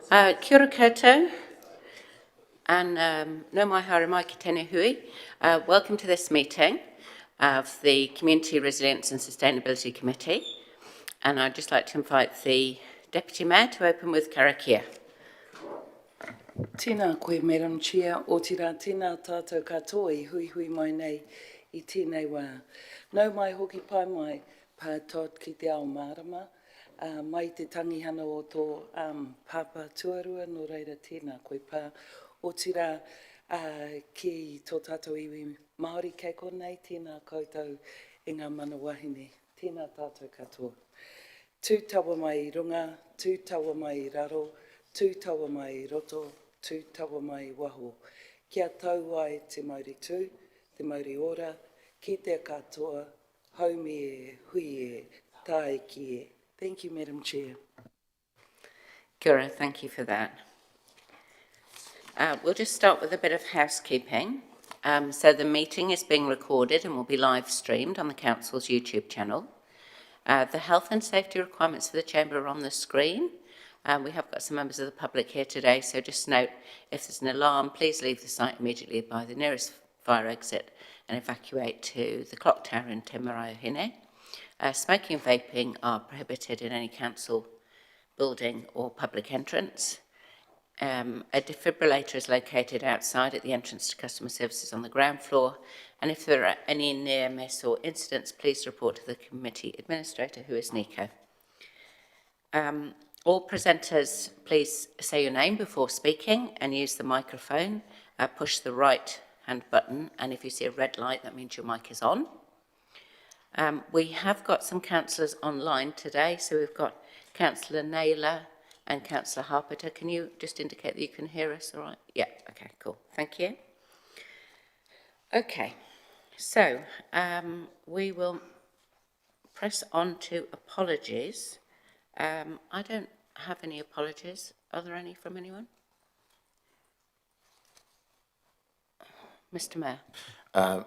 Kia ora koutou, and no mai haere mai ki tēnei hui. Welcome to this meeting of the Community Resilience and Sustainability Committee, and I'd just like to invite the Deputy Mayor to open with karakia. Tēnā koe, Madam Chair, o tira tēnā tātou katoa I hui mai nei I tēnei wā. Nau mai hoki pai mai pātot ki te ao mārama, mai te tangihana o tō pāpā tuarua, no reira tēnā koe pā. O tira ki tō tātou iwi Māori kei konei, tēnā koutou I ngā mana wahine. Tēnā tātou katoa. Tū tawa mai I runga, tū tawa mai I raro, tū tawa mai I roto, tū tawa mai I waho. Kia tau ai te mauri tū, te mauri ora, ki te katoa, haumi e, hui e, tae ki e. Thank you, Madam Chair. Kia ora, thank you for that. We'll just start with a bit of housekeeping. So the meeting is being recorded and will be live streamed on the Council's YouTube channel. The health and safety requirements for the Chamber are on the screen. We have got some members of the public here today, so just note if there's an alarm, please leave the site immediately by the nearest fire exit and evacuate to the clock tower in Te Maraeohine. Smoking and vaping are prohibited in any council building or public entrance. A defibrillator is located outside at the entrance to customer services on the ground floor, and if there are any near miss or incidents, please report to the committee administrator, who is Nico. All presenters, please say your name before speaking and use the microphone. Push the right hand button, and if you see a red light, that means your mic is on. We have got some councillors online today, so we've got Councillor Naylor and Councillor Harpeter. Can you just indicate that you can hear us all right? Yeah, okay, cool. Thank you. Okay, so we will press on to apologies. I don't have any apologies. Are there any from anyone? Mr. Mayor.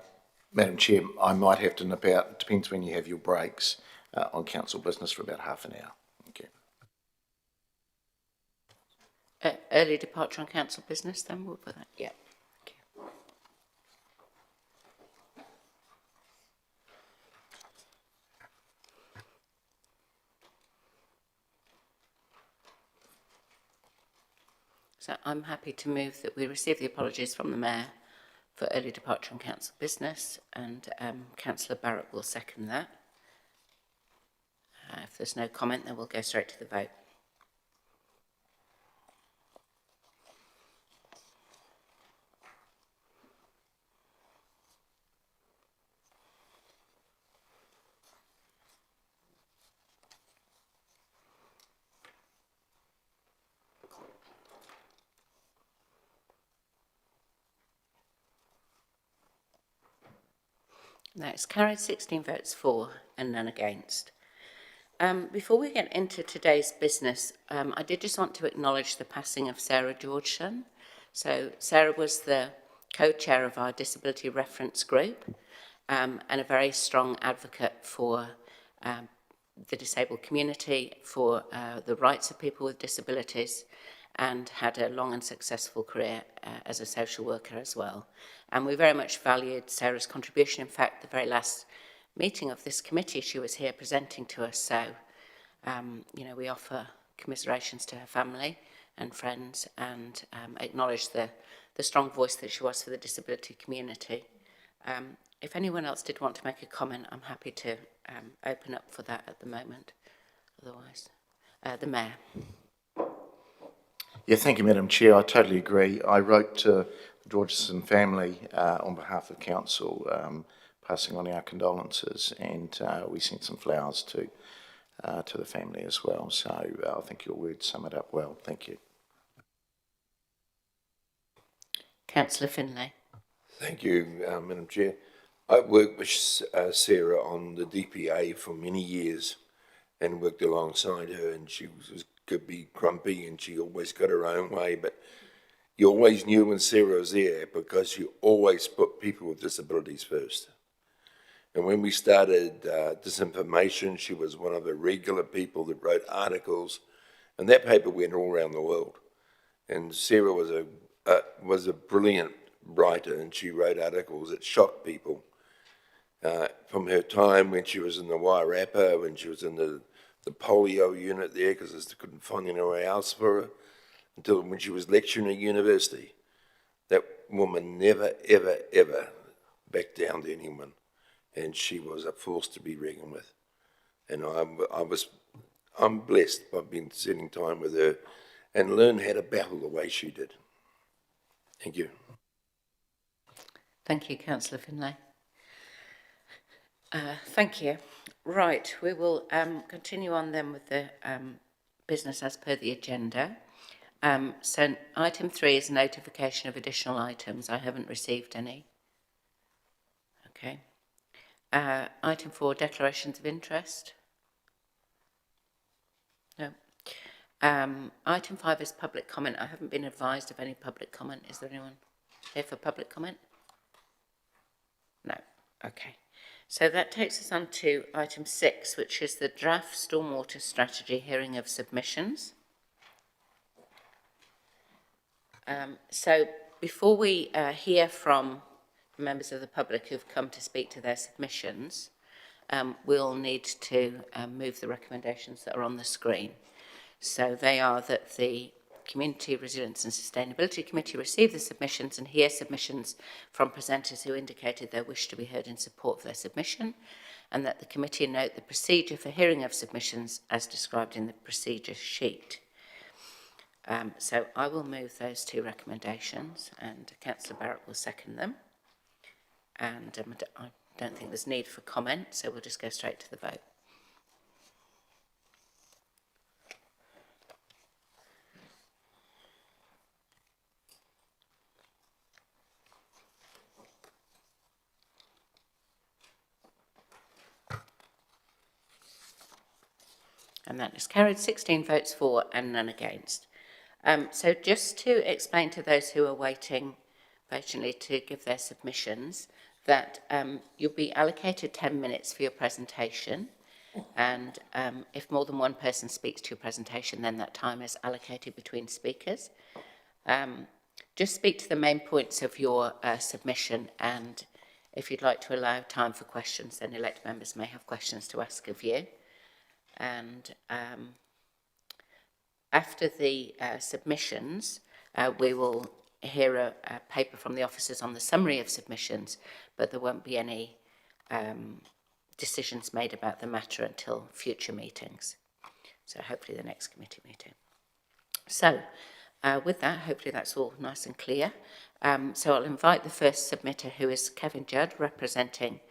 Madam Chair, I might have to nip out. It depends when you have your breaks on council business for about half an hour. Okay. Early departure on council business, then we'll put that. Yeah. Okay. So I'm happy to move that we receive the apologies from the Mayor for early departure on council business, and Councillor Barrett will second that. If there's no comment, then we'll go straight to the vote. That's carried, 16 votes for and none against. Before we get into today's business, I did just want to acknowledge the passing of Sarah Georgeson. So Sarah was the co-chair of our disability reference group and a very strong advocate for the disabled community, for the rights of people with disabilities, and had a long and successful career as a social worker as well. And we very much valued Sarah's contribution. In fact, the very last meeting of this committee, she was here presenting to us. So, you know, we offer commiserations to her family and friends, and acknowledge the strong voice that she was for the disability community. If anyone else did want to make a comment, I'm happy to open up for that at the moment. Otherwise, the Mayor. Yeah, thank you, Madam Chair. I totally agree. I wrote to the Georgeson family on behalf of Council, passing on our condolences, and we sent some flowers to the family as well. So I think your words sum it up well. Thank you. Councillor Finlay. Thank you, Madam Chair. I worked with Sarah on the DPA for many years and worked alongside her, and she could be grumpy and she always got her own way, but you always knew when Sarah was there because she always put people with disabilities first. And when we started disinformation, she was one of the regular people that wrote articles, and that paper went all around the world. And Sarah was a brilliant writer, and she wrote articles that shocked people. From her time when she was in the Wairarapa, when she was in the polio unit there, because they couldn't find anywhere else for her, until when she was lecturing at university. That woman never, ever, ever backed down to anyone, and she was a force to be reckoned with. And I'm blessed by being spending time with her and learn how to battle the way she did. Thank you. Thank you, Councillor Finlay. Thank you. Right, we will continue on then with the business as per the agenda. So item 3 is notification of additional items. I haven't received any. Okay. Item 4, declarations of interest. No. Item 5 is public comment. I haven't been advised of any public comment. Is there anyone here for public comment? No. Okay. So that takes us on to item 6, which is the draft stormwater strategy hearing of submissions. So before we hear from members of the public who've come to speak to their submissions, we'll need to move the recommendations that are on the screen. So they are that the Community Resilience and Sustainability Committee receive the submissions and hear submissions from presenters who indicated their wish to be heard in support of their submission, and that the committee note the procedure for hearing of submissions as described in the procedure sheet. So I will move those 2 recommendations, and Councillor Barrett will second them. And I don't think there's need for comment, so we'll just go straight to the vote. And that is carried, 16 votes for and none against. So just to explain to those who are waiting patiently to give their submissions, that you'll be allocated 10 minutes for your presentation, and if more than one person speaks to your presentation, then that time is allocated between speakers. Just speak to the main points of your submission, and if you'd like to allow time for questions, then elected members may have questions to ask of you. And after the submissions, we will hear a paper from the officers on the summary of submissions, but there won't be any decisions made about the matter until future meetings. So hopefully the next committee meeting. So with that, hopefully that's all nice and clear. So I'll invite the first submitter, who is Kevin Judd, representing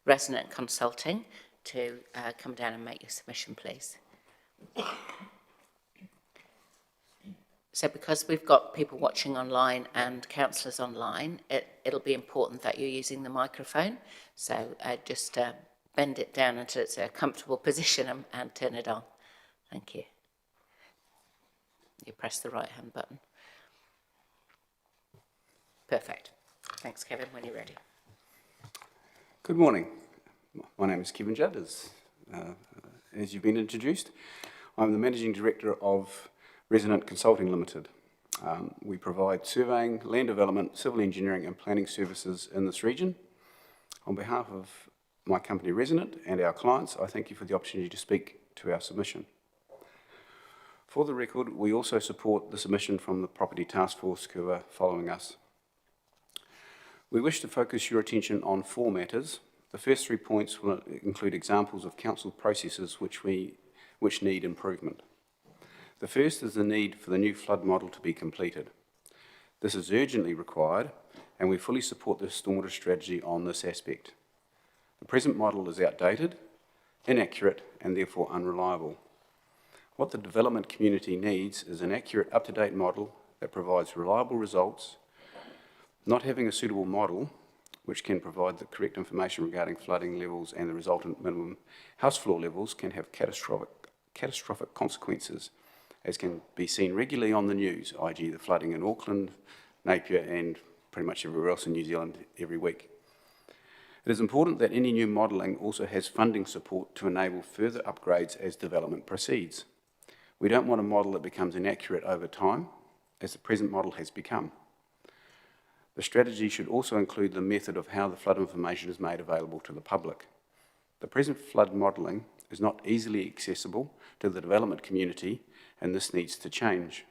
Resonant Consulting, to come down and make your submission, please. So because we've got people watching online and councillors online, it'll be important that you're using the microphone. So just bend it down until it's a comfortable position and turn it on. Thank you. You press the right hand button. Perfect. Thanks, Kevin, when you're ready. Good morning. My name is Kevin Judd, as you've been introduced. I'm the Managing Director of Resonant Consulting Limited. We provide surveying, land development, civil engineering and planning services in this region. On behalf of my company Resonant and our clients, I thank you for the opportunity to speak to our submission. For the record, we also support the submission from the Property Task Force who are following us. We wish to focus your attention on 4 matters. The first 3 points will include examples of council processes which need improvement. The first is the need for the new flood model to be completed. This is urgently required, and we fully support the stormwater strategy on this aspect. The present model is outdated, inaccurate, and therefore unreliable. What the development community needs is an accurate, up-to-date model that provides reliable results. Not having a suitable model which can provide the correct information regarding flooding levels and the resultant minimum house floor levels can have catastrophic consequences, as can be seen regularly on the news, i.e. the flooding in Auckland, Napier and pretty much everywhere else in New Zealand every week. It is important that any new modelling also has funding support to enable further upgrades as development proceeds. We don't want a model that becomes inaccurate over time. as the present model has become. The strategy should also include the method of how the flood information is made available to the public. The present flood modelling is not easily accessible to the development community, and this needs to change.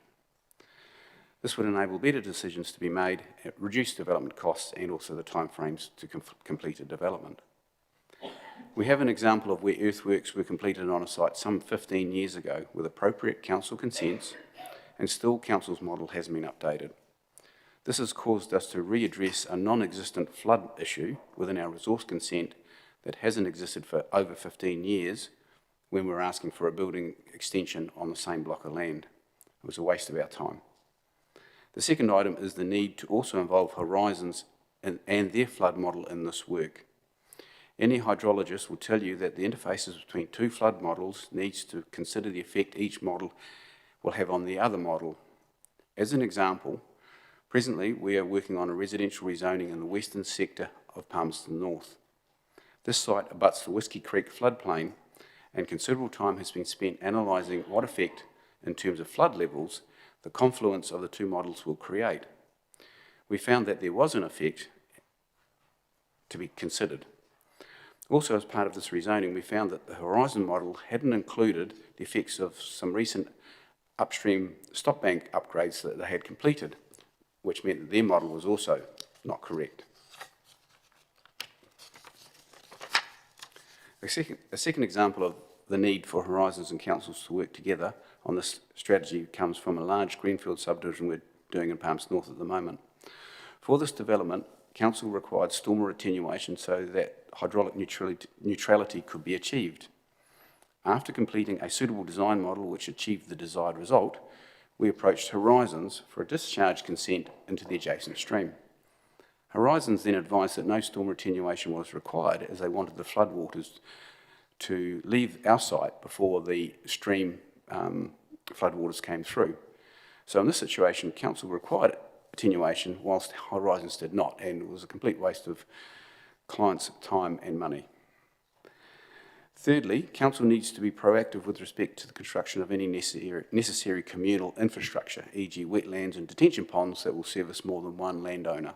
This would enable better decisions to be made, reduce development costs, and also the timeframes to complete a development. We have an example of where earthworks were completed on a site some 15 years ago with appropriate council consents, and still council's model hasn't been updated. This has caused us to readdress a non-existent flood issue within our resource consent that hasn't existed for over 15 years when we're asking for a building extension on the same block of land. It was a waste of our time. The second item is the need to also involve Horizons and their flood model in this work. Any hydrologist will tell you that the interfaces between two flood models needs to consider the effect each model will have on the other model. As an example, presently we are working on a residential rezoning in the western sector of Palmerston North. This site abuts the Whiskey Creek floodplain, and considerable time has been spent analysing what effect, in terms of flood levels, the confluence of the two models will create. We found that there was an effect to be considered. Also, as part of this rezoning, we found that the Horizon model hadn't included the effects of some recent upstream stop bank upgrades that they had completed, which meant that their model was also not correct. A second example of the need for Horizons and councils to work together on this strategy comes from a large greenfield subdivision we're doing in Palmerston North at the moment. For this development, council required stormwater attenuation so that hydraulic neutrality could be achieved. After completing a suitable design model which achieved the desired result, we approached Horizons for a discharge consent into the adjacent stream. Horizons then advised that no storm attenuation was required as they wanted the floodwaters to leave our site before the stream floodwaters came through. So in this situation, council required attenuation whilst Horizons did not, and it was a complete waste of clients' time and money. Thirdly, council needs to be proactive with respect to the construction of any necessary communal infrastructure, e.g. wetlands and detention ponds that will service more than one landowner.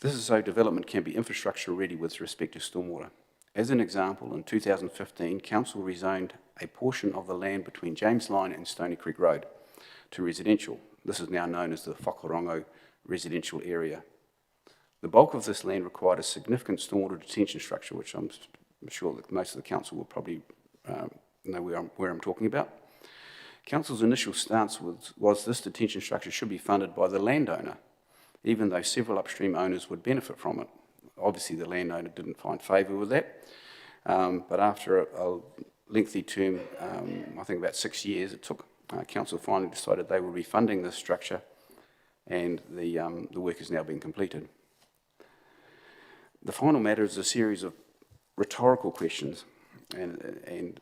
This is so development can be infrastructure ready with respect to stormwater. As an example, in 2015, council rezoned a portion of the land between James Line and Stony Creek Road to residential. This is now known as the Whakarongo residential area. The bulk of this land required a significant stormwater detention structure, which I'm sure that most of the council will probably know where I'm talking about. Council's initial stance was this detention structure should be funded by the landowner, even though several upstream owners would benefit from it. Obviously, the landowner didn't find favour with that, but after a lengthy term, I think about 6 years it took, council finally decided they would be funding this structure, and the work has now been completed. The final matter is a series of rhetorical questions, and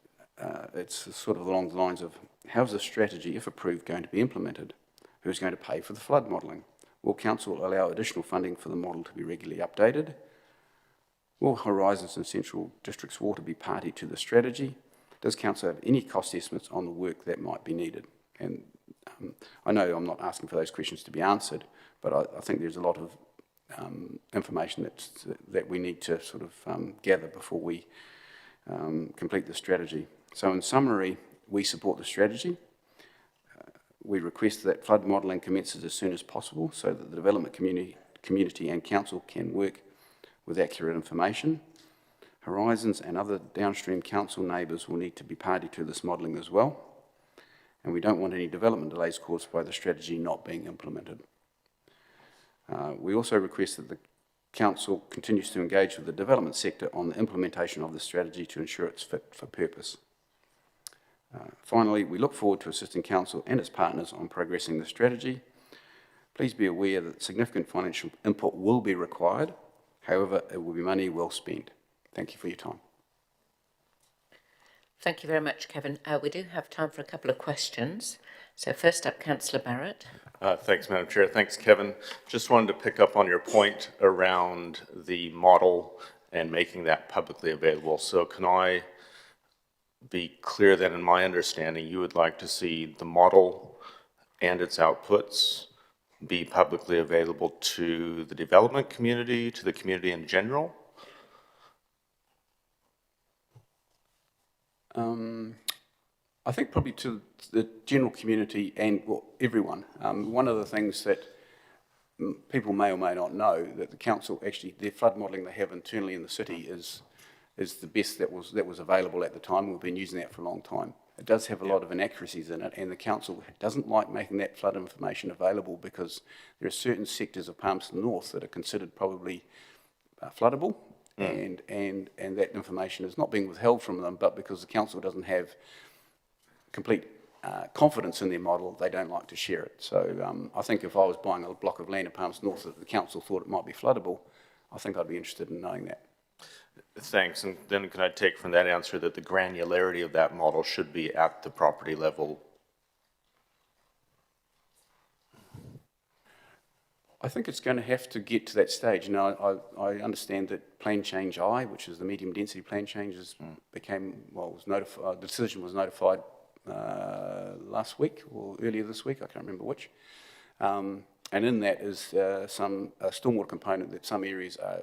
it's sort of along the lines of, how's the strategy, if approved, going to be implemented? Who's going to pay for the flood modelling? Will council allow additional funding for the model to be regularly updated? Will Horizons and Central District's Water be party to the strategy? Does council have any cost estimates on the work that might be needed? And I know I'm not asking for those questions to be answered, but I think there's a lot of information that we need to sort of gather before we complete the strategy. So in summary, we support the strategy. We request that flood modelling commences as soon as possible so that the development community and council can work with accurate information. Horizons and other downstream council neighbours will need to be party to this modelling as well. And we don't want any development delays caused by the strategy not being implemented. We also request that the council continues to engage with the development sector on the implementation of the strategy to ensure it's fit for purpose. Finally, we look forward to assisting council and its partners on progressing the strategy. Please be aware that significant financial input will be required. However, it will be money well spent. Thank you for your time. Thank you very much, Kevin. We do have time for a couple of questions. So first up, Councillor Barrett. Thanks, Madam Chair. Thanks, Kevin. Just wanted to pick up on your point around the model and making that publicly available. So can I be clear that in my understanding, you would like to see the model and its outputs be publicly available to the development community, to the community in general? I think probably to the general community and, well, everyone. One of the things that people may or may not know, that the council actually, their flood modelling they have internally in the city is the best that was available at the time. We've been using that for a long time. It does have a lot of inaccuracies in it, and the council doesn't like making that flood information available because there are certain sectors of Palmerston North that are considered probably floodable, and that information is not being withheld from them, but because the council doesn't have complete confidence in their model, they don't like to share it. So I think if I was buying a block of land in Palmerston North that the council thought it might be floodable, I think I'd be interested in knowing that. Thanks. And then can I take from that answer that the granularity of that model should be at the property level? I think it's going to have to get to that stage. Now, I understand that Plan Change I, which is the medium density plan changes, was notified. The decision was notified last week or earlier this week. I can't remember which. And in that is a stormwater component that some areas are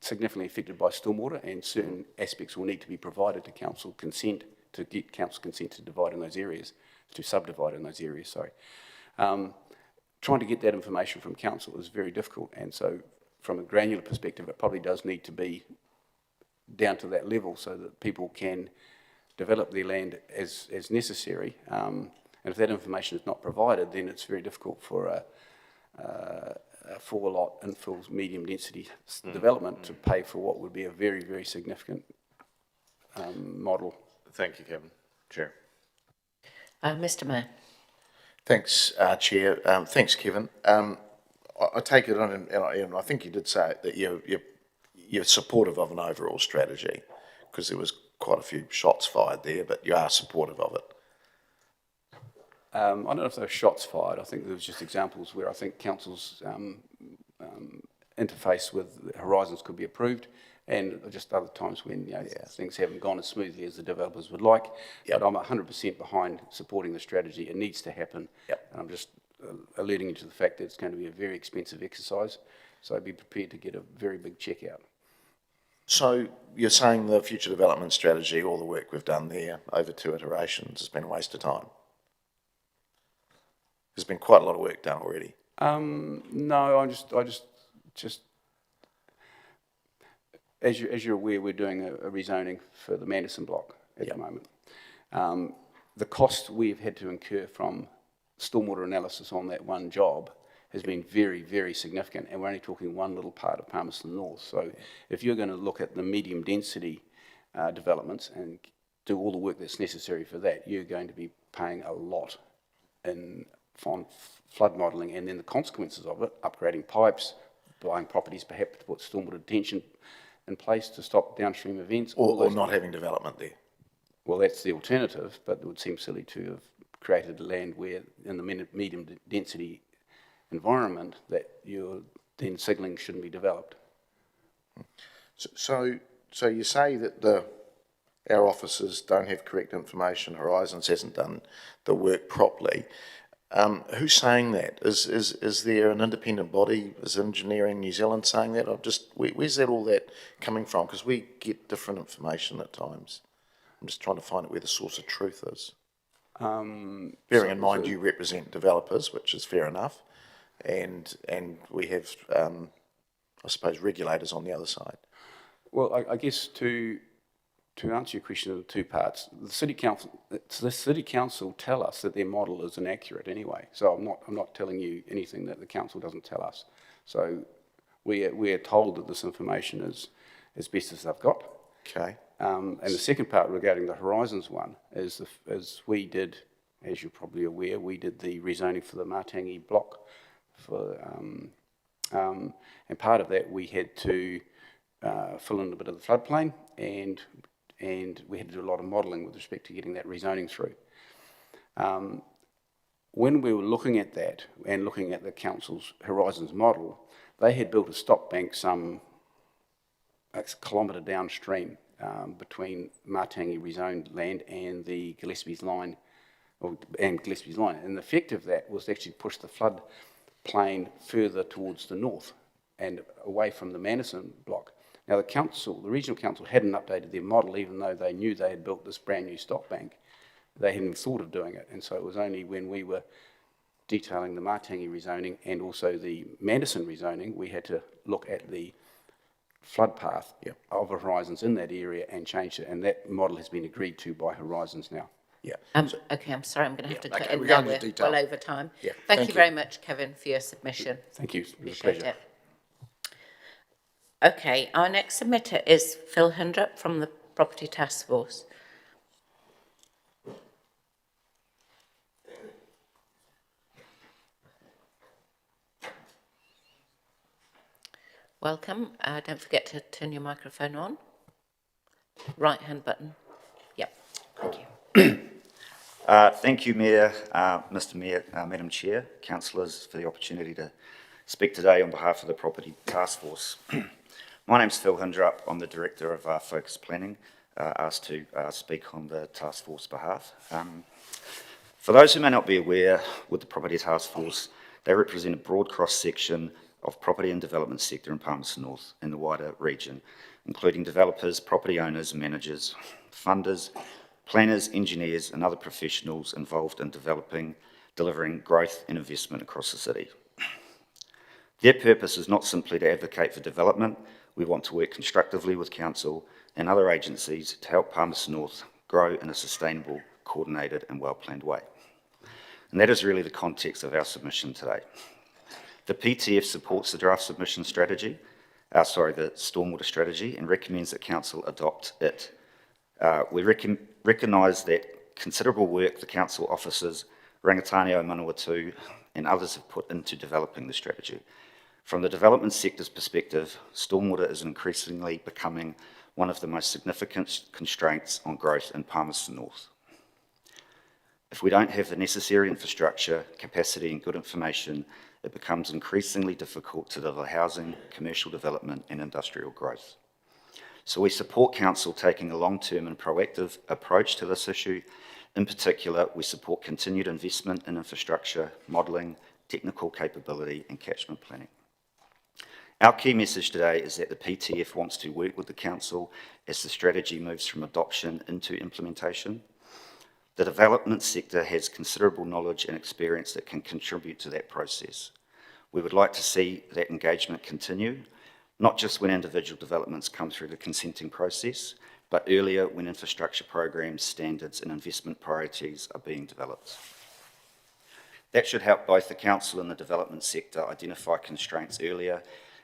significantly affected by stormwater, and certain aspects will need to be provided to council consent to get council consent to divide in those areas, to subdivide in those areas. Sorry. Trying to get that information from council is very difficult, and so from a granular perspective, it probably does need to be down to that level so that people can develop their land as necessary. And if that information is not provided, then it's very difficult for a 4-lot infill medium density development to pay for what would be a very, very significant model. Thank you, Kevin. Chair. Mr. Mayor. Thanks, Chair. Thanks, Kevin. I take it on, and I think you did say that you're supportive of an overall strategy, because there was quite a few shots fired there, but you are supportive of it. I don't know if there were shots fired. I think there was just examples where I think council's interface with horizons could be approved, and just other times when things haven't gone as smoothly as the developers would like. But I'm 100% behind supporting the strategy. It needs to happen. And I'm just alerting you to the fact that it's going to be a very expensive exercise, so be prepared to get a very big check out. So you're saying the future development strategy, all the work we've done there over 2 iterations, has been a waste of time? There's been quite a lot of work done already. No, I just as you're aware, we're doing a rezoning for the Manderson block at the moment. The cost we've had to incur from stormwater analysis on that one job has been very, very significant, and we're only talking one little part of Palmerston North. So if you're going to look at the medium density developments and do all the work that's necessary for that, you're going to be paying a lot in flood modelling, and then the consequences of it, upgrading pipes, buying properties perhaps to put stormwater detention in place to stop downstream events. Or not having development there. Well, that's the alternative, but it would seem silly to have created land where, in the medium density environment, that you're then signalling shouldn't be developed. So you say that our officers don't have correct information, Horizons hasn't done the work properly. Who's saying that? Is there an independent body? Is Engineering New Zealand saying that? Where's all that coming from? Because we get different information at times. I'm just trying to find out where the source of truth is. Bearing in mind you represent developers, which is fair enough, and we have, I suppose, regulators on the other side. Well, I guess to answer your question in 2 parts, the city council tell us that their model is inaccurate anyway. So I'm not telling you anything that the council doesn't tell us. So we are told that this information is as best as they've got. Okay. And the second part regarding the Horizons one is we did, as you're probably aware, we did the rezoning for the Matangi block, and part of that we had to fill in a bit of the floodplain, and we had to do a lot of modelling with respect to getting that rezoning through. When we were looking at that and looking at the council's Horizons model, they had built a stop bank some a kilometre downstream between Matangi rezoned land and the Gillespie's line and Gillespie's line. And the effect of that was to actually push the flood plain further towards the north and away from the Manderson block. Now the regional council hadn't updated their model, even though they knew they had built this brand new stock bank. They hadn't thought of doing it. And so it was only when we were detailing the Matangi rezoning and also the Manderson rezoning, we had to look at the flood path of Horizons in that area and change it. And that model has been agreed to by Horizons now. Yeah. Okay, I'm sorry, I'm going to have to cut okay, in we're there. going into We're detail. well over time. Yeah, Thank thank you you. very much, Kevin, for your submission. Thank you. It was a Appreciate pleasure. it. Okay, our next submitter is Phil Hindrup from the Property Task Force. Welcome. Don't forget to turn your microphone on. Right hand button. Yep. Thank you. Thank you, Mayor, Mr Mayor, Madam Chair, councillors, for the opportunity to speak today on behalf of the Property Task Force. My name's Phil Hindrup. I'm the Director of Focus Planning, asked to speak on the Task Force behalf. For those who may not be aware, with the Property Task Force, they represent a broad cross-section of property and development sector in Palmerston North and the wider region, including developers, property owners, managers, funders, planners, engineers and other professionals involved in delivering growth and investment across the city. Their purpose is not simply to advocate for development. We want to work constructively with council and other agencies to help Palmerston North grow in a sustainable, coordinated and well-planned way. And that is really the context of our submission today. The PTF supports the draft submission strategy, the stormwater strategy, and recommends that council adopt it. We recognise that considerable work the council officers, Rangitaneo, Manawatu and others have put into developing the strategy. From the development sector's perspective, stormwater is increasingly becoming one of the most significant constraints on growth in Palmerston North. If we don't have the necessary infrastructure, capacity and good information, it becomes increasingly difficult to deliver housing, commercial development and industrial growth. So we support council taking a long-term and proactive approach to this issue. In particular, we support continued investment in infrastructure, modelling, technical capability and catchment planning. Our key message today is that the PTF wants to work with the council as the strategy moves from adoption into implementation. The development sector has considerable knowledge and experience that can contribute to that process. We would like to see that engagement continue, not just when individual developments come through the consenting process, but earlier when infrastructure programs, standards and investment priorities are being developed. That should help both the council and the development sector identify constraints earlier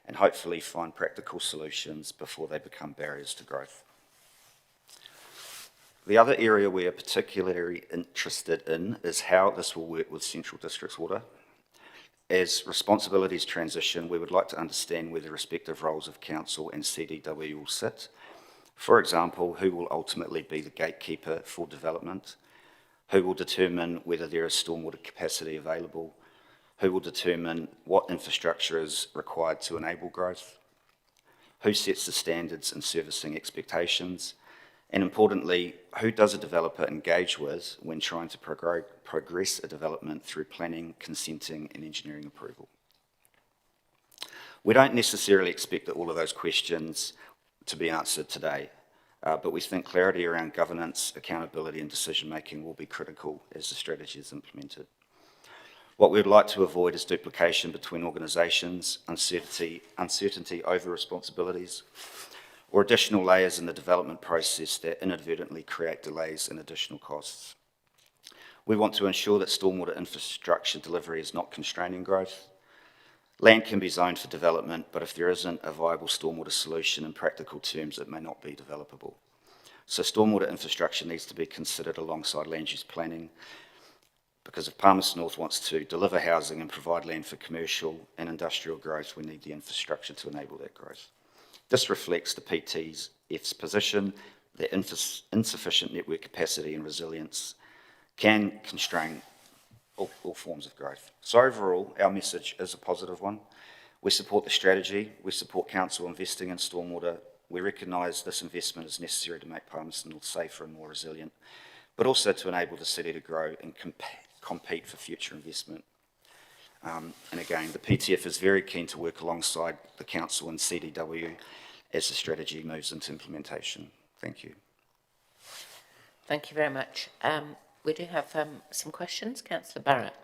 and hopefully find practical solutions before they become barriers to growth. The other area we are particularly interested in is how this will work with Central District's water. As responsibilities transition, we would like to understand where the respective roles of council and CDW will sit. For example, who will ultimately be the gatekeeper for development? Who will determine whether there is stormwater capacity available? Who will determine what infrastructure is required to enable growth? Who sets the standards and servicing expectations? And importantly, who does a developer engage with when trying to progress a development through planning, consenting and engineering approval? We don't necessarily expect that all of those questions to be answered today, but we think clarity around governance, accountability and decision making will be critical as the strategy is implemented. What we would like to avoid is duplication between organisations, uncertainty over responsibilities, or additional layers in the development process that inadvertently create delays and additional costs. We want to ensure that stormwater infrastructure delivery is not constraining growth. Land can be zoned for development, but if there isn't a viable stormwater solution in practical terms, it may not be developable. So stormwater infrastructure needs to be considered alongside land use planning, because if Palmerston North wants to deliver housing and provide land for commercial and industrial growth, we need the infrastructure to enable that growth. This reflects the PTF's position that insufficient network capacity and resilience can constrain all forms of growth. So overall, our message is a positive one. We support the strategy, we support council investing in stormwater. We recognise this investment is necessary to make Palmerston North safer and more resilient, but also to enable the city to grow and compete for future investment. And again, the PTF is very keen to work alongside the council and CDW as the strategy moves into implementation. Thank you. Thank you very much. We do have some questions. Councillor Barrett.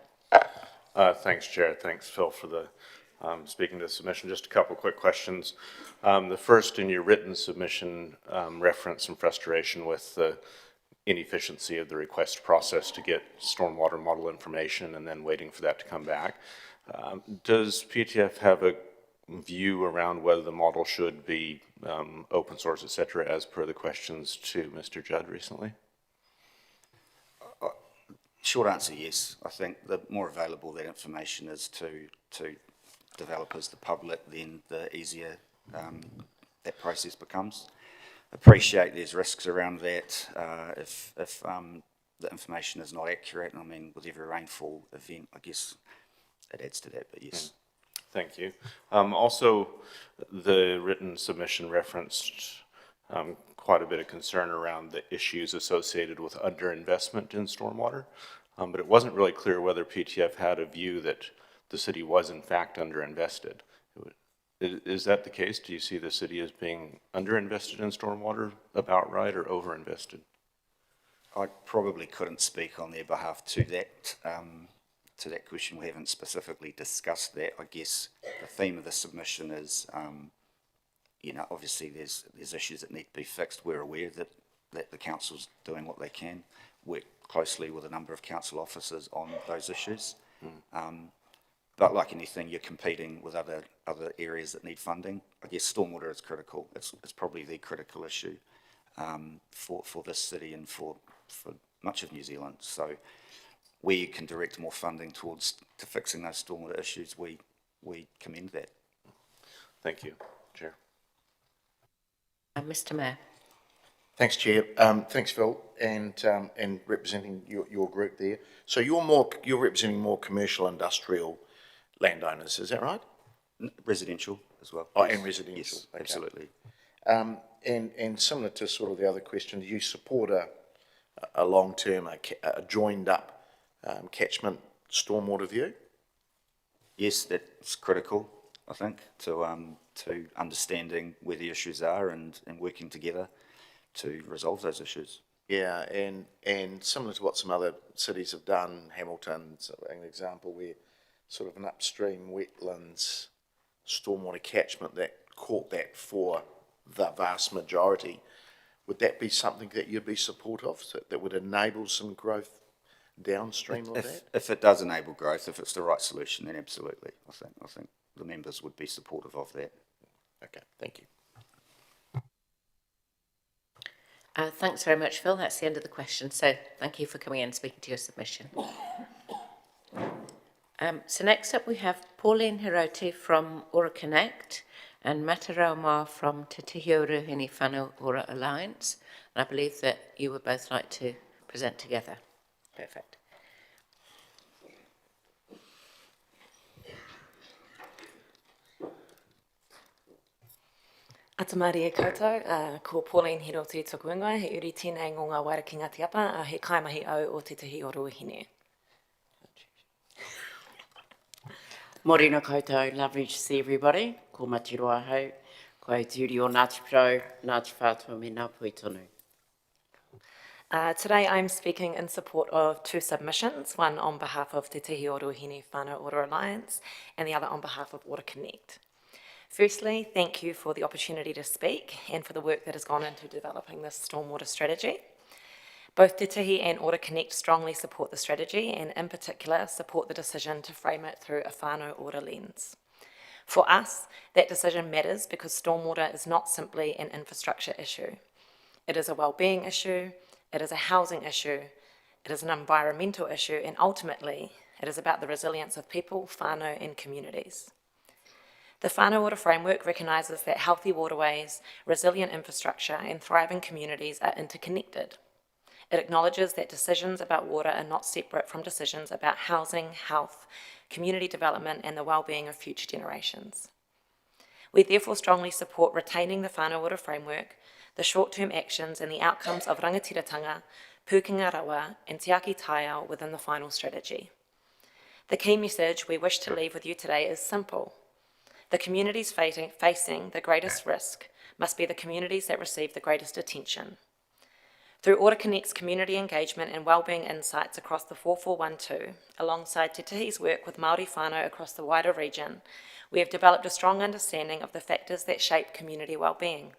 Thanks, Chair. Thanks, Phil, for the speaking to the submission. Just a couple of quick questions. The first, in your written submission, referenced some frustration with the inefficiency of the request process to get stormwater model information and then waiting for that to come back. Does PTF have a view around whether the model should be open source, et cetera, as per the questions to Mr. Judd recently? Short answer, yes. I think the more available that information is to developers, the public, then the easier that process becomes. Appreciate there's risks around that if the information is not accurate. I mean, with every rainfall event, I guess it adds to that, but yes. Thank you. Also, the written submission referenced quite a bit of concern around the issues associated with underinvestment in stormwater, but it wasn't really clear whether PTF had a view that the city was in fact underinvested. Is that the case? Do you see the city as being underinvested in stormwater about right or overinvested? I probably couldn't speak on their behalf to that question. We haven't specifically discussed that. I guess the theme of the submission is, you know, obviously there's issues that need to be fixed. We're aware that the council's doing what they can, work closely with a number of council officers on those issues. But like anything, you're competing with other areas that need funding. I guess stormwater is critical. It's probably the critical issue for this city and for much of New Zealand. So where you can direct more funding to fixing those stormwater issues, we commend that. Thank you, Chair. Mr. Mayor. Thanks, Chair. Thanks, Phil, and representing your group there. So you're representing more commercial, industrial landowners, is that right? Residential as well. Oh, yes. and residential. Yes, okay. absolutely. And similar to sort of the other question, do you support a long-term, a joined-up catchment stormwater view? Yes, that's critical, I think, to understanding where the issues are and working together to resolve those issues. Yeah, and similar to what some other cities have done, Hamilton's an example where sort of an upstream wetlands stormwater catchment that caught that for the vast majority. Would that be something that you'd be supportive of, so that would enable some growth downstream of that? If it does enable growth, if it's the right solution, then absolutely. I think the members would be supportive of that. Okay, thank you. Thanks very much, Phil. That's the end of the question. So thank you for coming in and speaking to your submission. So next up we have Pauline Hiroti from Ora Connect and Mata Raumā from Te Tihi o Ruhini Whānau Ora Alliance. And I believe that you would both like to present together. Perfect. Atamari e koutou, ko Pauline Hiroti toku ingoa, he uri tēnei ngā waira ki Ngāti Apa, he kaimahi au o Te Tihi o Ruhini. Morena koutou, lovely to see everybody. Ko Matiroa hau, ko au tūri o Ngāti Pro, Ngāti Whātua me ngā pui tonu. Today I'm speaking in support of two submissions, one on behalf of Te Tihi o Ruhini Whānau Ora Alliance and the other on behalf of Ora Connect. Firstly, thank you for the opportunity to speak and for the work that has gone into developing this stormwater strategy. Both Te Tihi and Ora Connect strongly support the strategy and in particular support the decision to frame it through a whānau ora lens. For us, that decision matters because stormwater is not simply an infrastructure issue. It is a well-being issue, it is a housing issue, it is an environmental issue, and ultimately it is about the resilience of people, whānau and communities. The Whānau Ora Framework recognises that healthy waterways, resilient infrastructure and thriving communities are interconnected. It acknowledges that decisions about water are not separate from decisions about housing, health, community development and the well-being of future generations. We therefore strongly support retaining the Whānau Ora Framework, the short-term actions and the outcomes of rangatiratanga Pukinga Rawa, and Te Aki Taiao within the final strategy. The key message we wish to leave with you today is simple. The communities facing the greatest risk must be the communities that receive the greatest attention. Through OrderConnect's community engagement and wellbeing insights across the 4412, alongside Te Tihi's work with Māori whānau across the wider region, we have developed a strong understanding of the factors that shape community wellbeing.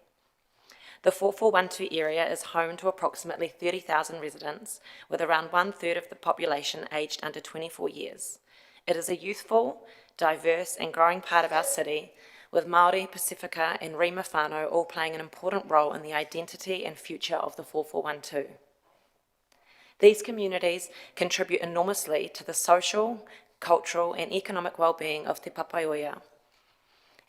The 4412 area is home to approximately 30,000 residents, with around 1/3 of the population aged under 24 years. It is a youthful, diverse and growing part of our city, with Māori, Pasifika and Rima whānau all playing an important role in the identity and future of the 4412. These communities contribute enormously to the social, cultural and economic well-being of Te Papaioia.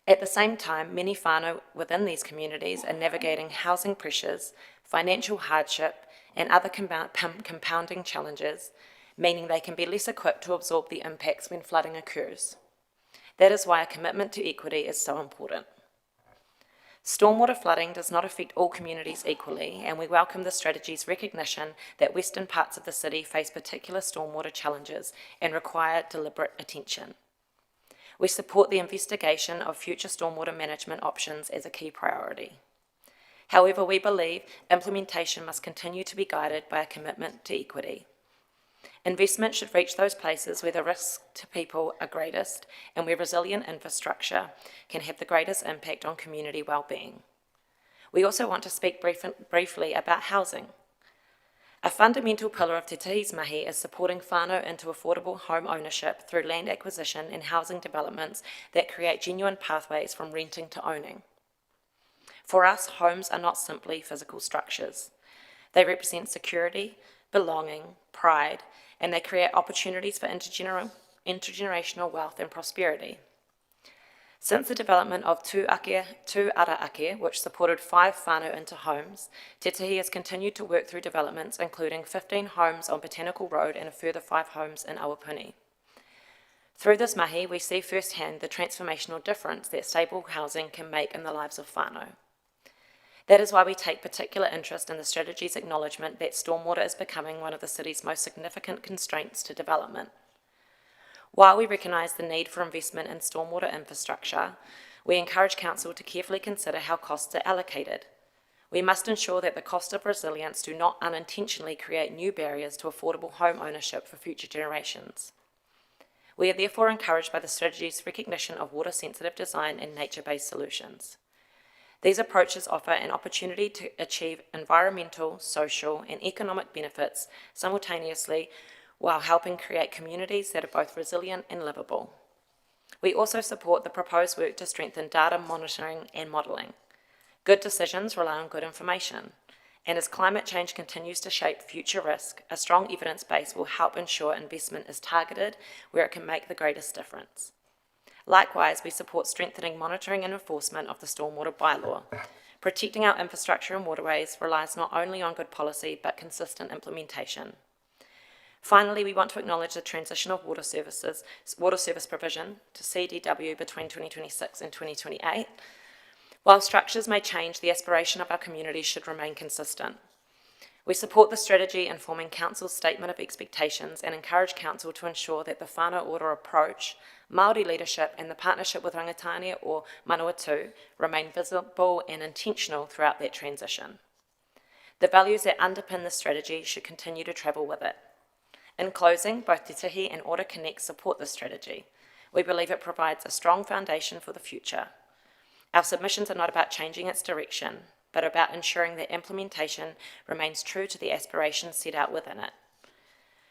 At the same time, many whānau within these communities are navigating housing pressures, financial hardship and other compounding challenges, meaning they can be less equipped to absorb the impacts when flooding occurs. That is why a commitment to equity is so important. Stormwater flooding does not affect all communities equally, and we welcome the strategy's recognition that western parts of the city face particular stormwater challenges and require deliberate attention. We support the investigation of future stormwater management options as a key priority. However, we believe implementation must continue to be guided by a commitment to equity. Investment should reach those places where the risks to people are greatest and where resilient infrastructure can have the greatest impact on community well-being. We also want to speak briefly about housing. A fundamental pillar of Te Tihi's mahi is supporting whānau into affordable home ownership through land acquisition and housing developments that create genuine pathways from renting to owning. For us, homes are not simply physical structures. They represent security, belonging, pride, and they create opportunities for intergenerational wealth and prosperity. Since the development of Tū Ara Ake, which supported 5 whānau into homes, Te Tihi has continued to work through developments including 15 homes on Botanical Road and a further 5 homes in Awapuni. Through this mahi, we see firsthand the transformational difference that stable housing can make in the lives of whānau. That is why we take particular interest in the strategy's acknowledgement that stormwater is becoming one of the city's most significant constraints to development. While we recognise the need for investment in stormwater infrastructure, we encourage Council to carefully consider how costs are allocated. We must ensure that the cost of resilience do not unintentionally create new barriers to affordable home ownership for future generations. We are therefore encouraged by the strategy's recognition of water-sensitive design and nature-based solutions. These approaches offer an opportunity to achieve environmental, social, and economic benefits simultaneously while helping create communities that are both resilient and livable. We also support the proposed work to strengthen data monitoring and modelling. Good decisions rely on good information, and as climate change continues to shape future risk, a strong evidence base will help ensure investment is targeted where it can make the greatest difference. Likewise, we support strengthening monitoring and enforcement of the stormwater bylaw. Protecting our infrastructure and waterways relies not only on good policy, but consistent implementation. Finally, we want to acknowledge the transition of water service provision to CDW between 2026 and 2028. While structures may change, the aspiration of our communities should remain consistent. We support the strategy informing Council's statement of expectations and encourage Council to ensure that the whānau order approach, Māori leadership and the partnership with Rangitāne or Manawatu remain visible and intentional throughout that transition. The values that underpin the strategy should continue to travel with it. In closing, both Te Tihi and OrderConnect support this strategy. We believe it provides a strong foundation for the future. Our submissions are not about changing its direction, but about ensuring that implementation remains true to the aspirations set out within it.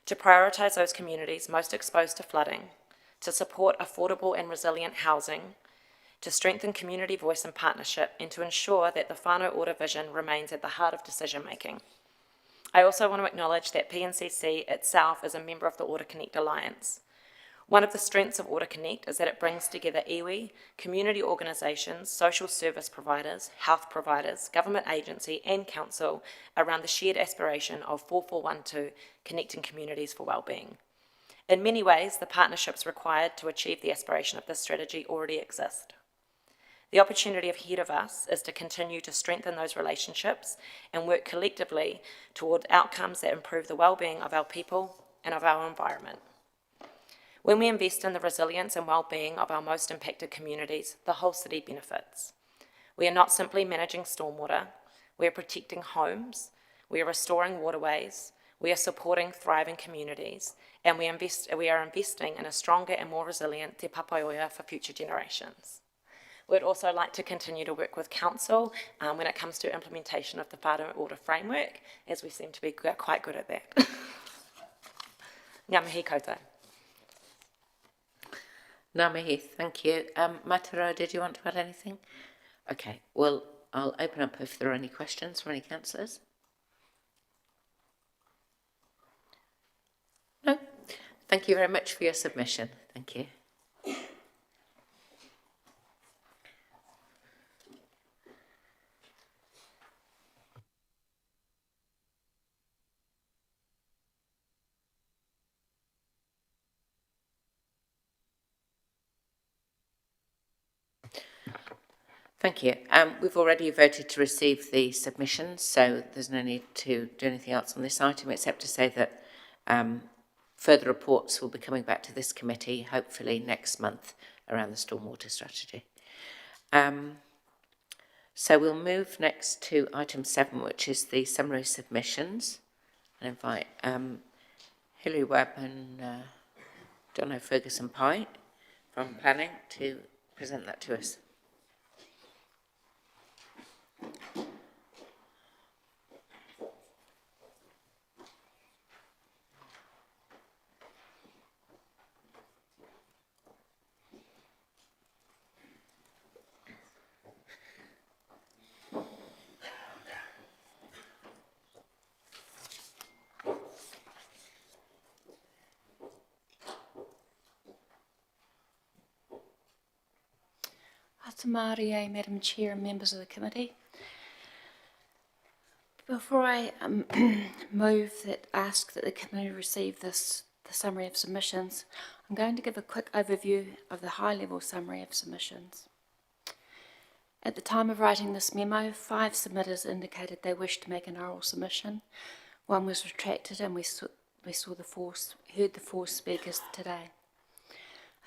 To prioritise those communities most exposed to flooding, to support affordable and resilient housing, to strengthen community voice and partnership, and to ensure that the whānau order vision remains at the heart of decision making. I also want to acknowledge that PNCC itself is a member of the OrderConnect Alliance. One of the strengths of OrderConnect is that it brings together iwi, community organisations, social service providers, health providers, government agency and council around the shared aspiration of 4412, connecting communities for wellbeing. In many ways, the partnerships required to achieve the aspiration of this strategy already exist. The opportunity ahead of us is to continue to strengthen those relationships and work collectively toward outcomes that improve the well-being of our people and of our environment. When we invest in the resilience and well-being of our most impacted communities, the whole city benefits. We are not simply managing stormwater, we are protecting homes, we are restoring waterways, we are supporting thriving communities, and we are investing in a stronger and more resilient Te Papaoia for future generations. We'd also like to continue to work with Council when it comes to implementation of the whānau order framework, as we seem to be quite good at that. Ngā mihi koutou. Ngā mihi, thank you. Mataro, did you want to add anything? Okay, well, I'll open up if there are any questions from any councillors. No? Thank you very much for your submission. Thank you. Thank you. We've already voted to receive the submissions, so there's no need to do anything else on this item except to say that further reports will be coming back to this committee, hopefully next month, around the stormwater strategy. So we'll move next to item 7, which is the summary submissions, and invite Hilary Webb and Jono Ferguson-Pye from Planning to present that to us. Atamarie, Madam Chair and members of the committee. Before I ask that the committee receive the summary of submissions, I'm going to give a quick overview of the high-level summary of submissions. At the time of writing this memo, 5 submitters indicated they wished to make an oral submission. 1 was retracted, and we heard the 4 speakers today.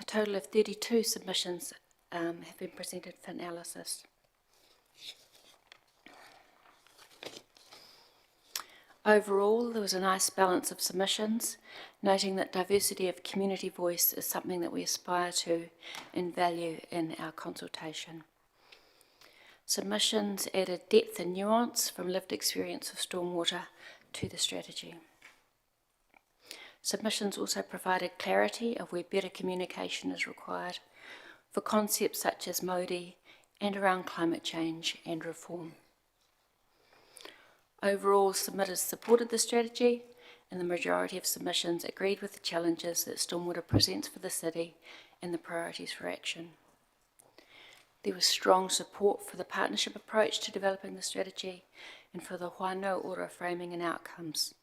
A total of 32 submissions have been presented for analysis. Overall, there was a nice balance of submissions, noting that diversity of community voice is something that we aspire to and value in our consultation. Submissions added depth and nuance from lived experience of stormwater to the strategy. Submissions also provided clarity of where better communication is required for concepts such as MODI and around climate change and reform. Overall, submitters supported the strategy, and the majority of submissions agreed with the challenges that stormwater presents for the city and the priorities for action. There was strong support for the partnership approach to developing the strategy and for the whānau ora framing and outcomes.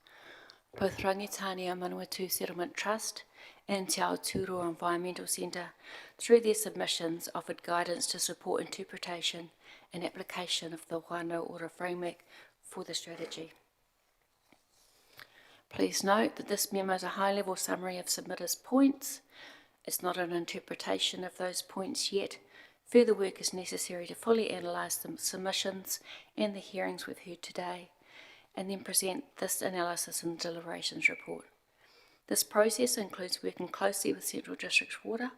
Both Rangitania Manawatu Settlement Trust and Te Aotearoa Environmental Centre, through their submissions, offered guidance to support interpretation and application of the whānau ora framework for the strategy. Please note that this memo is a high-level summary of submitters' points. It's not an interpretation of those points yet. Further work is necessary to fully analyse the submissions and the hearings we've heard today, and then present this analysis in the deliberations report. This process includes working closely with Central District's Water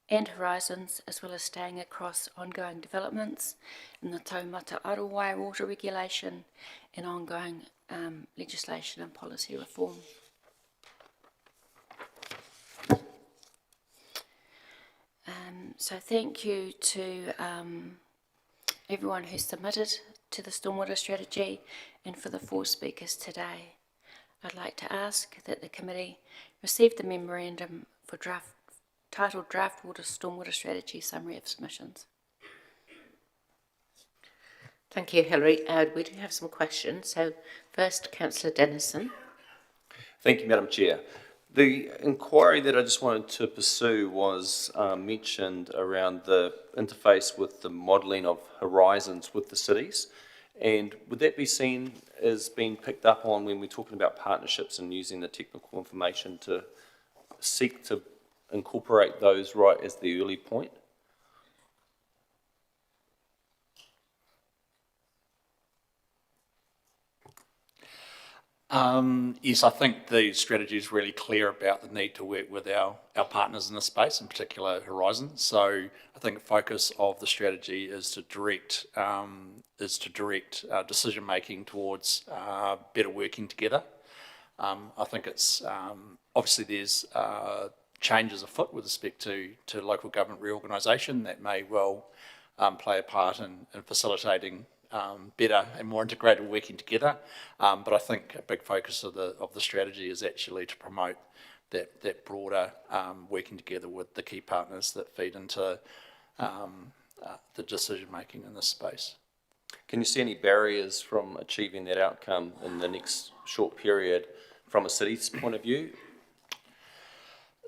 and Horizons, as well as staying across ongoing developments in the Taumata Arowai water regulation and ongoing legislation and policy reform. So thank you to everyone who submitted to the Stormwater Strategy and for the 4 speakers today. I'd like to ask that the committee receive the memorandum for titled Draft Stormwater Strategy Summary of Submissions. Thank you, Hilary. We do have some questions. So first, Councillor Dennison. Thank you, Madam Chair. The inquiry that I just wanted to pursue was mentioned around the interface with the modelling of horizons with the cities. And would that be seen as being picked up on when we're talking about partnerships and using the technical information to seek to incorporate those right as the early point? Yes, I think the strategy is really clear about the need to work with our partners in this space, in particular Horizon. So I think the focus of the strategy is to direct decision making towards better working together. I think it's obviously there's changes afoot with respect to local government reorganisation that may well play a part in facilitating better and more integrated working together. But I think a big focus of the strategy is actually to promote that broader working together with the key partners that feed into the decision making in this space. Can you see any barriers from achieving that outcome in the next short period from a city's point of view?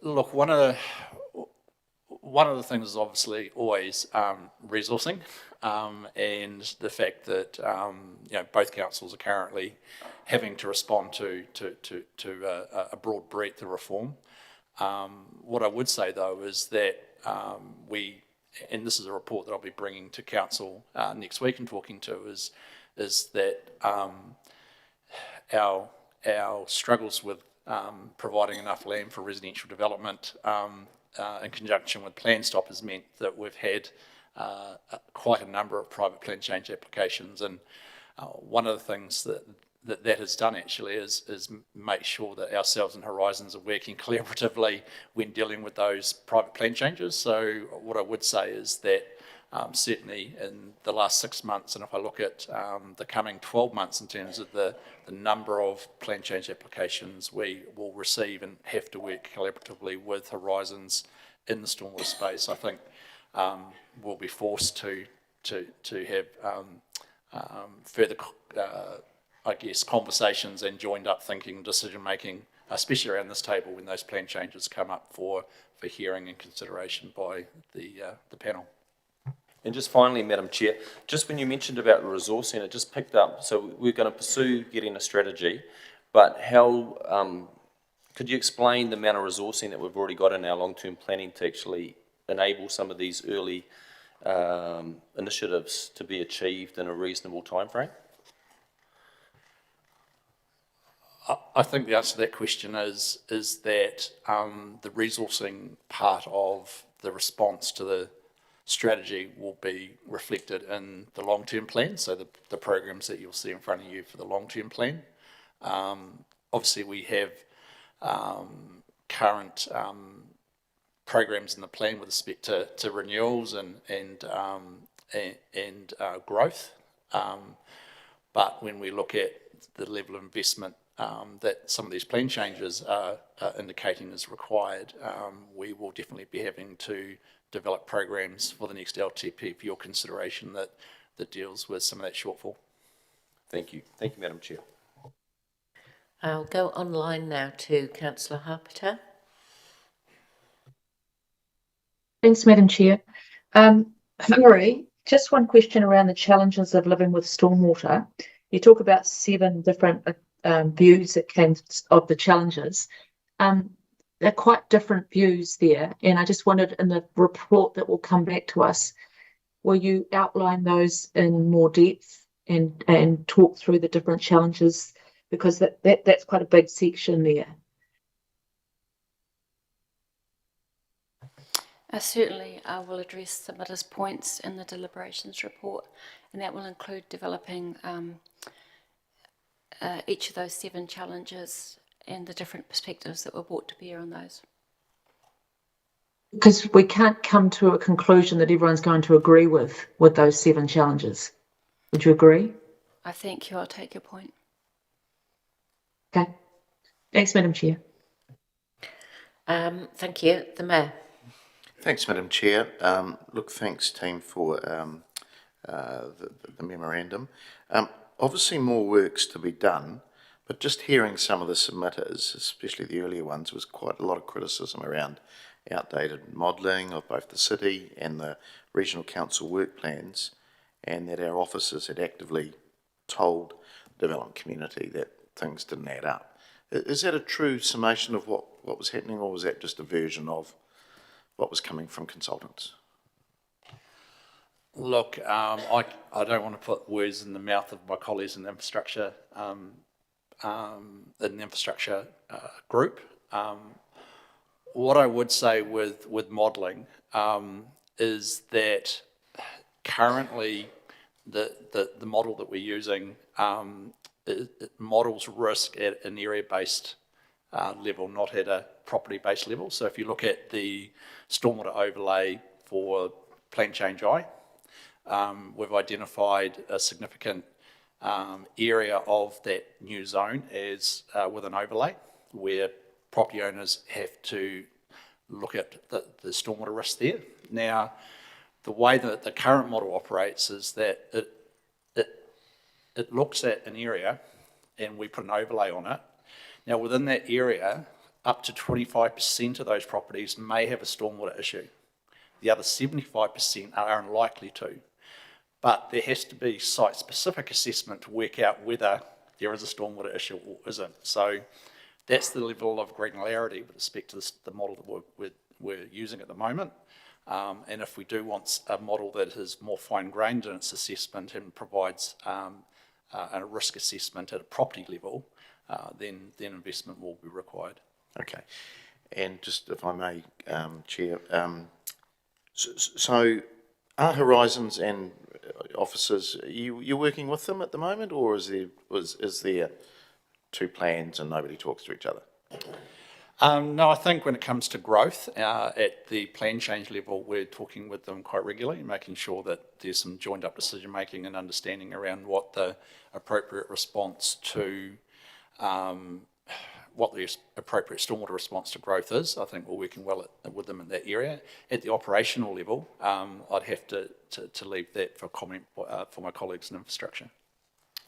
Look, one of the things is obviously always resourcing, and the fact that both councils are currently having to respond to a broad breadth of reform. What I would say though is that and this is a report that I'll be bringing to council next week and talking to, is that our struggles with providing enough land for residential development in conjunction with plan stop has meant that we've had quite a number of private plan change applications, and one of the things that has done actually is make sure that ourselves and Horizons are working collaboratively when dealing with those private plan changes. So what I would say is that certainly in the last 6 months, and if I look at the coming 12 months in terms of the number of plan change applications we will receive and have to work collaboratively with Horizons in the stormwater space, I think we'll be forced to have further conversations and joined up thinking, decision making, especially around this table when those plan changes come up for hearing and consideration by the panel. And just finally, Madam Chair, just when you mentioned about resourcing, it just picked up. So we're going to pursue getting a strategy, but how could you explain the amount of resourcing that we've already got in our long-term planning to actually enable some of these early initiatives to be achieved in a reasonable timeframe? I think the answer to that question is that the resourcing part of the response to the strategy will be reflected in the long-term plan, so the programs that you'll see in front of you for the long-term plan. Obviously, we have current programs in the plan with respect to renewals and growth, but when we look at the level of investment that some of these plan changes are indicating is required, we will definitely be having to develop programs for the next LTP for your consideration that deals with some of that shortfall. Thank you. Thank you, Madam Chair. I'll go online now to Councillor Harpeter. Thanks, Madam Chair. Sorry, just one question around the challenges of living with stormwater. You talk about 7 different views that came of the challenges. They're quite different views there, and I just wondered in the report that will come back to us, will you outline those in more depth and talk through the different challenges, because that's quite a big section there. Certainly, I will address submitters' points in the deliberations report, and that will include developing each of those 7 challenges and the different perspectives that were brought to bear on those. Because we can't come to a conclusion that everyone's going to agree with those 7 challenges. Would you agree? I thank you. I'll take your point. Okay. Thanks, Madam Chair. Thank you. The Mayor. Thanks, Madam Chair. Look, thanks, team, for the memorandum. Obviously, more work's to be done, But just hearing some of the submitters, especially the earlier ones, was quite a lot of criticism around outdated modelling of both the city and the regional council work plans, and that our officers had actively told the development community that things didn't add up. Is that a true summation of what was happening, or was that just a version of what was coming from consultants? Look, I don't want to put words in the mouth of my colleagues in the infrastructure group. What I would say with modelling is that currently the model that we're using it models risk at an area-based level, not at a property-based level. So if you look at the stormwater overlay for Plan Change I, we've identified a significant area of that new zone as with an overlay, where property owners have to look at the stormwater risk there. Now, the way that the current model operates is that it looks at an area and we put an overlay on it. Now, within that area, up to 25% of those properties may have a stormwater issue. The other 75% are unlikely to. But there has to be site-specific assessment to work out whether there is a stormwater issue or isn't. So that's the level of granularity with respect to the model that we're using at the moment. And if we do want a model that is more fine-grained in its assessment and provides a risk assessment at a property level, then investment will be required. Okay. And just, if I may, Chair, so are Horizons and officers, you're working with them at the moment, or is there two plans and nobody talks to each other? No, I think when it comes to growth at the plan change level, we're talking with them quite regularly, making sure that there's some joined up decision making and understanding around what the appropriate response to what the appropriate stormwater response to growth is. I think we're working well with them in that area. At the operational level, I'd have to leave that for comment for my colleagues in infrastructure.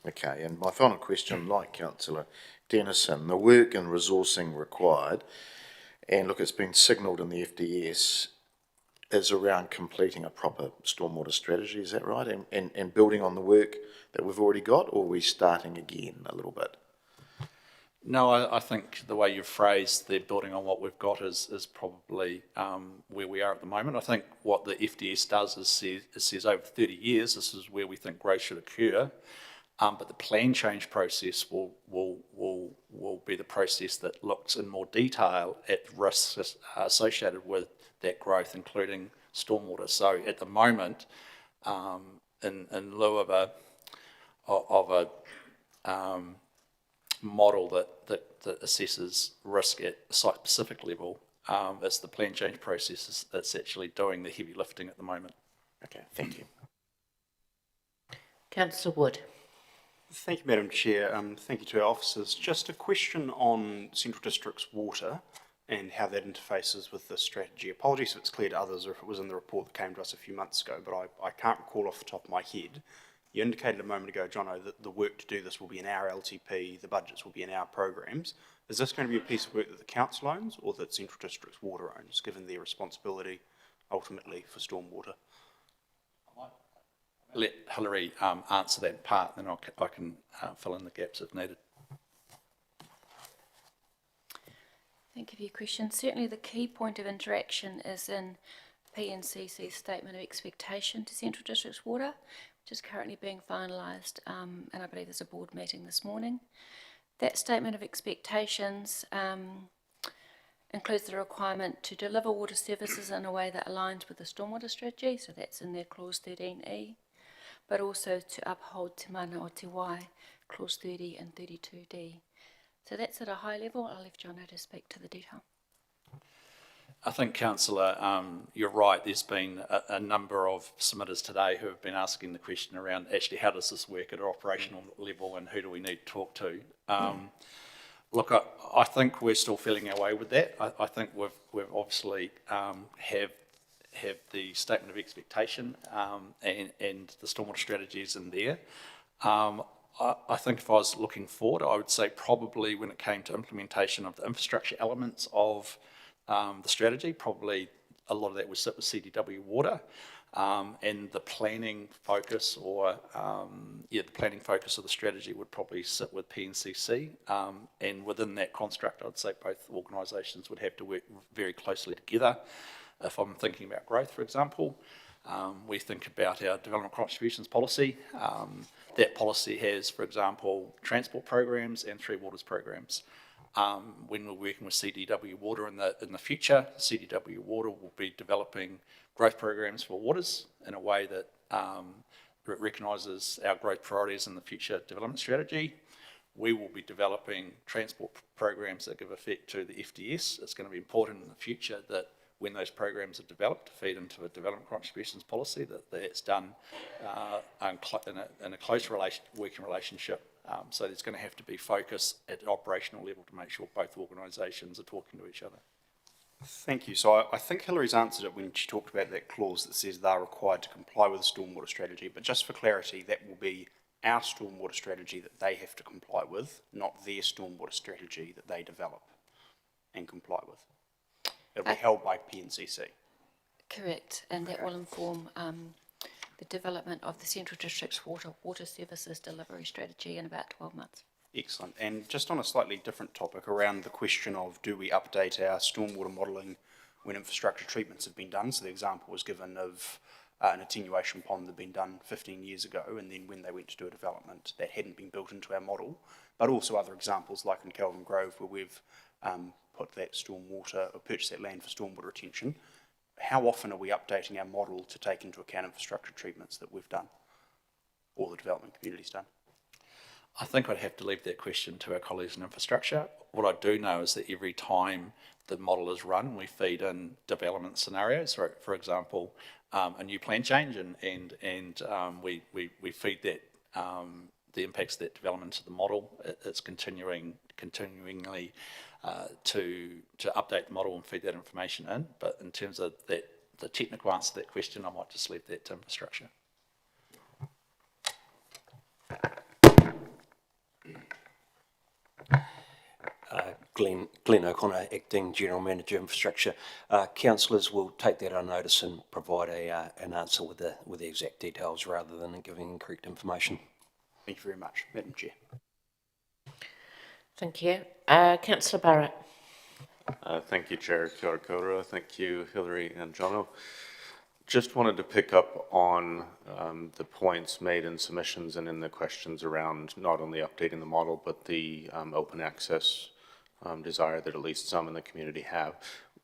Okay, and my final question, like Councillor Dennison, the work and resourcing required, and look, it's been signalled in the FDS, is around completing a proper stormwater strategy, is that right? And building on the work that we've already got, or are we starting again a little bit? No, I think the way you've phrased the building on what we've got is probably where we are at the moment. I think what the FDS does is it says over 30 years, this is where we think growth should occur. But the plan change process will be the process that looks in more detail at risks associated with that growth, including stormwater. So at the moment, in lieu of a model that assesses risk at a site-specific level, it's the plan change process that's actually doing the heavy lifting at the moment. Okay, thank you. Councillor Wood. Thank you, Madam Chair. Thank you to our officers. Just a question on Central District's water and how that interfaces with the strategy. Apologies if it's clear to others or if it was in the report that came to us a few months ago, but I can't recall off the top of my head. You indicated a moment ago, Jono, that the work to do this will be in our LTP, the budgets will be in our programs. Is this going to be a piece of work that the council owns or that Central District's water owns, given their responsibility ultimately for stormwater? Let Hilary answer that part, then I can fill in the gaps if needed. Thank you for your question. Certainly the key point of interaction is in PNCC's Statement of Expectation to Central District's Water, which is currently being finalised, and I believe there's a board meeting this morning. That Statement of Expectations includes the requirement to deliver water services in a way that aligns with the stormwater strategy, so that's in their clause 13E, but also to uphold Te Mana o Te Wai, clause 30 and 32D. So that's at a high level. I'll leave Jono to speak to the detail. I think, Councillor, you're right. There's been a number of submitters today who have been asking the question around actually how does this work at an operational level and who do we need to talk to? Look, I think we're still feeling our way with that. I think we've obviously have the Statement of Expectation and the stormwater strategies in there. I think if I was looking forward, I would say probably when it came to implementation of the infrastructure elements of the strategy, probably a lot of that would sit with CDW Water, and the planning focus the planning focus of the strategy would probably sit with PNCC, and within that construct, I'd say both organisations would have to work very closely together. If I'm thinking about growth, for example, we think about our development contributions policy. That policy has, for example, transport programs and three waters programs. When we're working with CDW Water in the future, CDW Water will be developing growth programs for waters in a way that recognises our growth priorities in the future development strategy. We will be developing transport programs that give effect to the FDS. It's going to be important in the future that when those programs are developed to feed into a development contributions policy, that's done in a close working relationship. So there's going to have to be focus at the operational level to make sure both organisations are talking to each other. Thank you. So I think Hillary's answered it when she talked about that clause that says they're required to comply with the stormwater strategy, but just for clarity, that will be our stormwater strategy that they have to comply with, not their stormwater strategy that they develop and comply with. It'll be held by PNCC. Correct, and that will inform the development of the Central District's water services delivery strategy in about 12 months. Excellent. And just on a slightly different topic around the question of do we update our stormwater modelling when infrastructure treatments have been done? So the example was given of an attenuation pond that had been done 15 years ago, and then when they went to do a development that hadn't been built into our model, but also other examples like in Kelvin Grove where we've put that stormwater or purchased that land for stormwater retention. How often are we updating our model to take into account infrastructure treatments that we've done or the development community's done? I think I'd have to leave that question to our colleagues in infrastructure. What I do know is that every time the model is run, we feed in development scenarios. For example, a new plan change, and we feed that the impacts of that development to the model. It's continuingly to update the model and feed that information in. But in terms of the technical answer to that question, I might just leave that to infrastructure. Glenn O'Connor, Acting General Manager Infrastructure. Councillors will take that on notice and provide an answer with the exact details rather than giving incorrect information. Thank you very much, Madam Chair. Thank you. Councillor Barrett. Thank you, Chair. Kia ora koutou. Thank you, Hillary and Jono. Just wanted to pick up on the points made in submissions and in the questions around not only updating the model, but the open access desire that at least some in the community have.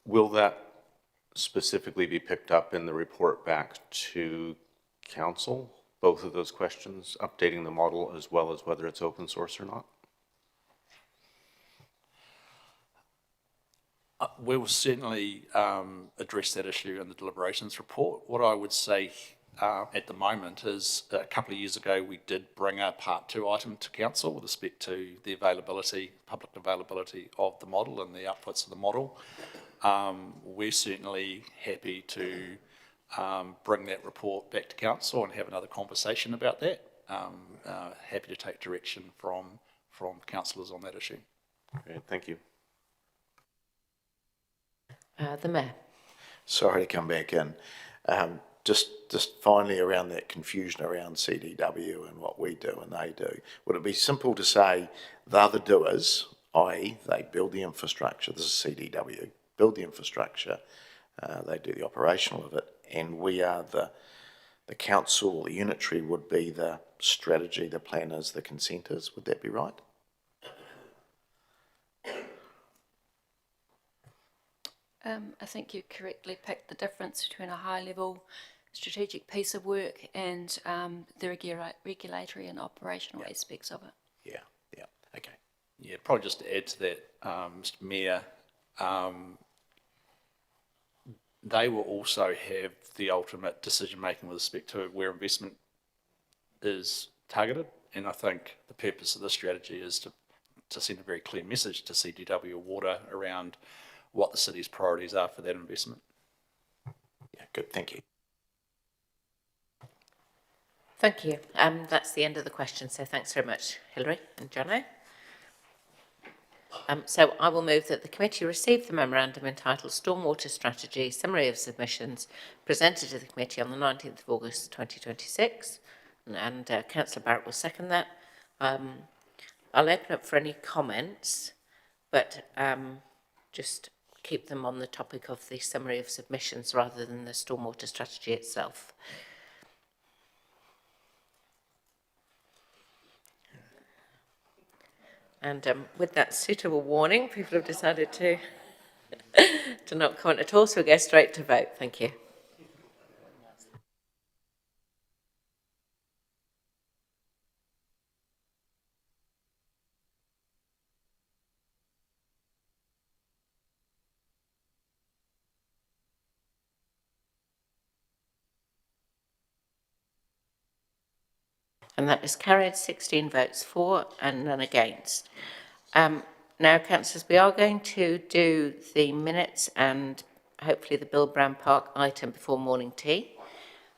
Will that specifically be picked up in the report back to council? Both of those questions, updating the model as well as whether it's open source or not? We will certainly address that issue in the deliberations report. What I would say at the moment is a couple of years ago we did bring a part 2 item to council with respect to the availability, public availability of the model and the outputs of the model. We're certainly happy to bring that report back to council and have another conversation about that. Happy to take direction from councillors on that issue. Great, thank you. The Mayor. Sorry to come back in. Just finally around that confusion around CDW and what we do and they do. Would it be simple to say they're the doers, i.e. they build the infrastructure, this is CDW, build the infrastructure, they do the operational of it, and we are the council, the unitary would be the strategy, the planners, the consenters, would that be right? I think you correctly picked the difference between a high-level strategic piece of work and the regulatory and operational aspects of it. Yeah, okay. Yeah, probably just to add to that, Mr. Mayor, they will also have the ultimate decision-making with respect to where investment is targeted, and I think the purpose of this strategy is to send a very clear message to CDW Water around what the city's priorities are for that investment. Yeah, good, thank you. Thank you. That's the end of the question, so thanks very much, Hilary and Jono. So I will move that the committee receive the memorandum entitled Stormwater Strategy, Summary of Submissions, presented to the committee on the 19th of August 2026, and Councillor Barrett will second that. I'll open up for any comments, but just keep them on the topic of the summary of submissions rather than the stormwater strategy itself. And with that suitable warning, people have decided to to not comment at all, so we'll go straight to vote. Thank you. And that is carried, 16 votes for and none against. Now, councillors, we are going to do the minutes and hopefully the Bill Brown Park item before morning tea.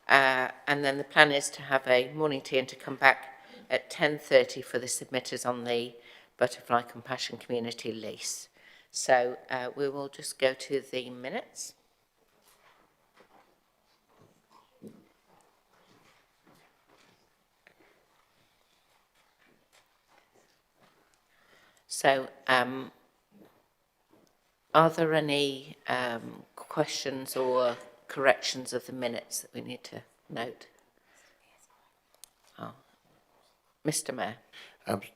And then the plan is to have a morning tea and to come back at 10:30 for the submitters on the Butterfly Compassion Community lease. So we will just go to the minutes. So, are there any questions or corrections of the minutes that we need to note? Oh. Mr. Mayor.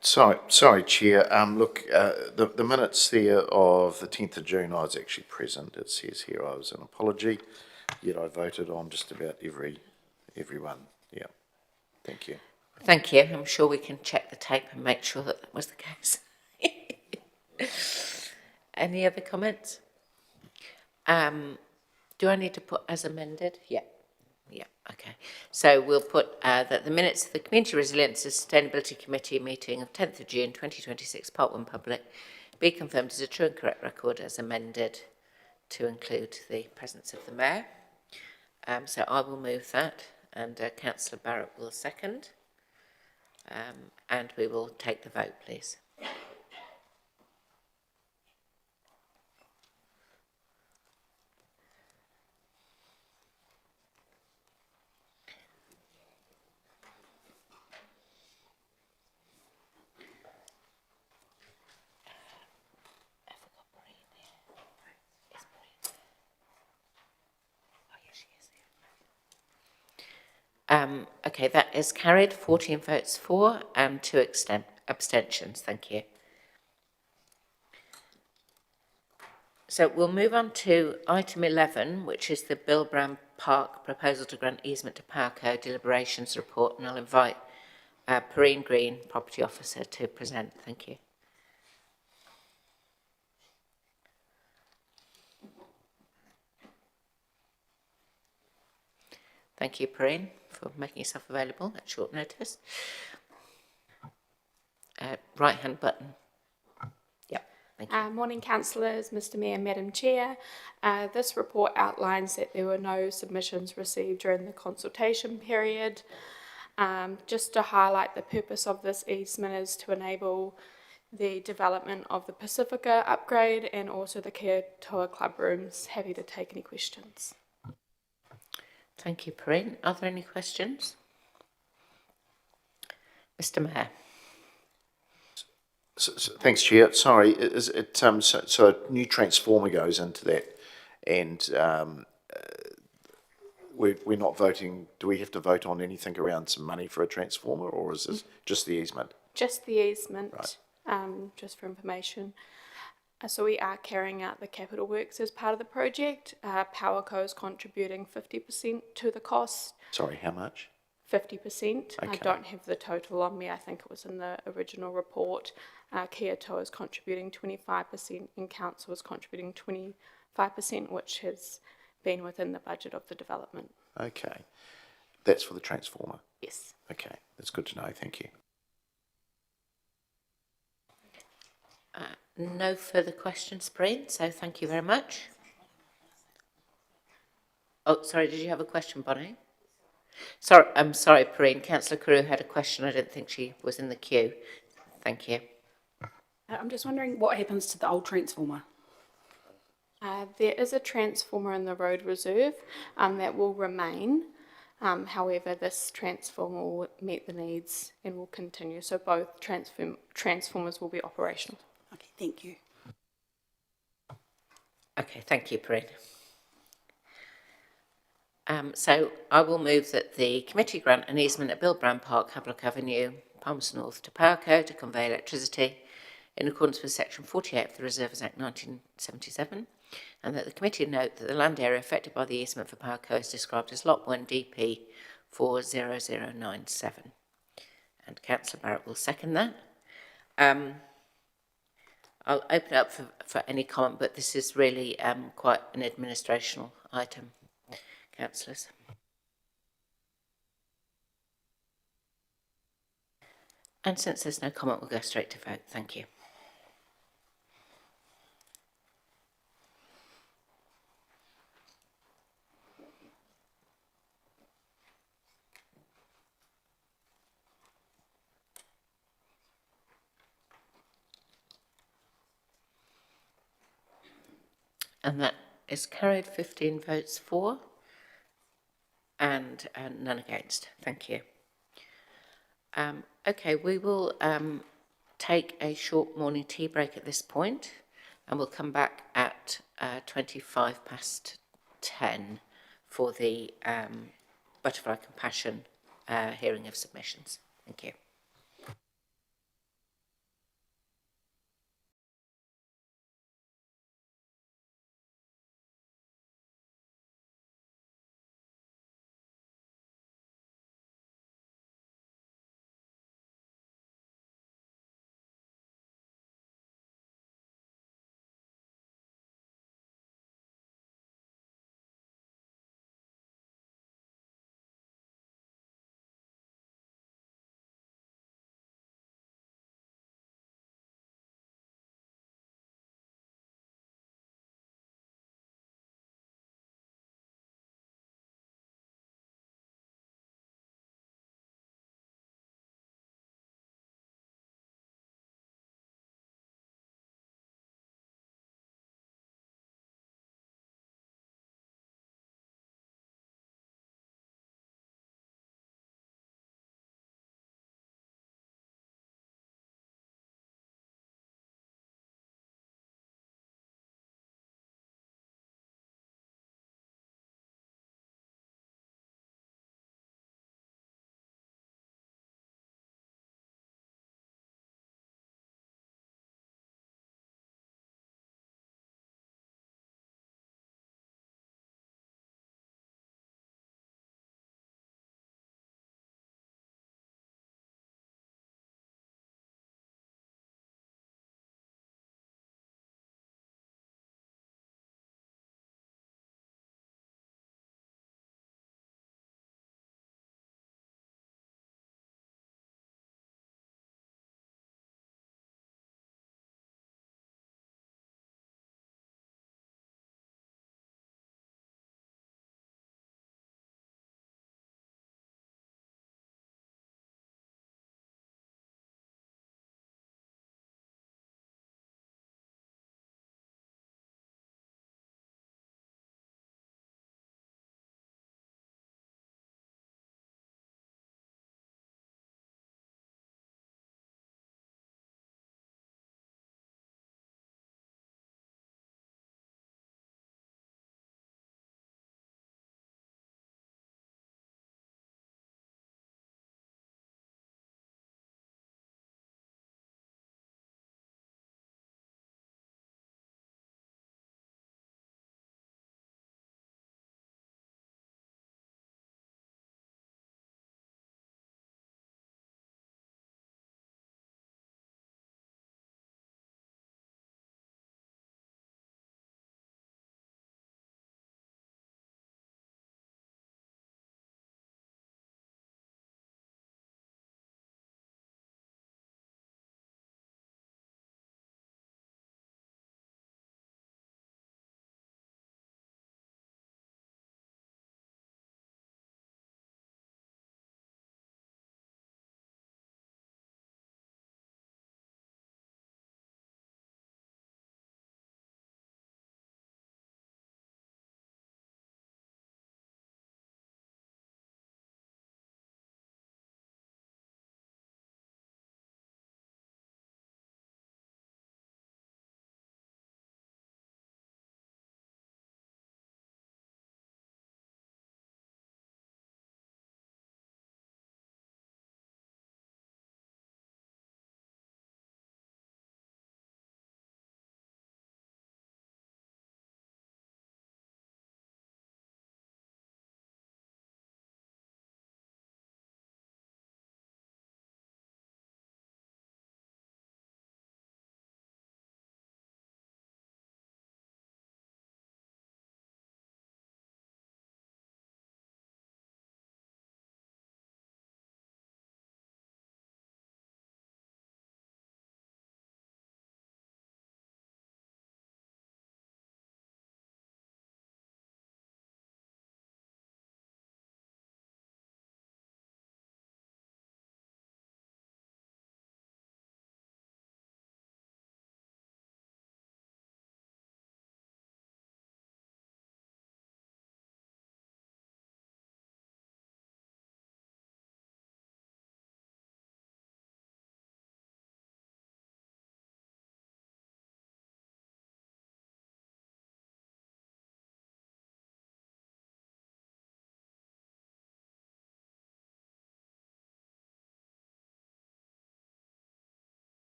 Sorry, Chair. Look, the minutes there of the 10th of June, I was actually present. It says here I was an apology, yet I voted on just about everyone. Yeah. Thank you. Thank you. I'm sure we can check the tape and make sure that that was the case. Any other comments? Do I need to put as amended? Yeah. Yeah, okay. So we'll put that the minutes of the Community Resilience and Sustainability Committee meeting of 10th of June 2026, Part 1 Public, be confirmed as a true and correct record as amended to include the presence of the Mayor. So I will move that and Councillor Barrett will second. And we will take the vote, please. Okay, that is carried, 14 votes for and 2 abstentions. Thank you. So we'll move on to item 11, which is the Bill Brown Park proposal to grant easement to Powerco deliberations report, and I'll invite Perrine Green, property officer, to present. Thank you. Thank you, Perrine, for making yourself available at short notice. Right hand button. Yep, thank you. Morning, councillors, Mr Mayor, Madam Chair. This report outlines that there were no submissions received during the consultation period. Just to highlight, the purpose of this easement is to enable the development of the Pacifica upgrade and also the Kia Toa Club rooms. Happy to take any questions. Thank you, Perrine. Are there any questions? Mr Mayor. So, thanks, Chair. Sorry, is it so a new transformer goes into that, and we're not voting. Do we have to vote on anything around some money for a transformer, or is this just the easement? Just the easement, right. Just for information. So we are carrying out the capital works as part of the project. Powerco is contributing 50% to the cost. Sorry, how much? 50%. Okay. I don't have the total on me. I think it was in the original report. Kia Toa is contributing 25% and council is contributing 25%, which has been within the budget of the development. Okay. That's for the transformer? Yes. Okay, that's good to know. Thank you. No further questions, Perrine, so thank you very much. Oh, sorry, did you have a question, Bonnie? Sorry, I'm sorry, Perrine. Councillor Carew had a question. I didn't think she was in the queue. Thank you. I'm just wondering what happens to the old transformer? There is a transformer in the road reserve that will remain. However, this transformer will meet the needs and will continue. So both transformers will be operational. Okay, thank you. Okay, thank you, Perrine. So I will move that the committee grant an easement at Billbrand Park, Havelock Avenue, Palmerston North to Powerco to convey electricity in accordance with Section 48 of the Reserves Act 1977, and that the committee note that the land area affected by the easement for Powerco is described as Lot 1 DP 40097. And Councillor Barrett will second that. I'll open it up for any comment, but this is really quite an administrational item. Councillors. And since there's no comment, we'll go straight to vote. Thank you. And that is carried, 15 votes for and none against. Thank you. Okay, we will take a short morning tea break at this point, and we'll come back at 10:25 for the Butterfly Compassion hearing of submissions. Thank you.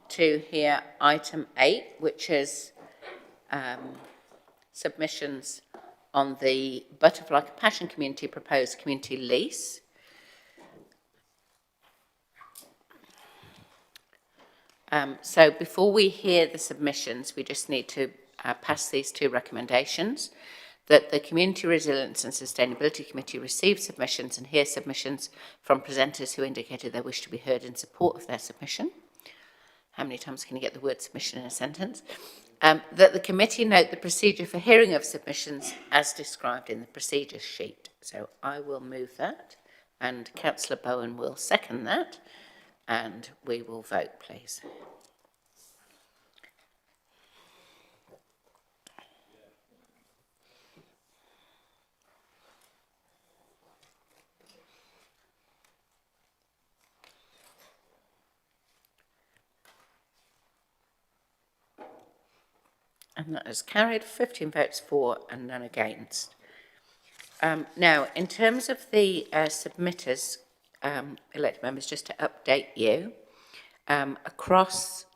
to hear item 8, which is submissions on the Butterfly Compassion Community proposed community lease. So before we hear the submissions, we just need to pass these two recommendations: that the Community Resilience and Sustainability Committee receive submissions and hear submissions from presenters who indicated they wish to be heard in support of their submission. How many times can you get the word submission in a sentence? That the committee note the procedure for hearing of submissions as described in the procedure sheet. So I will move that, and Councillor Bowen will second that, and we will vote, please. And that is carried, 15 votes for and none against. Now, in terms of the submitters, elected members, just to update you, Across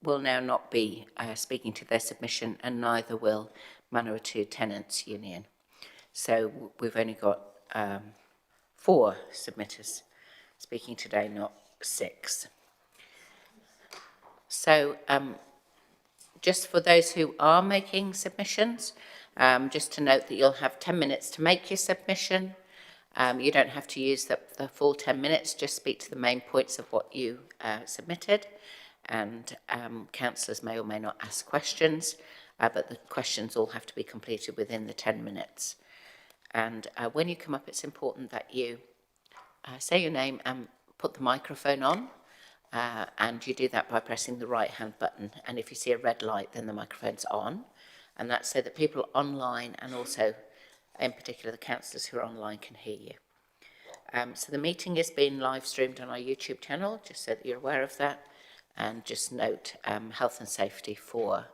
will now not be speaking to their submission, and neither will Manawatu Tenants Union. So we've only got 4 submitters speaking today, not 6. So just for those who are making submissions, just to note that you'll have 10 minutes to make your submission. You don't have to use the full 10 minutes, just speak to the main points of what you submitted, and councillors may or may not ask questions, but the questions all have to be completed within the 10 minutes. And when you come up, it's important that you say your name and put the microphone on, and you do that by pressing the right hand button, and if you see a red light, then the microphone's on, and that's so that people online and also in particular the councillors who are online can hear you. So the meeting is being live streamed on our YouTube channel, just so that you're aware of that, and just note health and safety for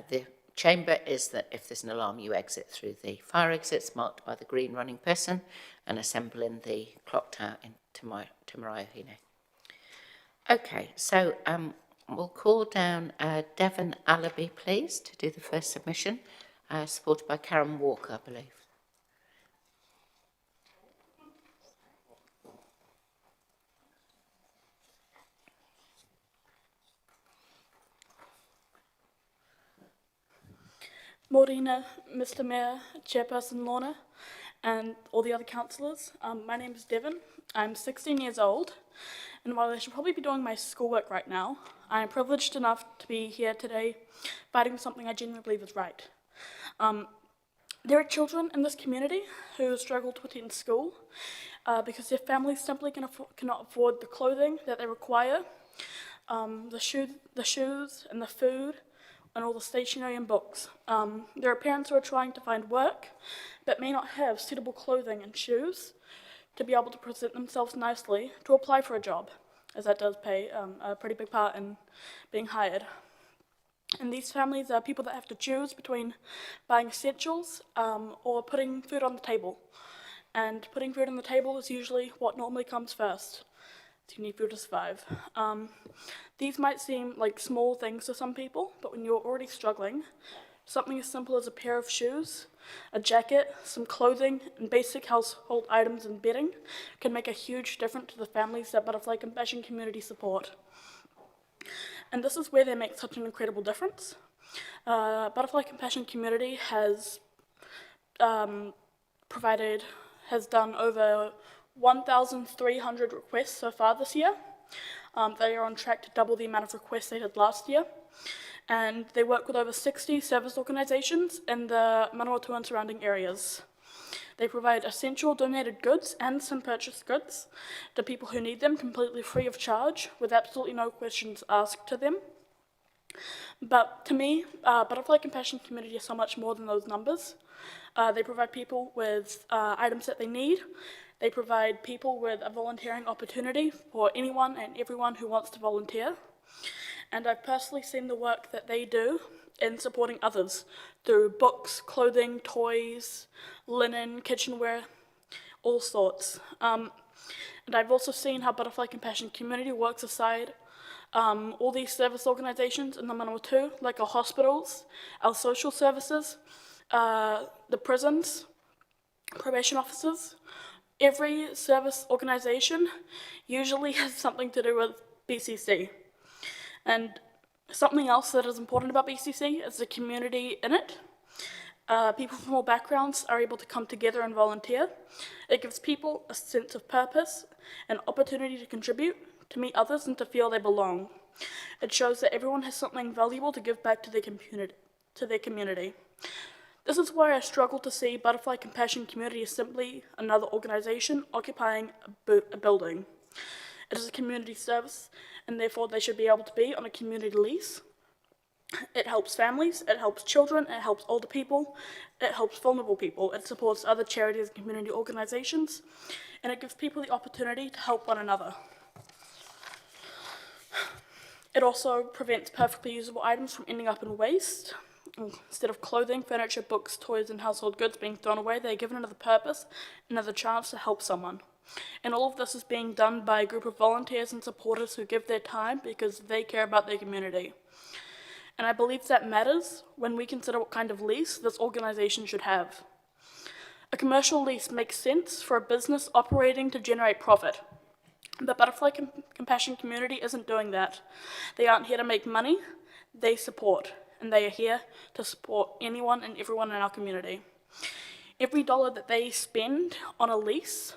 the chamber is that if there's an alarm, you exit through the fire exits marked by the green running person and assemble in the clock tower in Tamarohine. Okay, so we'll call down Devon Allaby, please, to do the first submission, supported by Karen Walker, I believe. Morena, Mr Mayor, Chairperson Lorna, and all the other councillors. My name is Devon. I'm 16 years old, and while I should probably be doing my schoolwork right now, I am privileged enough to be here today fighting for something I genuinely believe is right. There are children in this community who struggle to attend school because their families simply cannot afford the clothing that they require, the shoes and the food, and all the stationery and books. There are parents who are trying to find work, but may not have suitable clothing and shoes to be able to present themselves nicely to apply for a job, as that does play a pretty big part in being hired. And these families are people that have to choose between buying essentials or putting food on the table. And putting food on the table is usually what normally comes first. So you need food to survive. These might seem like small things to some people, but when you're already struggling, something as simple as a pair of shoes, a jacket, some clothing, and basic household items and bedding can make a huge difference to the families that Butterfly Compassion Community support. And this is where they make such an incredible difference. Butterfly Compassion Community has done over 1,300 requests so far this year. They are on track to double the amount of requests they did last year. And they work with over 60 service organisations in the Manawatu and surrounding areas. They provide essential donated goods and some purchased goods to people who need them completely free of charge, with absolutely no questions asked to them. But to me, Butterfly Compassion Community is so much more than those numbers. They provide people with items that they need. They provide people with a volunteering opportunity for anyone and everyone who wants to volunteer. And I've personally seen the work that they do in supporting others through books, clothing, toys, linen, kitchenware, all sorts. And I've also seen how Butterfly Compassion Community works aside all these service organisations in the Manawatu, like our hospitals, our social services, the prisons, probation officers. Every service organisation usually has something to do with BCC. And something else that is important about BCC is the community in it. People from all backgrounds are able to come together and volunteer. It gives people a sense of purpose, an opportunity to contribute, to meet others, and to feel they belong. It shows that everyone has something valuable to give back to their community. This is why I struggle to see Butterfly Compassion Community as simply another organisation occupying a building. It is a community service, and therefore they should be able to be on a community lease. It helps families, it helps children, it helps older people, it helps vulnerable people, it supports other charities and community organisations, and it gives people the opportunity to help one another. It also prevents perfectly usable items from ending up in waste. Instead of clothing, furniture, books, toys, and household goods being thrown away, they are given another purpose, another chance to help someone. And all of this is being done by a group of volunteers and supporters who give their time because they care about their community. And I believe that matters when we consider what kind of lease this organisation should have. A commercial lease makes sense for a business operating to generate profit. But Butterfly Compassion Community isn't doing that. They aren't here to make money, they support. And they are here to support anyone and everyone in our community. Every dollar that they spend on a lease,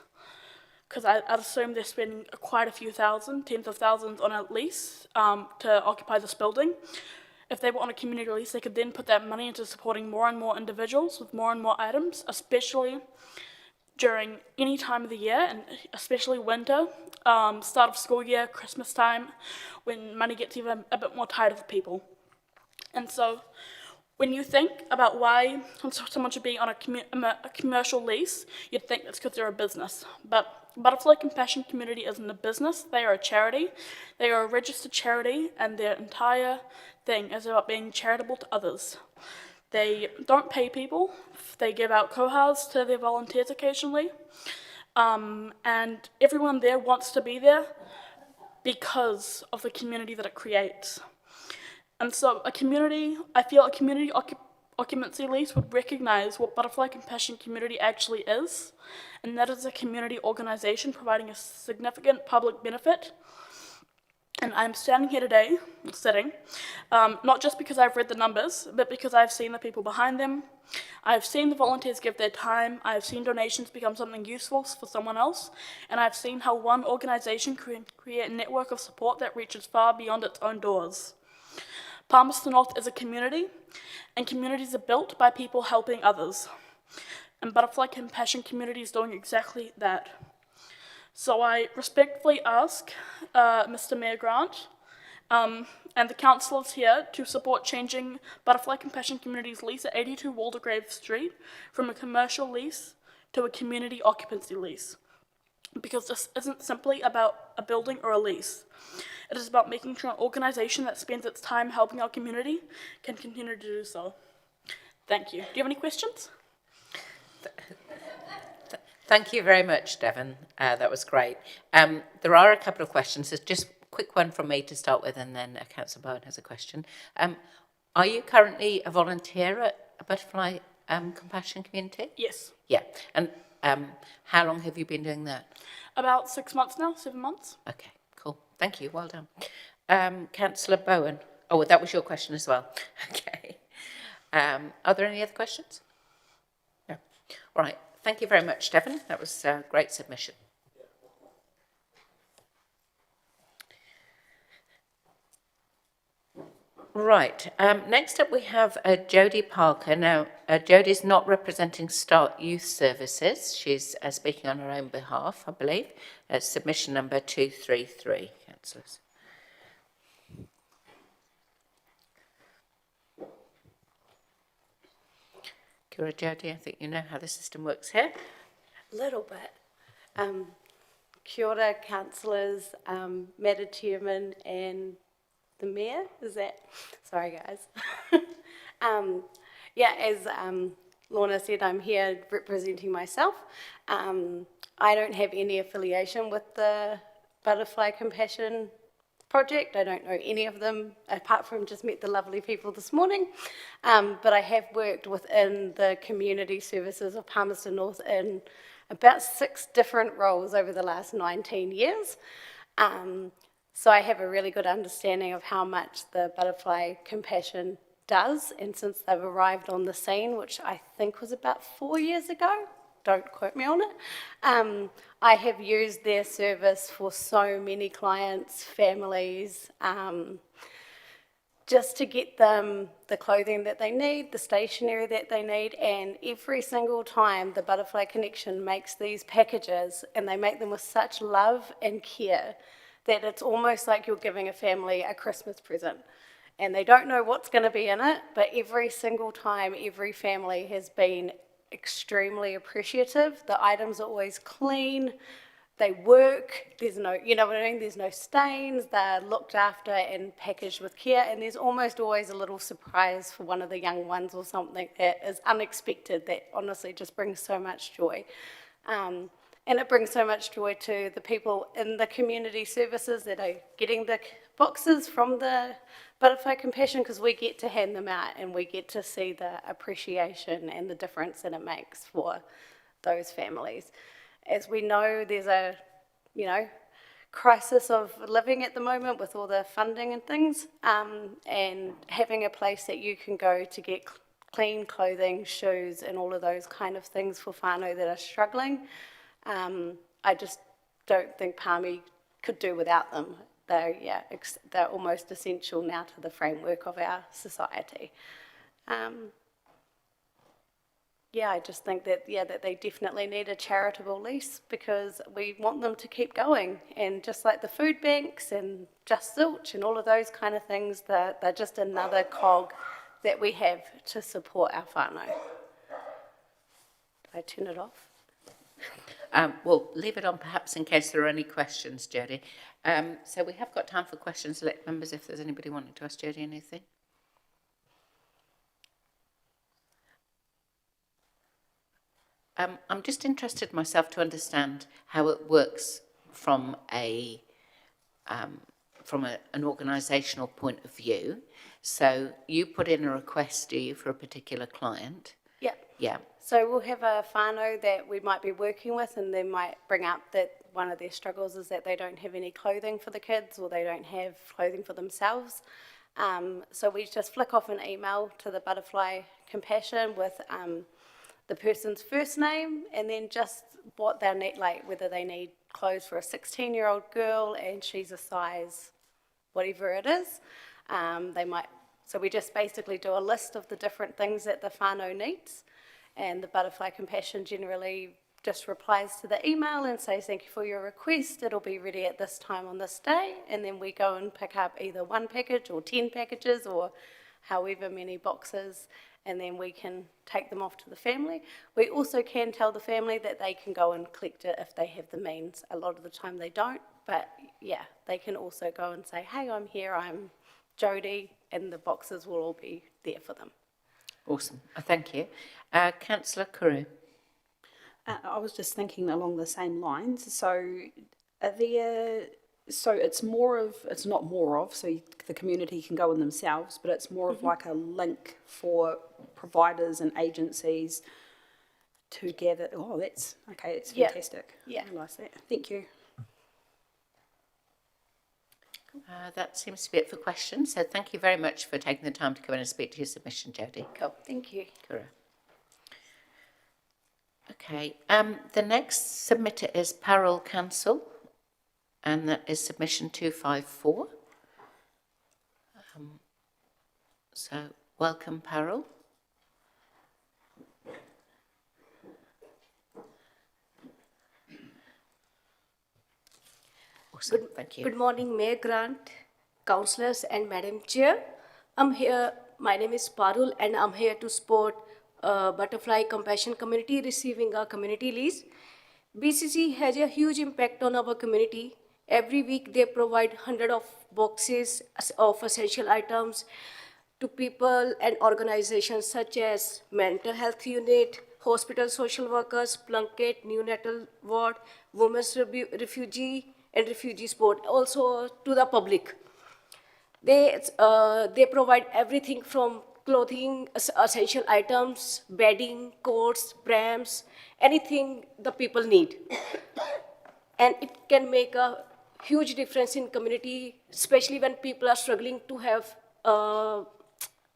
because I'd assume they're spending quite a few thousand, tens of thousands on a lease to occupy this building. If they were on a community lease, they could then put that money into supporting more and more individuals with more and more items, especially during any time of the year, and especially winter, start of school year, Christmas time, when money gets even a bit more tighter for people. And so when you think about why someone should be on a commercial lease, you'd think it's because they're a business. But Butterfly Compassion Community isn't a business, they are a charity. They are a registered charity, and their entire thing is about being charitable to others. They don't pay people, they give out kohas to their volunteers occasionally, and everyone there wants to be there because of the community that it creates. And so I feel a community occupancy lease would recognise what Butterfly Compassion Community actually is, and that is a community organisation providing a significant public benefit. And I'm standing here today, sitting, not just because I've read the numbers, but because I've seen the people behind them. I've seen the volunteers give their time, I've seen donations become something useful for someone else, and I've seen how one organisation can create a network of support that reaches far beyond its own doors. Palmerston North is a community, and communities are built by people helping others. And Butterfly Compassion Community is doing exactly that. So I respectfully ask Mr. Mayor Grant and the councillors here to support changing Butterfly Compassion Community's lease at 82 Waldegrave Street from a commercial lease to a community occupancy lease. Because this isn't simply about a building or a lease. It is about making sure an organisation that spends its time helping our community can continue to do so. Thank you. Do you have any questions? Thank you very much, Devon. That was great. There are a couple of questions. There's just a quick one from me to start with, and then Councillor Bowen has a question. Are you currently a volunteer at a Butterfly Compassion Community? Yes. Yeah. And how long have you been doing that? About 6 months now, 7 months. Okay, cool. Thank you. Well done. Councillor Bowen. Oh, that was your question as well. Okay. Are there any other questions? No. All right. Thank you very much, Devon. That was a great submission. Right. Next up, we have Jodie Parker. Now, Jodie's not representing Start Youth Services. She's speaking on her own behalf, I believe. Submission number 233, councillors. Kia ora, Jodie. I think you know how the system works here. A little bit. Kia ora, councillors, Madam Chairman and the Mayor, is that? Sorry, guys. Yeah, as Lorna said, I'm here representing myself. I don't have any affiliation with the Butterfly Compassion Project. I don't know any of them, apart from just met the lovely people this morning. But I have worked within the community services of Palmerston North in about 6 different roles over the last 19 years. So I have a really good understanding of how much the Butterfly Compassion does, and since they've arrived on the scene, which I think was about 4 years ago, don't quote me on it, I have used their service for so many clients, families, just to get them the clothing that they need, the stationery that they need, and every single time the Butterfly Connection makes these packages, and they make them with such love and care, that it's almost like you're giving a family a Christmas present. And they don't know what's going to be in it, but every single time, every family has been extremely appreciative. The items are always clean, they work, there's no, you know what I mean, there's no stains, they're looked after and packaged with care, and there's almost always a little surprise for one of the young ones or something that is unexpected that honestly just brings so much joy. And it brings so much joy to the people in the community services that are getting the boxes from the Butterfly Compassion, because we get to hand them out and we get to see the appreciation and the difference that it makes for those families. As we know, there's a, crisis of living at the moment with all the funding and things, and having a place that you can go to get clean clothing, shoes, and all of those kind of things for whānau that are struggling, I just don't think Palmy could do without them. They're almost essential now to the framework of our society. I just think that they definitely need a charitable lease, because we want them to keep going. And just like the food banks and Just Zilch and all of those kind of things, they're just another cog that we have to support our whānau. Do I turn it off? We'll leave it on perhaps in case there are any questions, Jodie. So we have got time for questions. Select members, if there's anybody wanting to ask Jodie anything. I'm just interested myself to understand how it works from an organisational point of view. So you put in a request, do you, for a particular client? Yeah. Yeah. So we'll have a whānau that we might be working with, and they might bring up that one of their struggles is that they don't have any clothing for the kids, or they don't have clothing for themselves. So we just flick off an email to the Butterfly Compassion with the person's first name, and then just what they need, like whether they need clothes for a 16-year-old girl and she's a size whatever it is. So we just basically do a list of the different things that the whānau needs, and the Butterfly Compassion generally just replies to the email and says, thank you for your request, it'll be ready at this time on this day, and then we go and pick up either 1 package or 10 packages or however many boxes, and then we can take them off to the family. We also can tell the family that they can go and collect it if they have the means. A lot of the time they don't, but yeah, they can also go and say, hey, I'm here, I'm Jodie, and the boxes will all be there for them. Awesome. Thank you. Councillor Kuru. I was just thinking along the same lines. So it's not more of, so the community can go in themselves, but it's more of like a link for providers and agencies to gather. Oh, that's okay. It's fantastic. Yeah. I realise that. Thank you. That seems to be it for questions. So thank you very much for taking the time to come in and speak to your submission, Jodie. Cool. Thank you. Kura. Okay. The next submitter is Parole Council, and that is submission 254. So welcome, Parole. Awesome. Thank you. Good morning, Mayor Grant, councillors and Madam Chair. I'm here, my name is Parul, and I'm here to support Butterfly Compassion Community receiving a community lease. BCC has a huge impact on our community. Every week they provide hundreds of boxes of essential items to people and organizations such as mental health unit, hospital social workers, Plunkett, neonatal ward, women's refugee and refugee support, also to the public. They provide everything from clothing, essential items, bedding, coats, prams, anything the people need. And it can make a huge difference in community, especially when people are struggling to have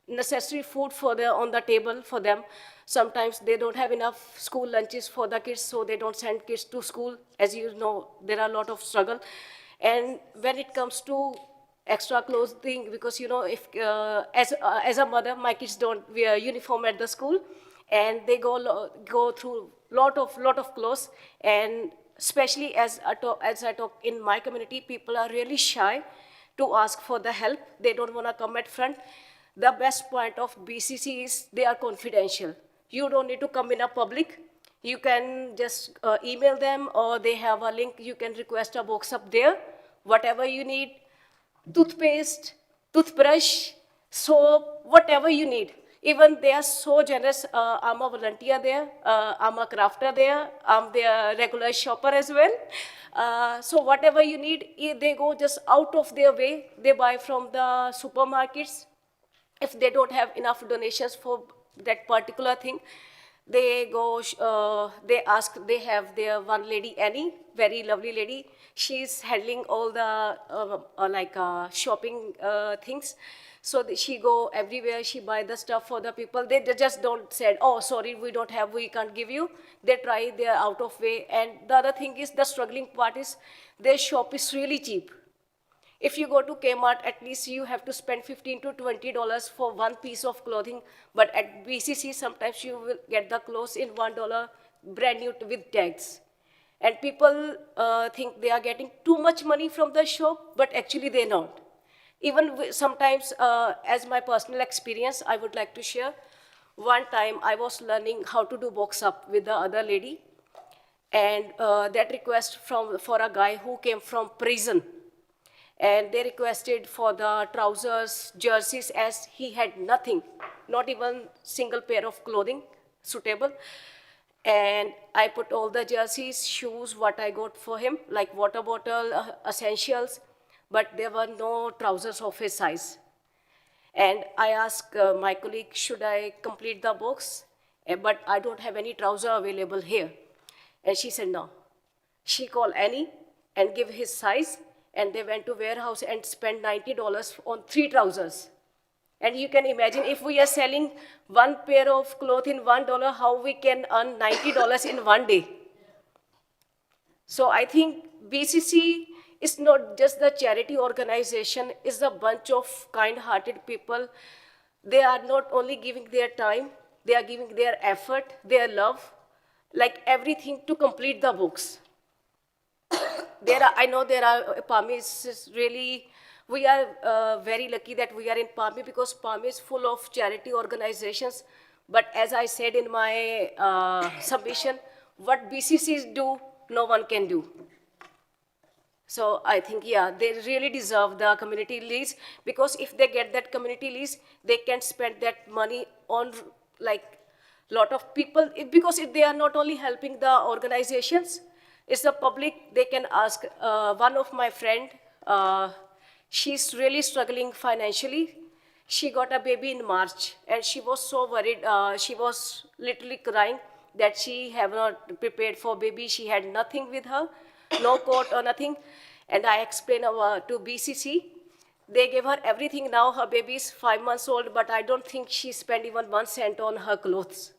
necessary food on the table for them. Sometimes they don't have enough school lunches for the kids, so they don't send kids to school. As you know, there are a lot of struggle. And when it comes to extra clothing, because if as a mother, my kids don't wear uniform at the school, and they go through lot of clothes. And especially as I talk in my community, people are really shy to ask for the help. They don't want to come at front. The best point of BCC is they are confidential. You don't need to come in a public. You can just email them, or they have a link. You can request a box up there, whatever you need, toothpaste, toothbrush, soap, whatever you need. Even they are so generous. I'm a volunteer there. I'm a crafter there. I'm their regular shopper as well. So whatever you need, they go just out of their way. They buy from the supermarkets. If they don't have enough donations for that particular thing, they go, they have their one lady, Annie, very lovely lady. She's handling all the shopping things. So she go everywhere, she buy the stuff for the people. They just don't say, oh, sorry, we don't have, we can't give you. They try, they're out of way. And the other thing is, the struggling part is, their shop is really cheap. If you go to Kmart, at least you have to spend $15 to $20 for one piece of clothing. But at BCC, sometimes you will get the clothes in $1, brand new with tags. And people think they are getting too much money from the shop, but actually they're not. Even sometimes, as my personal experience, I would like to share. One time I was learning how to do box up with the other lady. And that request for a guy who came from prison. And they requested for the trousers, jerseys, as he had nothing, not even single pair of clothing suitable. And I put all the jerseys, shoes, what I got for him, like water bottle, essentials, but there were no trousers of his size. And I asked my colleague, should I complete the box? But I don't have any trouser available here. And she said no. She called Annie and gave his size, and they went to warehouse and spent $90 on 3 trousers. And you can imagine, if we are selling one pair of clothes in $1, how we can earn $90 in one day. So I think BCC is not just the charity organization, it's a bunch of kind-hearted people. They are not only giving their time, they are giving their effort, their love, like everything to complete the books. I know there are, Palmy is really, we are very lucky that we are in Palmy, because Palmy is full of charity organizations. But as I said in my submission, what BCCs do, no one can do. So I think, yeah, they really deserve the community lease, because if they get that community lease, they can spend that money on like lot of people, because if they are not only helping the organizations, it's the public. They can ask. One of my friend, she's really struggling financially. She got a baby in March, and she was so worried. She was literally crying that she have not prepared for baby. She had nothing with her, no coat or nothing. And I explained to BCC. They gave her everything. Now her baby is 5 months old, but I don't think she spent even 1 cent on her clothes.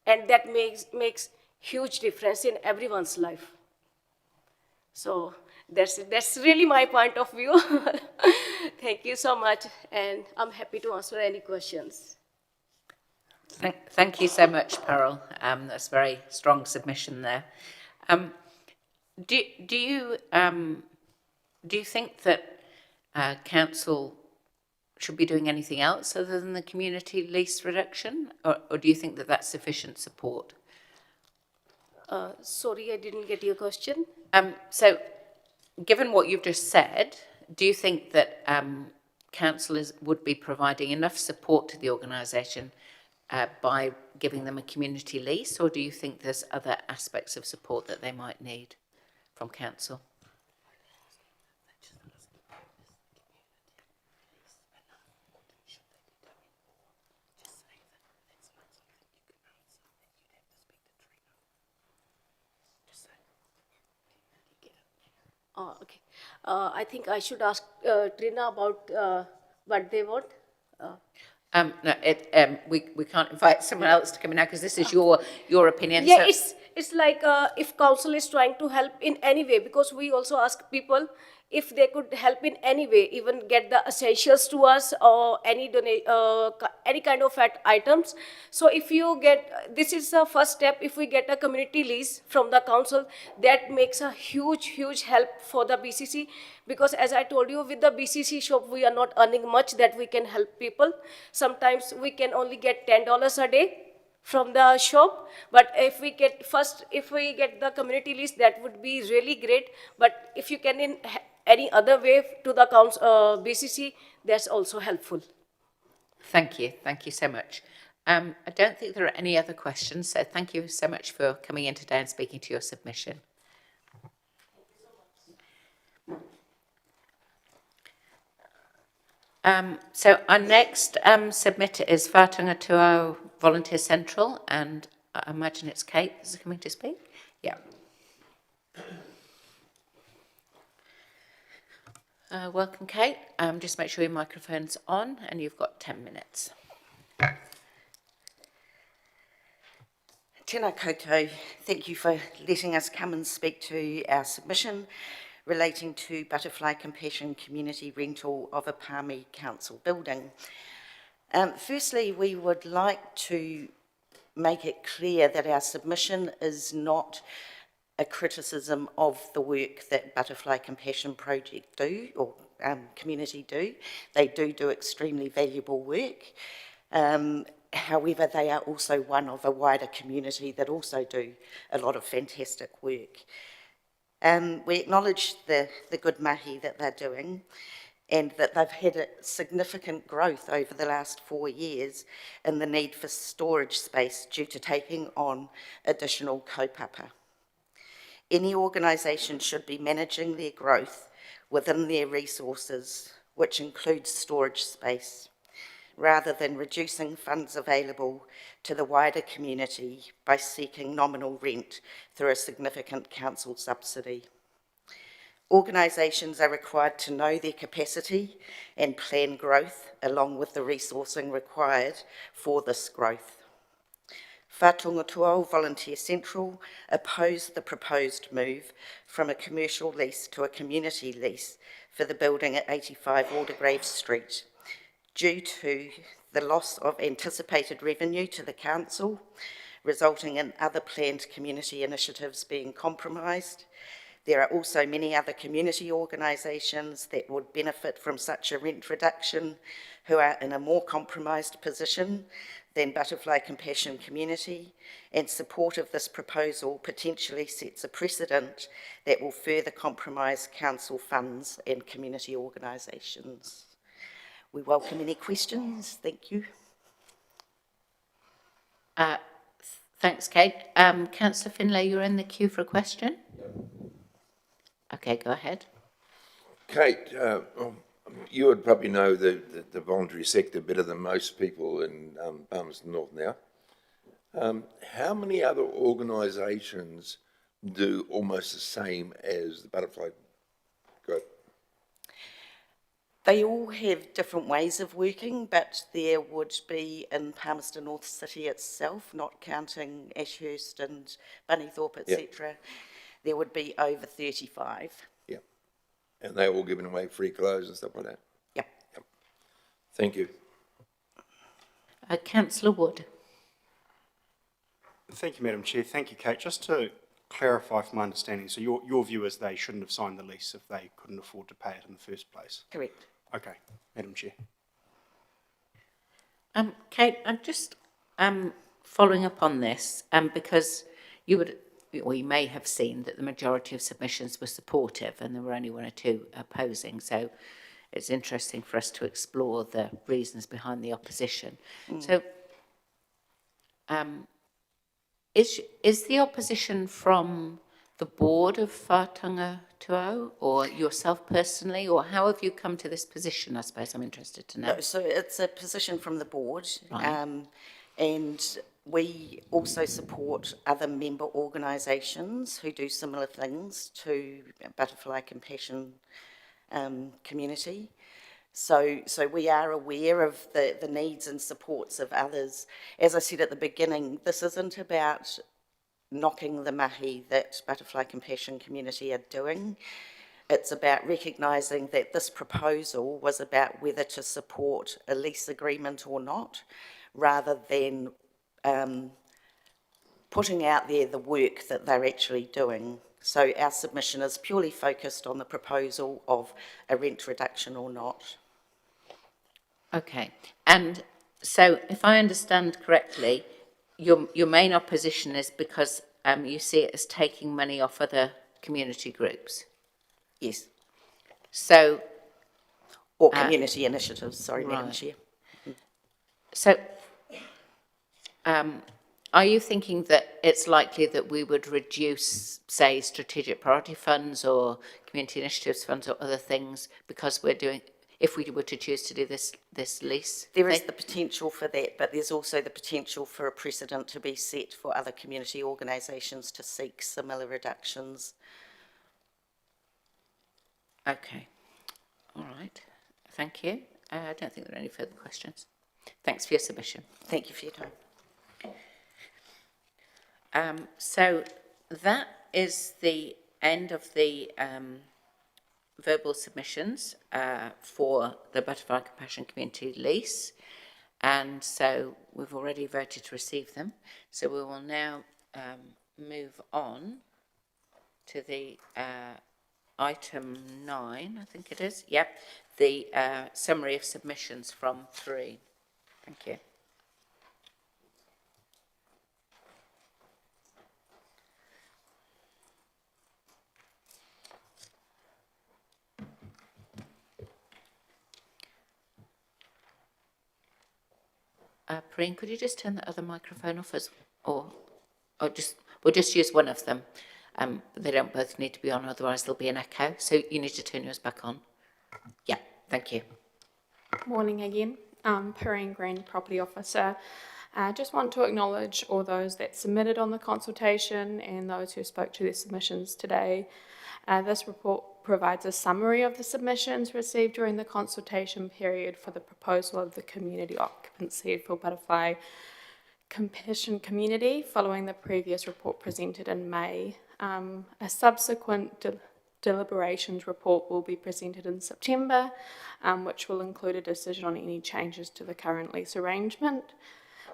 And that makes huge difference in everyone's life. So that's really my point of view. Thank you so much, and I'm happy to answer any questions. Thank you so much, Parul. That's a very strong submission there. Do you think that council should be doing anything else other than the community lease reduction, or do you think that that's sufficient support? Sorry, I didn't get your question. So, given what you've just said, do you think that council would be providing enough support to the organisation by giving them a community lease, or do you think there's other aspects of support that they might need from council? Oh, okay. I think I should ask Trina about what they want. No, we can't invite someone else to come in now because this is your opinion. Yeah, So it's like if council is trying to help in any way, because we also ask people if they could help in any way, even get the essentials to us or any kind of items. So if you get, this is the first step. If we get a community lease from the council, that makes a huge help for the BCC, because as I told you, with the BCC shop, we are not earning much that we can help people. Sometimes we can only get $10 a day from the shop, but if we get the community list, that would be really great. But if you can in any other way to the BCC, that's also helpful. thank you so much. I don't think there are any other questions, so thank you so much for coming in today and speaking to your submission. So our next submitter is Whātunga Tuao Volunteer Central, and I imagine it's Kate that's coming to speak. Yeah. Welcome, Kate. Just make sure your microphone's on, and you've got 10 minutes. Tēnā koutou. Thank you for letting us come and speak to our submission relating to Butterfly Compassion Community Rental of a Palmy Council building. Firstly, we would like to make it clear that our submission is not a criticism of the work that Butterfly Compassion Project do, or community do. They do extremely valuable work. However, they are also one of a wider community that also do a lot of fantastic work. We acknowledge the good mahi that they're doing, and that they've had a significant growth over the last 4 years in the need for storage space due to taking on additional kaupapa. Any organisation should be managing their growth within their resources, which includes storage space, rather than reducing funds available to the wider community by seeking nominal rent through a significant council subsidy. Organisations are required to know their capacity and plan growth along with the resourcing required for this growth. Whātunga Tuao Volunteer Central opposed the proposed move from a commercial lease to a community lease for the building at 85 Aldergrave Street due to the loss of anticipated revenue to the council, resulting in other planned community initiatives being compromised. There are also many other community organisations that would benefit from such a rent reduction who are in a more compromised position than Butterfly Compassion Community, and support of this proposal potentially sets a precedent that will further compromise council funds and community organisations. We welcome any questions. Thank you. Thanks, Kate. Councillor Finlay, you're in the queue for a question. Okay, go ahead. Kate, you would probably know the voluntary sector better than most people in Palmerston North now. How many other organisations do almost the same as the Butterfly Group? They all have different ways of working, but there would be in Palmerston North City itself, not counting Ashurst and Bunnythorpe, etc., there would be over 35. Yeah. And they're all giving away free clothes and stuff like that? Yep. Yep. Thank you. Councillor Wood. Thank you, Madam Chair. Thank you, Kate. Just to clarify from my understanding, so your view is they shouldn't have signed the lease if they couldn't afford to pay it in the first place? Correct. Okay, Madam Chair. Kate, I'm just following up on this, because you may have seen that the majority of submissions were supportive and there were only 1 or 2 opposing, so it's interesting for us to explore the reasons behind the opposition. So Is the opposition from the board of Whātanga Tuau or yourself personally, or how have you come to this position? I suppose I'm interested to know. No, so it's a position from the board, Right. and we also support other member organisations who do similar things to Butterfly Compassion community. So we are aware of the needs and supports of others. As I said at the beginning, this isn't about knocking the mahi that Butterfly Compassion community are doing. It's about recognising that this proposal was about whether to support a lease agreement or not, rather than putting out there the work that they're actually doing. So our submission is purely focused on the proposal of a rent reduction or not. Okay, and so if I understand correctly, your main opposition is because you see it as taking money off other community groups? Yes. So... Or community initiatives, sorry, right. Madam Chair. So, are you thinking that it's likely that we would reduce, say, strategic priority funds or community initiatives funds or other things because we're doing, if we were to choose to do this lease? There is the potential for that, but there's also the potential for a precedent to be set for other community organisations to seek similar reductions. Okay, all right, thank you. I don't think there are any further questions. Thanks for your submission. Thank you for your time. So that is the end of the verbal submissions for the Butterfly Compassion Community lease, and so we've already voted to receive them. So we will now move on to the item 9, I think it is. Yep, the summary of submissions from 3. Thank you. Preen, could you just turn the other microphone off, or we'll just use one of them. They don't both need to be on, otherwise there'll be an echo. So you need to turn yours back on. Yeah, thank you. Morning again. Preen Green, Property Officer. I just want to acknowledge all those that submitted on the consultation and those who spoke to their submissions today. This report provides a summary of the submissions received during the consultation period for the proposal of the community occupancy for Butterfly Compassion Community following the previous report presented in May. A subsequent deliberations report will be presented in September, which will include a decision on any changes to the current lease arrangement.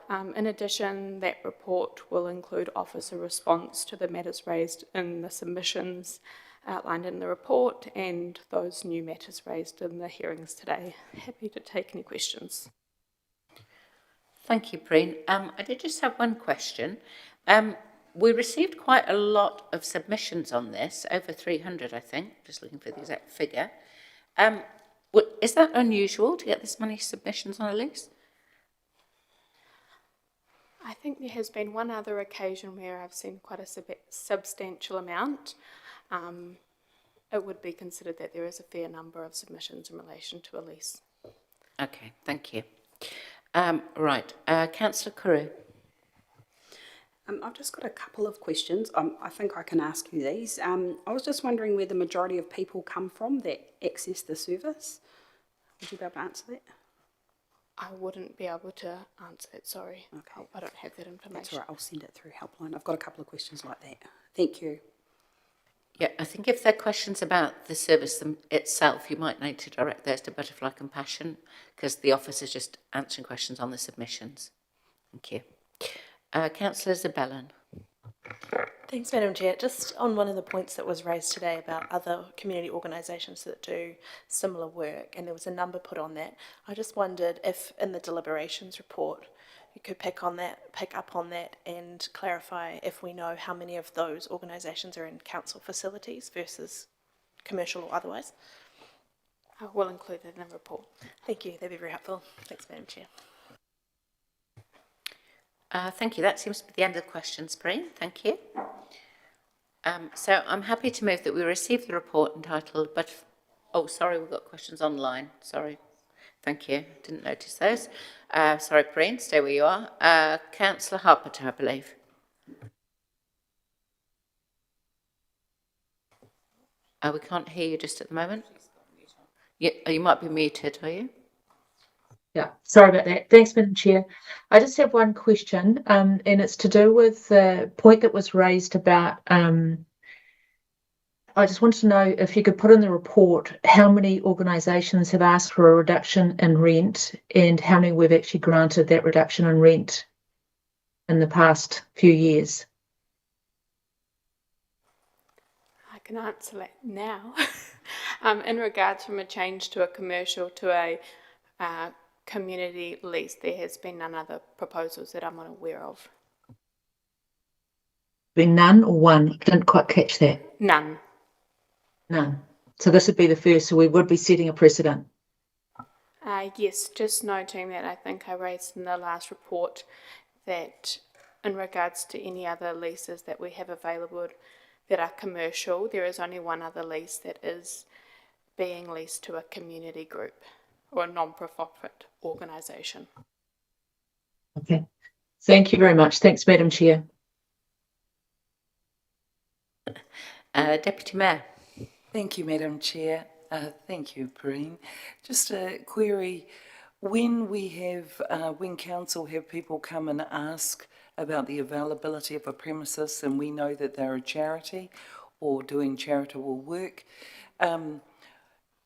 In addition, that report will include officer response to the matters raised in the submissions outlined in the report and those new matters raised in the hearings today. Happy to take any questions. Thank you, Preen. I did just have one question. We received quite a lot of submissions on this, over 300, I think, just looking for the exact figure. Is that unusual to get this many submissions on a lease? I think there has been one other occasion where I've seen quite a substantial amount. It would be considered that there is a fair number of submissions in relation to a lease. Okay, thank you. Right, Councillor Carew. I've just got a couple of questions. I think I can ask you these. I was just wondering where the majority of people come from that access the service. Would you be able to answer that? I wouldn't be able to answer that, sorry. Okay. I don't have that information. That's all right, I'll send it through Helpline. I've got a couple of questions like that. Thank you. Yeah, I think if there are questions about the service itself, you might need to direct those to Butterfly Compassion, because the office is just answering questions on the submissions. Thank you. Councillor Zabellin. Thanks, Madam Chair. Just on one of the points that was raised today about other community organisations that do similar work, and there was a number put on that. I just wondered if in the deliberations report you could pick up on that and clarify if we know how many of those organisations are in council facilities versus commercial or otherwise. I will include that in the report. Thank you, that'd be very helpful. Thanks, Madam Chair. Thank you. That seems to be the end of the questions, Breen. Thank you. So I'm happy to move that we receive the report entitled, oh, sorry, we've got questions online. Sorry. Thank you. Didn't notice those. Sorry, Breen, stay where you are. Councillor Harper, I believe. We can't hear you just at the moment. You might be muted, are you? Yeah, sorry about that. Thanks, Madam Chair. I just have one question, and it's to do with the point that was raised about, I just want to know if you could put in the report how many organisations have asked for a reduction in rent and how many we've actually granted that reduction in rent in the past few years. I can answer that now. In regards from a change to a commercial to a community lease, there has been none other proposals that I'm unaware of. Been none or one? I didn't quite catch that. None. None. So this would be the first, so we would be setting a precedent. Yes, just noting that I think I raised in the last report that in regards to any other leases that we have available that are commercial, there is only one other lease that is being leased to a community group or a non-profit organisation. Okay. Thank you very much. Thanks, Madam Chair. Deputy Mayor. Thank you, Madam Chair. Thank you, Breen. Just a query. When we have, when council have people come and ask about the availability of a premises and we know that they're a charity or doing charitable work,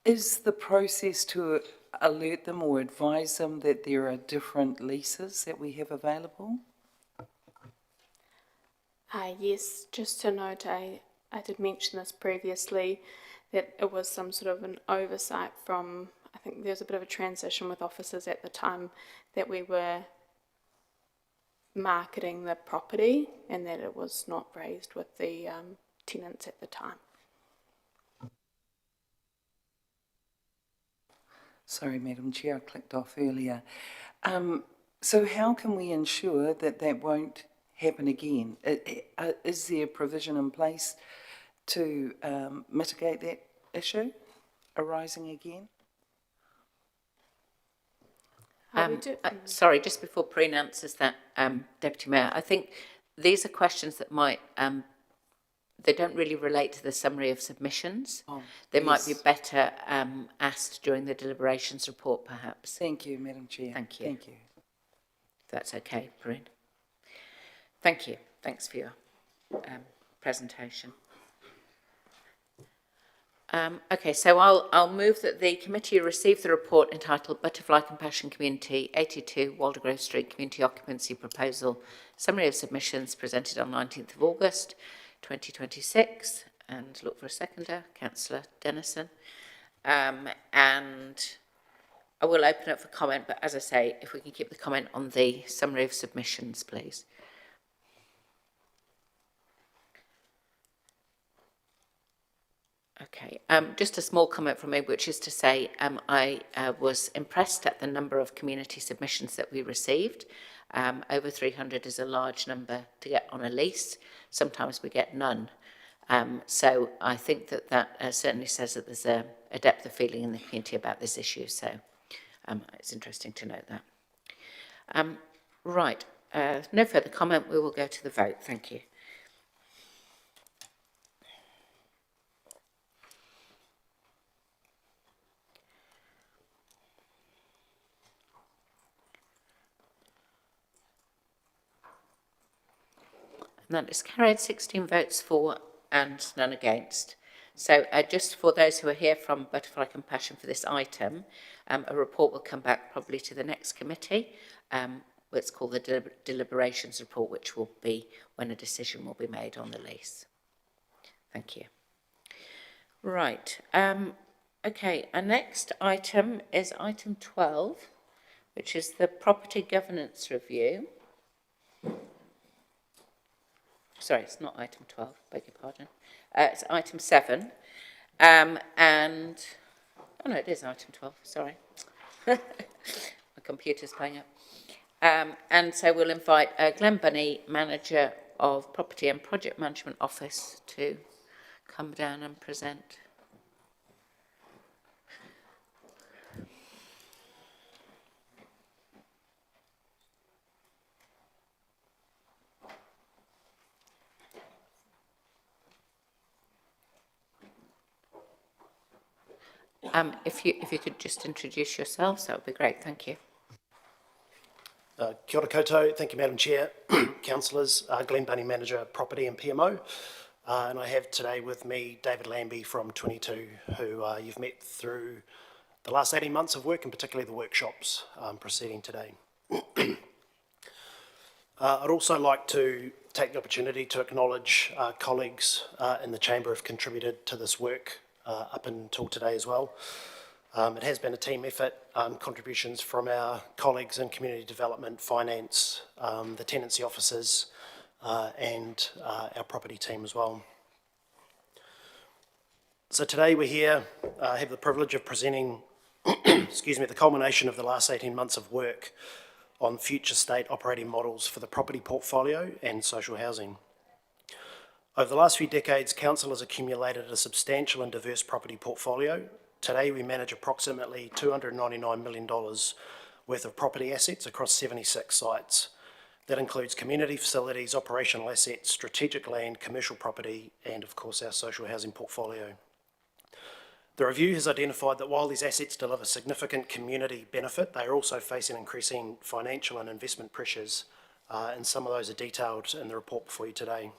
is the process to alert them or advise them that there are different leases that we have available? Yes, just to note, I did mention this previously, that it was some sort of an oversight from, I think there was a bit of a transition with officers at the time that we were marketing the property and that it was not raised with the tenants at the time. Sorry, Madam Chair, I clicked off earlier. So how can we ensure that that won't happen again? Is there provision in place to mitigate that issue arising again? Sorry, just before Preen answers that, Deputy Mayor, I think these are questions that might, they don't really relate to the summary of submissions. They might be better asked during the deliberations report, perhaps. Thank you, Madam Chair. Thank you. Thank you. If that's okay, Preen. Thank you. Thanks for your presentation. Okay, so I'll move that the committee receive the report entitled Butterfly Compassion Community 82 Waldegrove Street Community Occupancy Proposal, Summary of Submissions presented on 19th of August 2026, and look for a seconder, Councillor Dennison. And I will open up for comment, but as I say, if we can keep the comment on the summary of submissions, please. Okay, just a small comment from me, which is to say I was impressed at the number of community submissions that we received. Over 300 is a large number to get on a lease. Sometimes we get none. So I think that certainly says that there's a depth of feeling in the community about this issue. So it's interesting to note that. Right, no further comment. We will go to the vote. Thank you. And that is carried, 16 votes for and none against. So just for those who are here from Butterfly Compassion for this item, a report will come back probably to the next committee. It's called the deliberations report, which will be when a decision will be made on the lease. Thank you. Right. Okay, our next item is item 12, which is the property governance review. Sorry, it's not item 12, beg your pardon. It's item 7. Oh no, it is item 12, sorry. My computer's playing up. And so we'll invite Glenn Bunny, Manager of Property and Project Management Office, to come down and present. If you could just introduce yourselves, that would be great. Thank you. Kia ora koutou. Thank you, Madam Chair. Councillors, Glenn Bunny, Manager of Property and PMO. And I have today with me David Lambie from 22, who you've met through the last 18 months of work, and particularly the workshops proceeding today. I'd also like to take the opportunity to acknowledge colleagues in the Chamber who've contributed to this work up until today as well. It has been a team effort, contributions from our colleagues in community development, finance, the tenancy officers, and our property team as well. So today we're here, have the privilege of presenting, excuse me, the culmination of the last 18 months of work on future state operating models for the property portfolio and social housing. Over the last few decades, council has accumulated a substantial and diverse property portfolio. Today, we manage approximately $299 million worth of property assets across 76 sites. That includes community facilities, operational assets, strategic land, commercial property, and of course, our social housing portfolio. The review has identified that while these assets deliver significant community benefit, they are also facing increasing financial and investment pressures, and some of those are detailed in the report before you today.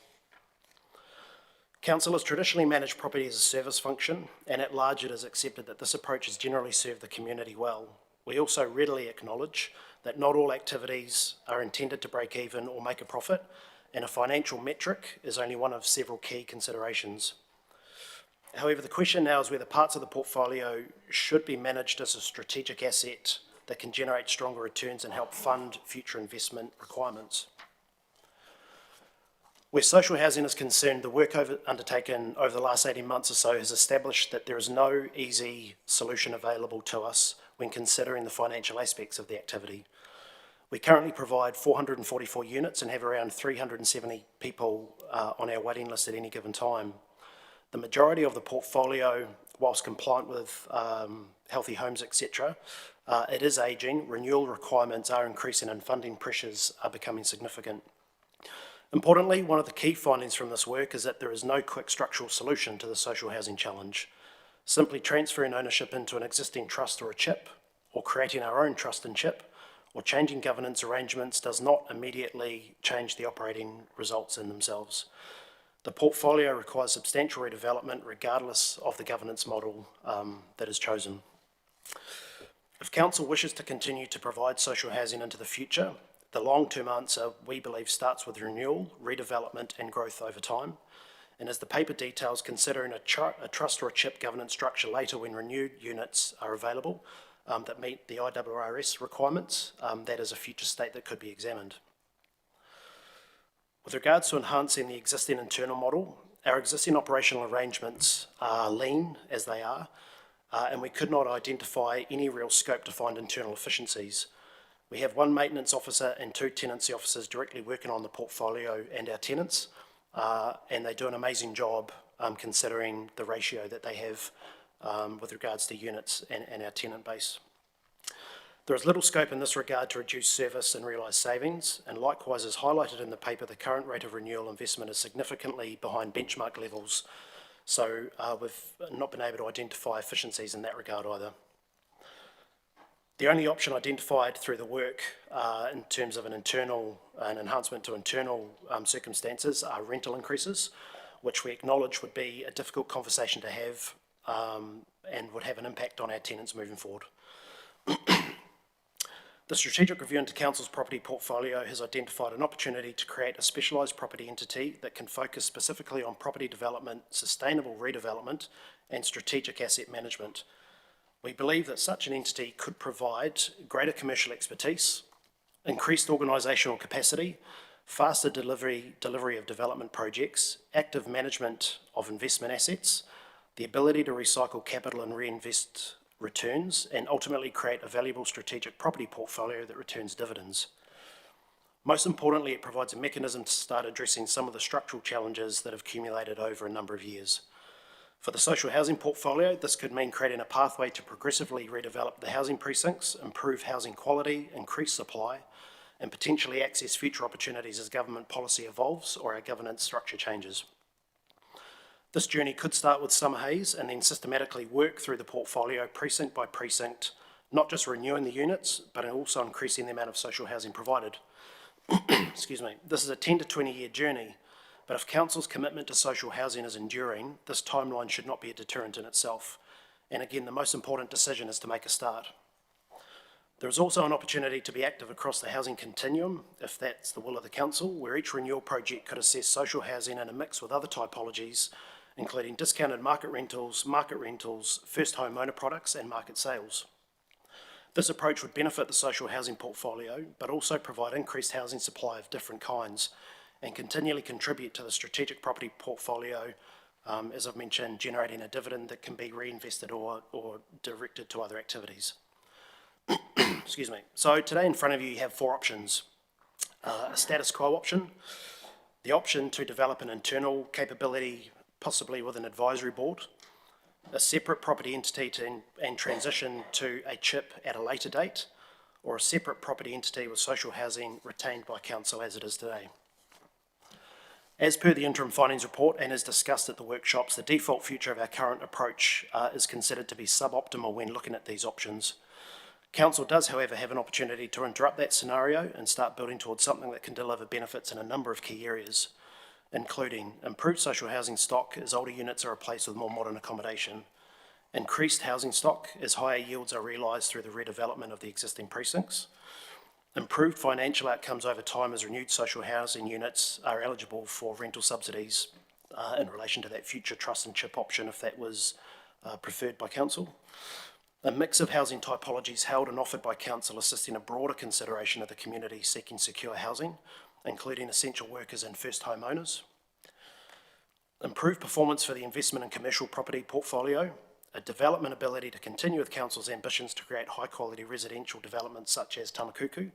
Council has traditionally managed property as a service function, and at large it is accepted that this approach has generally served the community well. We also readily acknowledge that not all activities are intended to break even or make a profit, and a financial metric is only one of several key considerations. However, the question now is whether parts of the portfolio should be managed as a strategic asset that can generate stronger returns and help fund future investment requirements. Where social housing is concerned, the work undertaken over the last 18 months or so has established that there is no easy solution available to us when considering the financial aspects of the activity. We currently provide 444 units and have around 370 people on our waiting list at any given time. The majority of the portfolio, whilst compliant with healthy homes, etc., it is ageing, renewal requirements are increasing and funding pressures are becoming significant. Importantly, one of the key findings from this work is that there is no quick structural solution to the social housing challenge. Simply transferring ownership into an existing trust or a CHIP, or creating our own trust and CHIP, or changing governance arrangements does not immediately change the operating results in themselves. The portfolio requires substantial redevelopment regardless of the governance model that is chosen. If council wishes to continue to provide social housing into the future, the long-term answer, we believe, starts with renewal, redevelopment and growth over time. And as the paper details, considering a trust or a CHIP governance structure later when renewed units are available that meet the IRRS requirements, that is a future state that could be examined. With regards to enhancing the existing internal model, our existing operational arrangements are lean as they are, and we could not identify any real scope to find internal efficiencies. We have one maintenance officer and two tenancy officers directly working on the portfolio and our tenants, and they do an amazing job considering the ratio that they have with regards to units and our tenant base. There is little scope in this regard to reduce service and realise savings, and likewise, as highlighted in the paper, the current rate of renewal investment is significantly behind benchmark levels, so we've not been able to identify efficiencies in that regard either. The only option identified through the work in terms of an enhancement to internal circumstances are rental increases, which we acknowledge would be a difficult conversation to have and would have an impact on our tenants moving forward. The strategic review into council's property portfolio has identified an opportunity to create a specialised property entity that can focus specifically on property development, sustainable redevelopment and strategic asset management. We believe that such an entity could provide greater commercial expertise, increased organisational capacity, faster delivery of development projects, active management of investment assets, the ability to recycle capital and reinvest returns, and ultimately create a valuable strategic property portfolio that returns dividends. Most importantly, it provides a mechanism to start addressing some of the structural challenges that have accumulated over a number of years. For the social housing portfolio, this could mean creating a pathway to progressively redevelop the housing precincts, improve housing quality, increase supply, and potentially access future opportunities as government policy evolves or our governance structure changes. This journey could start with summer haze and then systematically work through the portfolio precinct by precinct, not just renewing the units, but also increasing the amount of social housing provided. Excuse me. This is a 10 to 20 year journey, but if Council's commitment to social housing is enduring, this timeline should not be a deterrent in itself. And again, the most important decision is to make a start. There is also an opportunity to be active across the housing continuum, if that's the will of the Council, where each renewal project could assess social housing in a mix with other typologies, including discounted market rentals, first home owner products, and market sales. This approach would benefit the social housing portfolio, but also provide increased housing supply of different kinds and continually contribute to the strategic property portfolio, as I've mentioned, generating a dividend that can be reinvested or directed to other activities. Excuse me. So today in front of you, you have 4 options. A status quo option, the option to develop an internal capability, possibly with an advisory board, a separate property entity and transition to a CHIP at a later date, or a separate property entity with social housing retained by Council as it is today. As per the interim findings report and as discussed at the workshops, the default future of our current approach is considered to be suboptimal when looking at these options. Council does, however, have an opportunity to interrupt that scenario and start building towards something that can deliver benefits in a number of key areas, including improved social housing stock as older units are replaced with more modern accommodation, increased housing stock as higher yields are realised through the redevelopment of the existing precincts, improved financial outcomes over time as renewed social housing units are eligible for rental subsidies in relation to that future trust and CHIP option if that was preferred by Council. A mix of housing typologies held and offered by Council assisting a broader consideration of the community seeking secure housing, including essential workers and first home owners. Improved performance for the investment and commercial property portfolio, a development ability to continue with Council's ambitions to create high quality residential developments such as Tamakuku,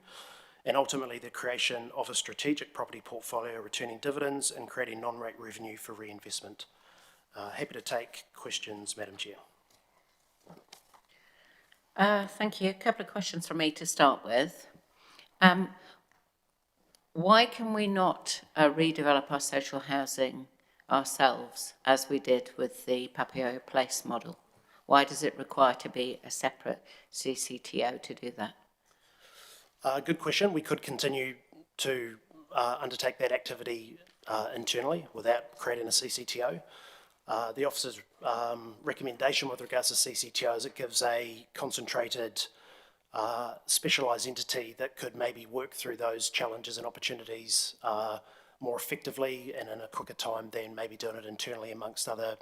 and ultimately the creation of a strategic property portfolio returning dividends and creating non-rate revenue for reinvestment. Happy to take questions, Madam Chair. Thank you. A couple of questions from me to start with. Why can we not redevelop our social housing ourselves as we did with the Papaioa Place model? Why does it require to be a separate CCTO to do that? Good question. We could continue to undertake that activity internally without creating a CCTO. The officer's recommendation with regards to CCTO is it gives a concentrated, specialised entity that could maybe work through those challenges and opportunities more effectively and in a quicker time than maybe doing it internally amongst other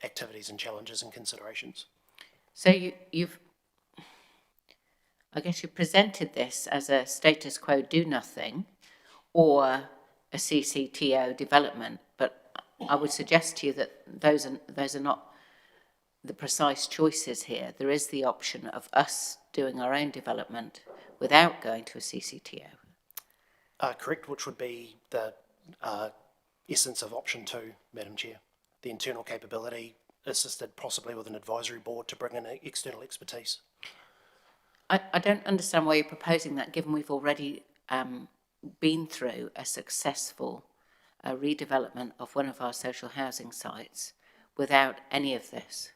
activities and challenges and considerations. So you've presented this as a status quo do nothing or a CCTO development, but I would suggest to you that those are not the precise choices here. There is the option of us doing our own development without going to a CCTO. Correct, which would be the essence of option 2, Madam Chair. The internal capability assisted possibly with an advisory board to bring in external expertise. I don't understand why you're proposing that, given we've already been through a successful redevelopment of one of our social housing sites without any of this.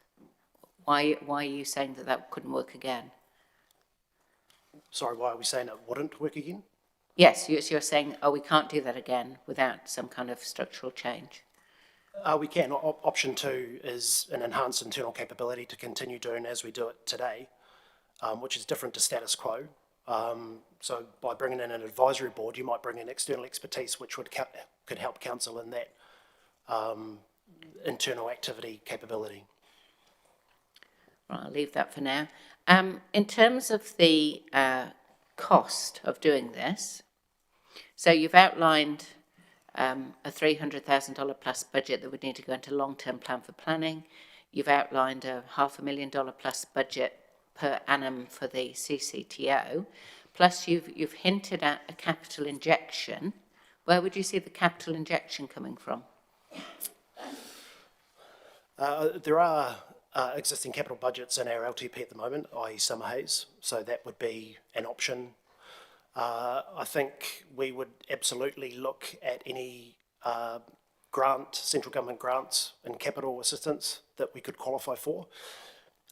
Why are you saying that couldn't work again? Sorry, why are we saying it wouldn't work again? Yes, you're saying, we can't do that again without some kind of structural change. We can. Option 2 is an enhanced internal capability to continue doing as we do it today, which is different to status quo. So by bringing in an advisory board, you might bring in external expertise, which could help Council in that internal activity capability. Right, I'll leave that for now. In terms of the cost of doing this, so you've outlined a $300,000 plus budget that would need to go into long-term plan for planning. You've outlined a $500,000 plus budget per annum for the CCTO, plus you've hinted at a capital injection. Where would you see the capital injection coming from? There are existing capital budgets in our LTP at the moment, i.e. Summerhays, so that would be an option. I think we would absolutely look at any central government grants and capital assistance that we could qualify for.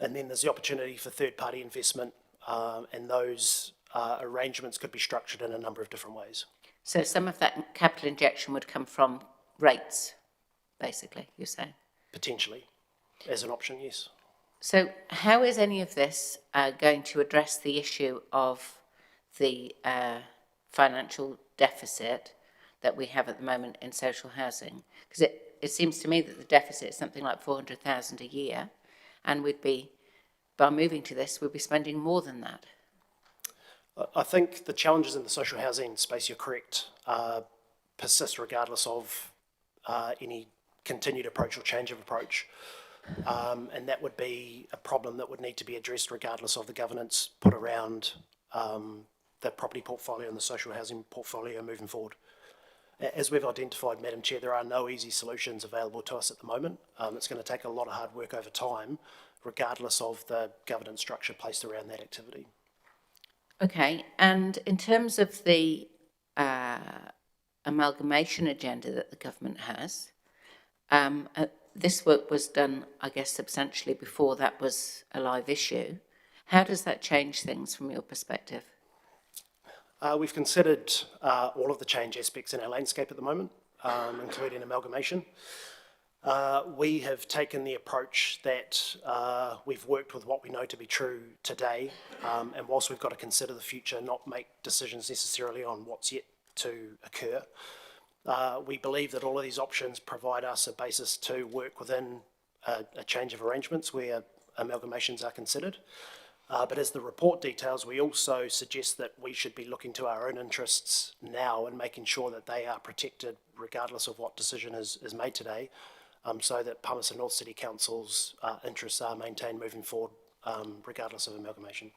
And then there's the opportunity for third-party investment, and those arrangements could be structured in a number of different ways. So some of that capital injection would come from rates, basically, you're saying? Potentially, as an option, yes. So how is any of this going to address the issue of the financial deficit that we have at the moment in social housing? Because it seems to me that the deficit is something like 400,000 a year, and by moving to this, we'd be spending more than that. I think the challenges in the social housing space, you're correct, persist regardless of any continued approach or change of approach. And that would be a problem that would need to be addressed regardless of the governance put around the property portfolio and the social housing portfolio moving forward. As we've identified, Madam Chair, there are no easy solutions available to us at the moment. It's going to take a lot of hard work over time, regardless of the governance structure placed around that activity. Okay, and in terms of the amalgamation agenda that the government has, this work was done, I guess, substantially before that was a live issue. How does that change things from your perspective? We've considered all of the change aspects in our landscape at the moment, including amalgamation. We have taken the approach that we've worked with what we know to be true today, and whilst we've got to consider the future, not make decisions necessarily on what's yet to occur, we believe that all of these options provide us a basis to work within a change of arrangements where amalgamations are considered. But as the report details, we also suggest that we should be looking to our own interests now and making sure that they are protected regardless of what decision is made today, so that Palmerston North City Council's interests are maintained moving forward regardless of amalgamation.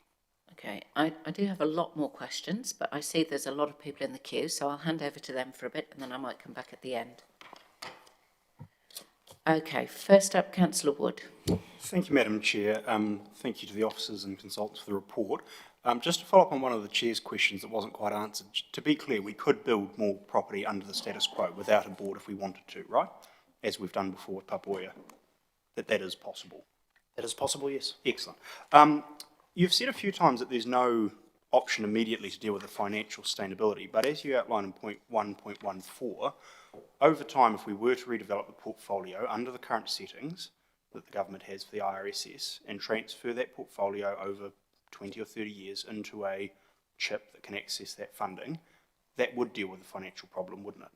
Okay, I do have a lot more questions, but I see there's a lot of people in the queue, so I'll hand over to them for a bit and then I might come back at the end. Okay, first up, Councillor Wood. Thank you, Madam Chair. Thank you to the officers and consultants for the report. Just to follow up on one of the Chair's questions that wasn't quite answered, to be clear, we could build more property under the status quo without a board if we wanted to, right? As we've done before with Papuia. That is possible. That is possible, yes. Excellent. You've said a few times that there's no option immediately to deal with the financial sustainability, but as you outline in point 1.14, over time, if we were to redevelop the portfolio under the current settings that the government has for the IRSS and transfer that portfolio over 20 or 30 years into a chip that can access that funding, that would deal with the financial problem, wouldn't it?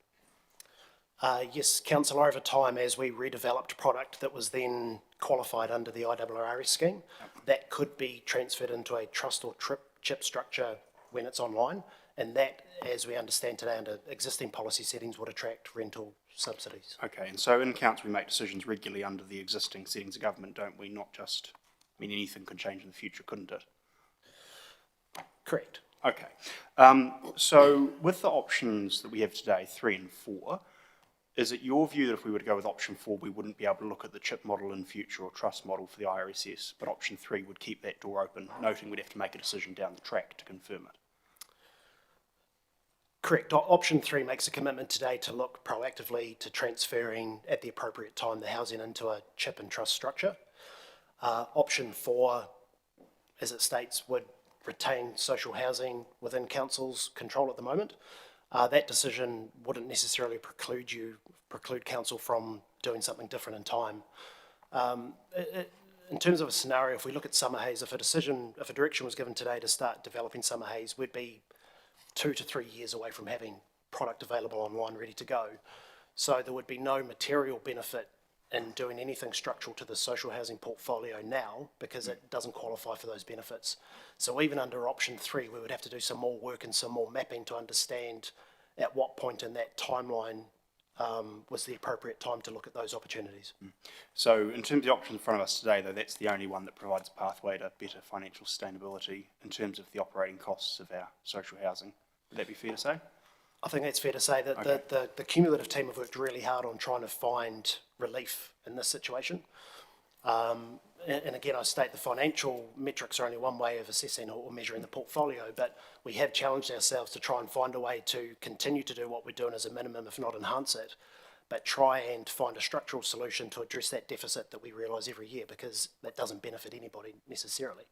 Yes, Councillor, over time, as we redeveloped product that was then qualified under the IRRS scheme, that could be transferred into a trust or chip structure when it's online, and that, as we understand today, under existing policy settings, would attract rental subsidies. Okay, and so in council we make decisions regularly under the existing settings of government, don't we? Not just, I mean, anything could change in the future, couldn't it? Correct. Okay, so with the options that we have today, 3 and 4, is it your view that if we were to go with option 4, we wouldn't be able to look at the chip model in future or trust model for the IRSS, but option 3 would keep that door open, noting we'd have to make a decision down the track to confirm it? Correct. Option 3 makes a commitment today to look proactively to transferring at the appropriate time the housing into a chip and trust structure. Option 4, as it states, would retain social housing within council's control at the moment. That decision wouldn't necessarily preclude council from doing something different in time. In terms of a scenario, if we look at Summerhays, if a direction was given today to start developing Summerhays, we'd be 2 to 3 years away from having product available online ready to go. So there would be no material benefit in doing anything structural to the social housing portfolio now because it doesn't qualify for those benefits. So even under option 3, we would have to do some more work and some more mapping to understand at what point in that timeline was the appropriate time to look at those opportunities. So in terms of the option in front of us today, though, that's the only one that provides a pathway to better financial sustainability in terms of the operating costs of our social housing. Would that be fair to say? I think that's fair to say that Okay. the cumulative team have worked really hard on trying to find relief in this situation. And again, I state the financial metrics are only one way of assessing or measuring the portfolio, but we have challenged ourselves to try and find a way to continue to do what we're doing as a minimum, if not enhance it, but try and find a structural solution to address that deficit that we realise every year, because that doesn't benefit anybody necessarily.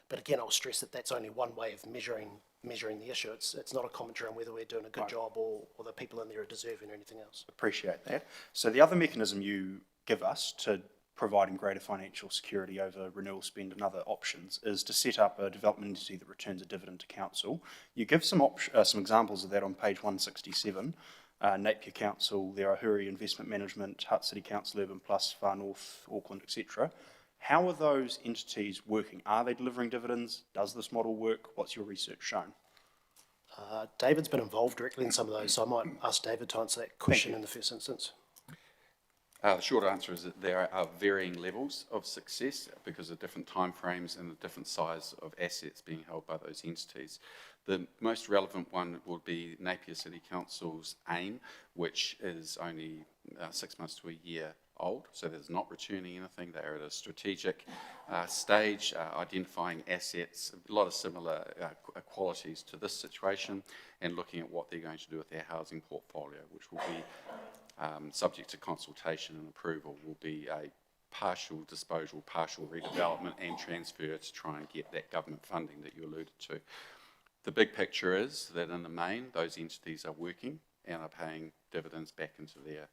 But again, I'll stress that that's only one way of measuring the issue. It's not a commentary on whether we're doing a good job or the people in there are deserving or anything else. Appreciate that. So the other mechanism you give us to providing greater financial security over renewal spend and other options is to set up a development entity that returns a dividend to council. You give some examples of that on page 167. Napier Council, the Ahuri Investment Management, Hutt City Council, Urban Plus, Far North, Auckland, etc. How are those entities working? Are they delivering dividends? Does this model work? What's your research shown? David's been involved directly in some of those, so I might ask David to answer that question in the first instance. The short answer is that there are varying levels of success because of different timeframes and the different size of assets being held by those entities. The most relevant one would be Napier City Council's AIM, which is only 6 months to a year old, so there's not returning anything. They're at a strategic stage, identifying assets, a lot of similar qualities to this situation, and looking at what they're going to do with their housing portfolio, which will be subject to consultation and approval, will be a partial disposal, partial redevelopment and transfer to try and get that government funding that you alluded to. The big picture is that in the main, those entities are working and are paying dividends back into their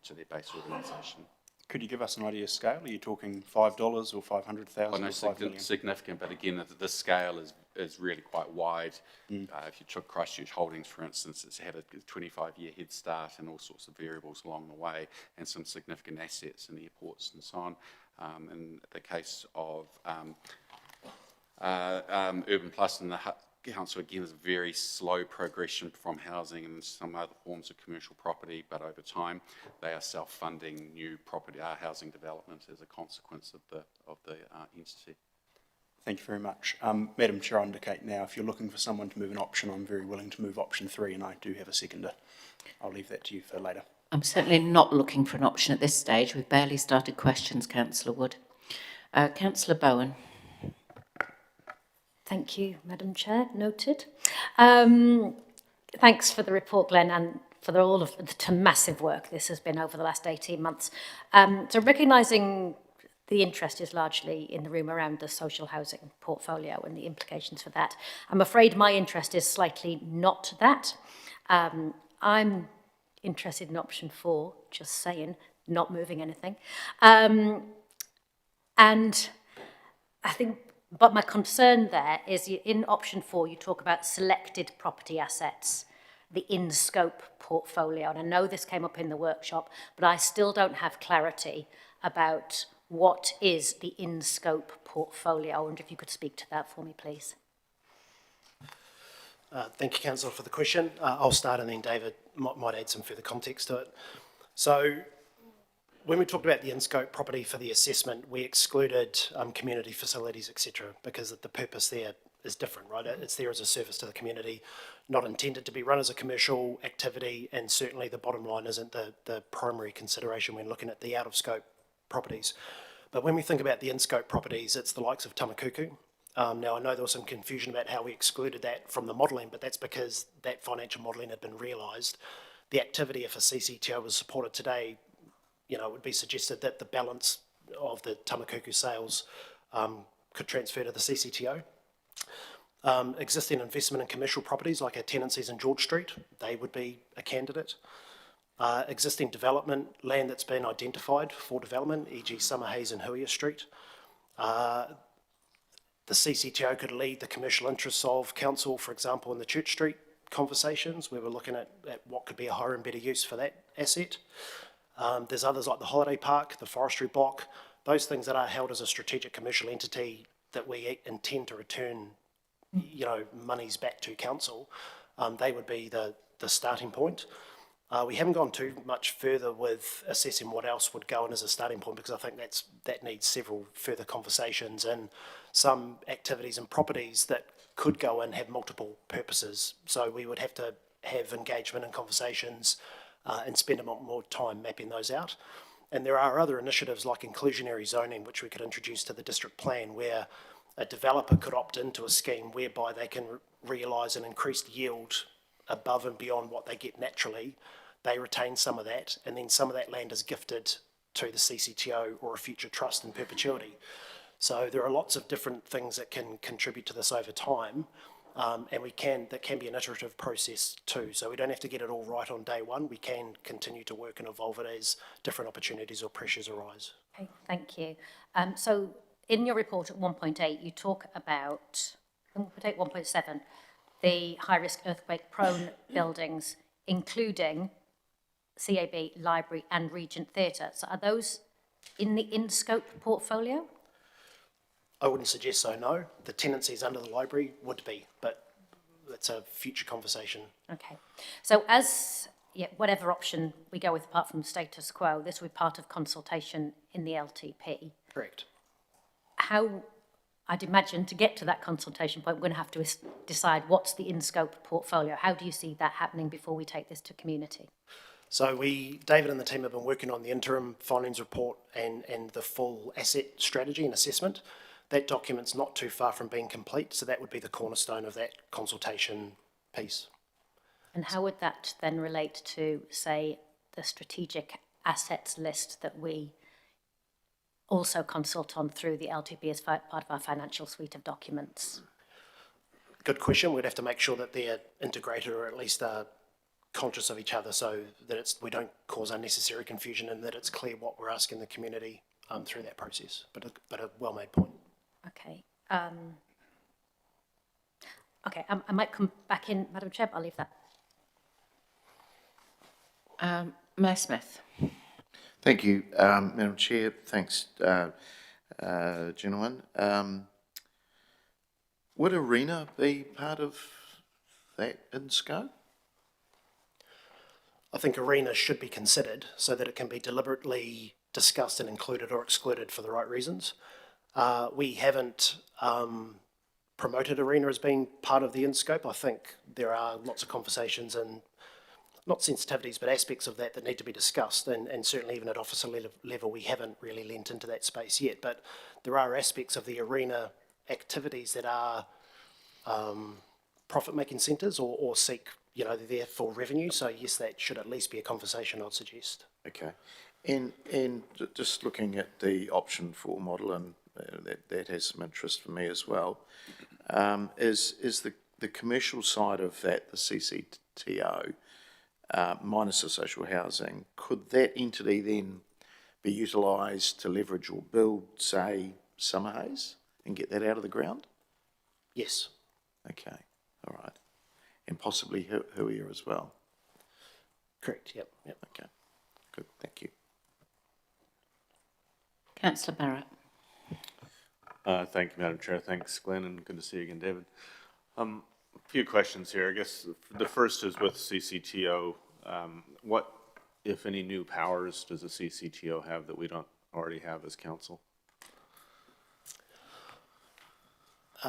to their base organisation. Could you give us an idea of scale? Are you talking $5 or 500,000 or 5 million? Significant, but again, the scale is really quite wide. If you took Christchurch Holdings, for instance, it's had a 25-year head start and all sorts of variables along the way, and some significant assets in airports and so on. In the case of Urban Plus and the Hutt Council, again, is a very slow progression from housing and some other forms of commercial property, but over time they are self-funding new property, housing development as a consequence of the entity. Thank you very much. Madam Chair, I'll indicate now, if you're looking for someone to move an option, I'm very willing to move option 3, and I do have a seconder. I'll leave that to you for later. I'm certainly not looking for an option at this stage. We've barely started questions, Councillor Wood. Councillor Bowen. Thank you, Madam Chair. Noted. Thanks for the report, Glenn, and for all of the massive work this has been over the last 18 months. So recognising the interest is largely in the room around the social housing portfolio and the implications for that, I'm afraid my interest is slightly not that. I'm interested in option 4, just saying, not moving anything. And I think, but my concern there is in option 4, you talk about selected property assets, the in-scope portfolio. And I know this came up in the workshop, but I still don't have clarity about what is the in-scope portfolio. I wonder if you could speak to that for me, please. Thank you, Councillor, for the question. I'll start and then David might add some further context to it. So when we talked about the in-scope property for the assessment, we excluded community facilities, etc., because the purpose there is different, right? It's there as a service to the community, not intended to be run as a commercial activity, and certainly the bottom line isn't the primary consideration when looking at the out-of-scope properties. But when we think about the in-scope properties, it's the likes of Tamakuku. Now, I know there was some confusion about how we excluded that from the modelling, but that's because that financial modelling had been realised. The activity, if a CCTO was supported today, you know, it would be suggested that the balance of the Tamakuku sales could transfer to the CCTO. Existing investment in commercial properties like our tenancies in George Street, they would be a candidate. Existing development, land that's been identified for development, e.g. Summerhays and Huia Street. The CCTO could lead the commercial interests of council, for example, in the Church Street conversations, where we're looking at what could be a higher and better use for that asset. There's others like the Holiday Park, the Forestry Block, those things that are held as a strategic commercial entity that we intend to return, you know, monies back to council. They would be the starting point. We haven't gone too much further with assessing what else would go in as a starting point, because I think that needs several further conversations, and some activities and properties that could go in have multiple purposes. So we would have to have engagement and conversations and spend a lot more time mapping those out. And there are other initiatives like inclusionary zoning, which we could introduce to the district plan, where a developer could opt into a scheme whereby they can realise an increased yield above and beyond what they get naturally. They retain some of that, and then some of that land is gifted to the CCTO or a future trust in perpetuity. So there are lots of different things that can contribute to this over time, and that can be an iterative process too. So we don't have to get it all right on day one. We can continue to work and evolve it as different opportunities or pressures arise. Okay, thank you. So in your report at 1.8, you talk about, 1.8, 1.7, the high-risk earthquake-prone buildings, including CAB, library and Regent Theatre. So are those in the in-scope portfolio? I wouldn't suggest so, no. The tenancies under the library would be, but that's a future conversation. Okay. So whatever option we go with apart from status quo, this will be part of consultation in the LTP. Correct. How, I'd imagine, to get to that consultation point, we're going to have to decide what's the in-scope portfolio. How do you see that happening before we take this to community? So David and the team have been working on the interim findings report and the full asset strategy and assessment. That document's not too far from being complete, so that would be the cornerstone of that consultation piece. And how would that then relate to, say, the strategic assets list that we also consult on through the LTP as part of our financial suite of documents? Good question. We'd have to make sure that they're integrated, or at least are conscious of each other, so that we don't cause unnecessary confusion, and that it's clear what we're asking the community through that process. But a well-made point. Okay. Okay, I might come back in, Madam Chair, but I'll leave that. Mayor Smith. Thank you, Madam Chair. Thanks, gentlemen. Would Arena be part of that in scope? I think Arena should be considered so that it can be deliberately discussed and included or excluded for the right reasons. We haven't promoted Arena as being part of the in-scope. I think there are lots of conversations and not sensitivities, but aspects of that need to be discussed, and certainly even at officer level we haven't really lent into that space yet, but there are aspects of the Arena activities that are profit-making centres or seek, they're there for revenue, so yes, that should at least be a conversation, I'd suggest. Okay, and just looking at the option 4 model, and that has some interest for me as well, is the commercial side of that, the CCTO, minus the social housing, could that entity then be utilised to leverage or build, say, Summerhays and get that out of the ground? Yes. Okay, all right. And possibly Huia as well? Correct, yep. Okay, good, thank you. Councillor Barrett. Thank you, Madam Chair. Thanks, Glenn, and good to see you again, David. A few questions here. I guess the first is with CCTO. What, if any, new powers does the CCTO have that we don't already have as council?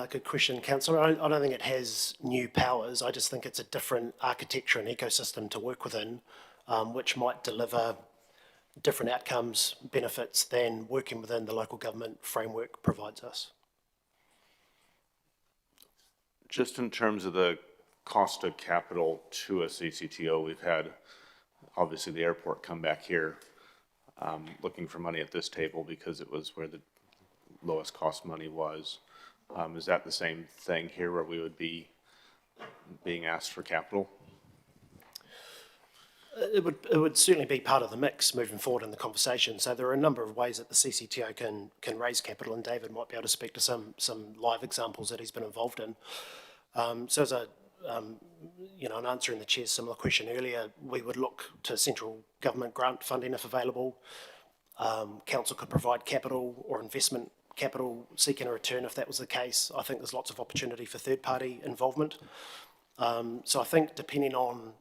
Good question, Councillor. I don't think it has new powers. I just think it's a different architecture and ecosystem to work within, which might deliver different outcomes, benefits than working within the local government framework provides us. Just in terms of the cost of capital to a CCTO, we've had obviously the airport come back here looking for money at this table because it was where the lowest cost money was. Is that the same thing here where we would be being asked for capital? It would certainly be part of the mix moving forward in the conversation. So there are a number of ways that the CCTO can raise capital, and David might be able to speak to some live examples that he's been involved in. So as an answer in the chair's similar question earlier, we would look to central government grant funding if available. Council could provide capital or investment capital seeking a return if that was the case. I think there's lots of opportunity for third-party involvement. So I think depending on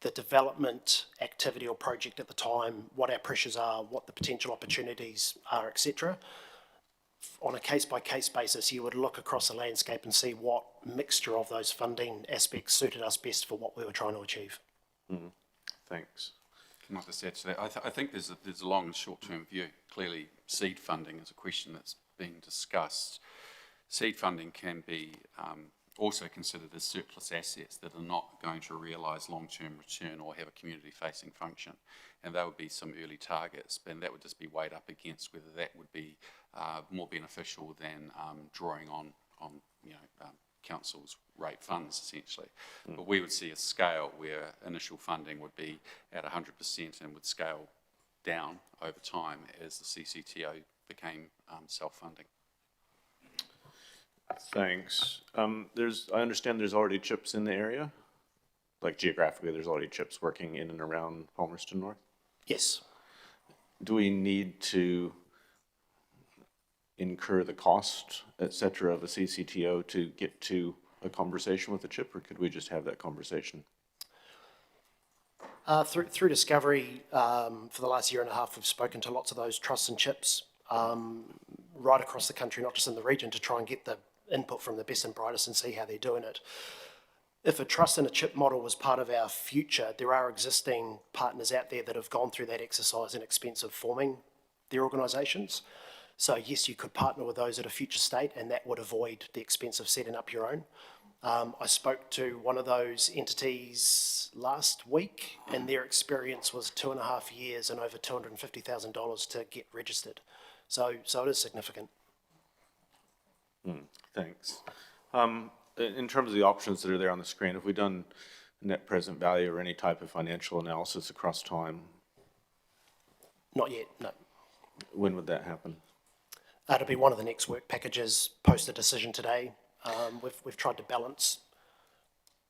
the development activity or project at the time, what our pressures are, what the potential opportunities are, etc. On a case-by-case basis, you would look across the landscape and see what mixture of those funding aspects suited us best for what we were trying to achieve. Thanks. Can I just add to that? I think there's a long and short-term view. Clearly, seed funding is a question that's being discussed. Seed funding can be also considered as surplus assets that are not going to realise long-term return or have a community-facing function. And there would be some early targets, and that would just be weighed up against whether that would be more beneficial than drawing on council's rate funds, essentially. But we would see a scale where initial funding would be at 100% and would scale down over time as the CCTO became self-funding. Thanks. I understand there's already CHIPs in the area? Like geographically, there's already CHIPs working in and around Palmerston North? Yes. Do we need to incur the cost, et cetera, of a CCTO to get to a conversation with the CHIP, or could we just have that conversation? Through Discovery, for the last year and a half, we've spoken to lots of those trusts and CHIPs right across the country, not just in the region, to try and get the input from the best and brightest and see how they're doing it. If a trust and a CHIP model was part of our future, there are existing partners out there that have gone through that exercise and expense of forming their organisations. So yes, you could partner with those at a future state, and that would avoid the expense of setting up your own. I spoke to one of those entities last week, and their experience was 2.5 years and over $250,000 to get registered. So it is significant. Thanks. In terms of the options that are there on the screen, have we done net present value or any type of financial analysis across time? Not yet, no. When would that happen? It'll be one of the next work packages post the decision today. We've tried to balance.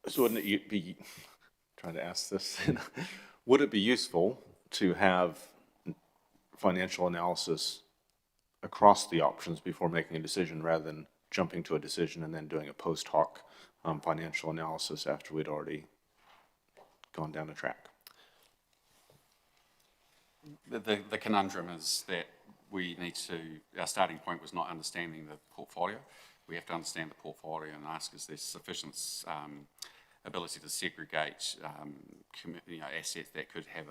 So wouldn't it be, trying to ask this, would it be useful to have financial analysis across the options before making a decision rather than jumping to a decision and then doing a post hoc financial analysis after we'd already gone down a track? The conundrum is that our starting point was not understanding the portfolio. We have to understand the portfolio and ask, is there sufficient ability to segregate assets that could have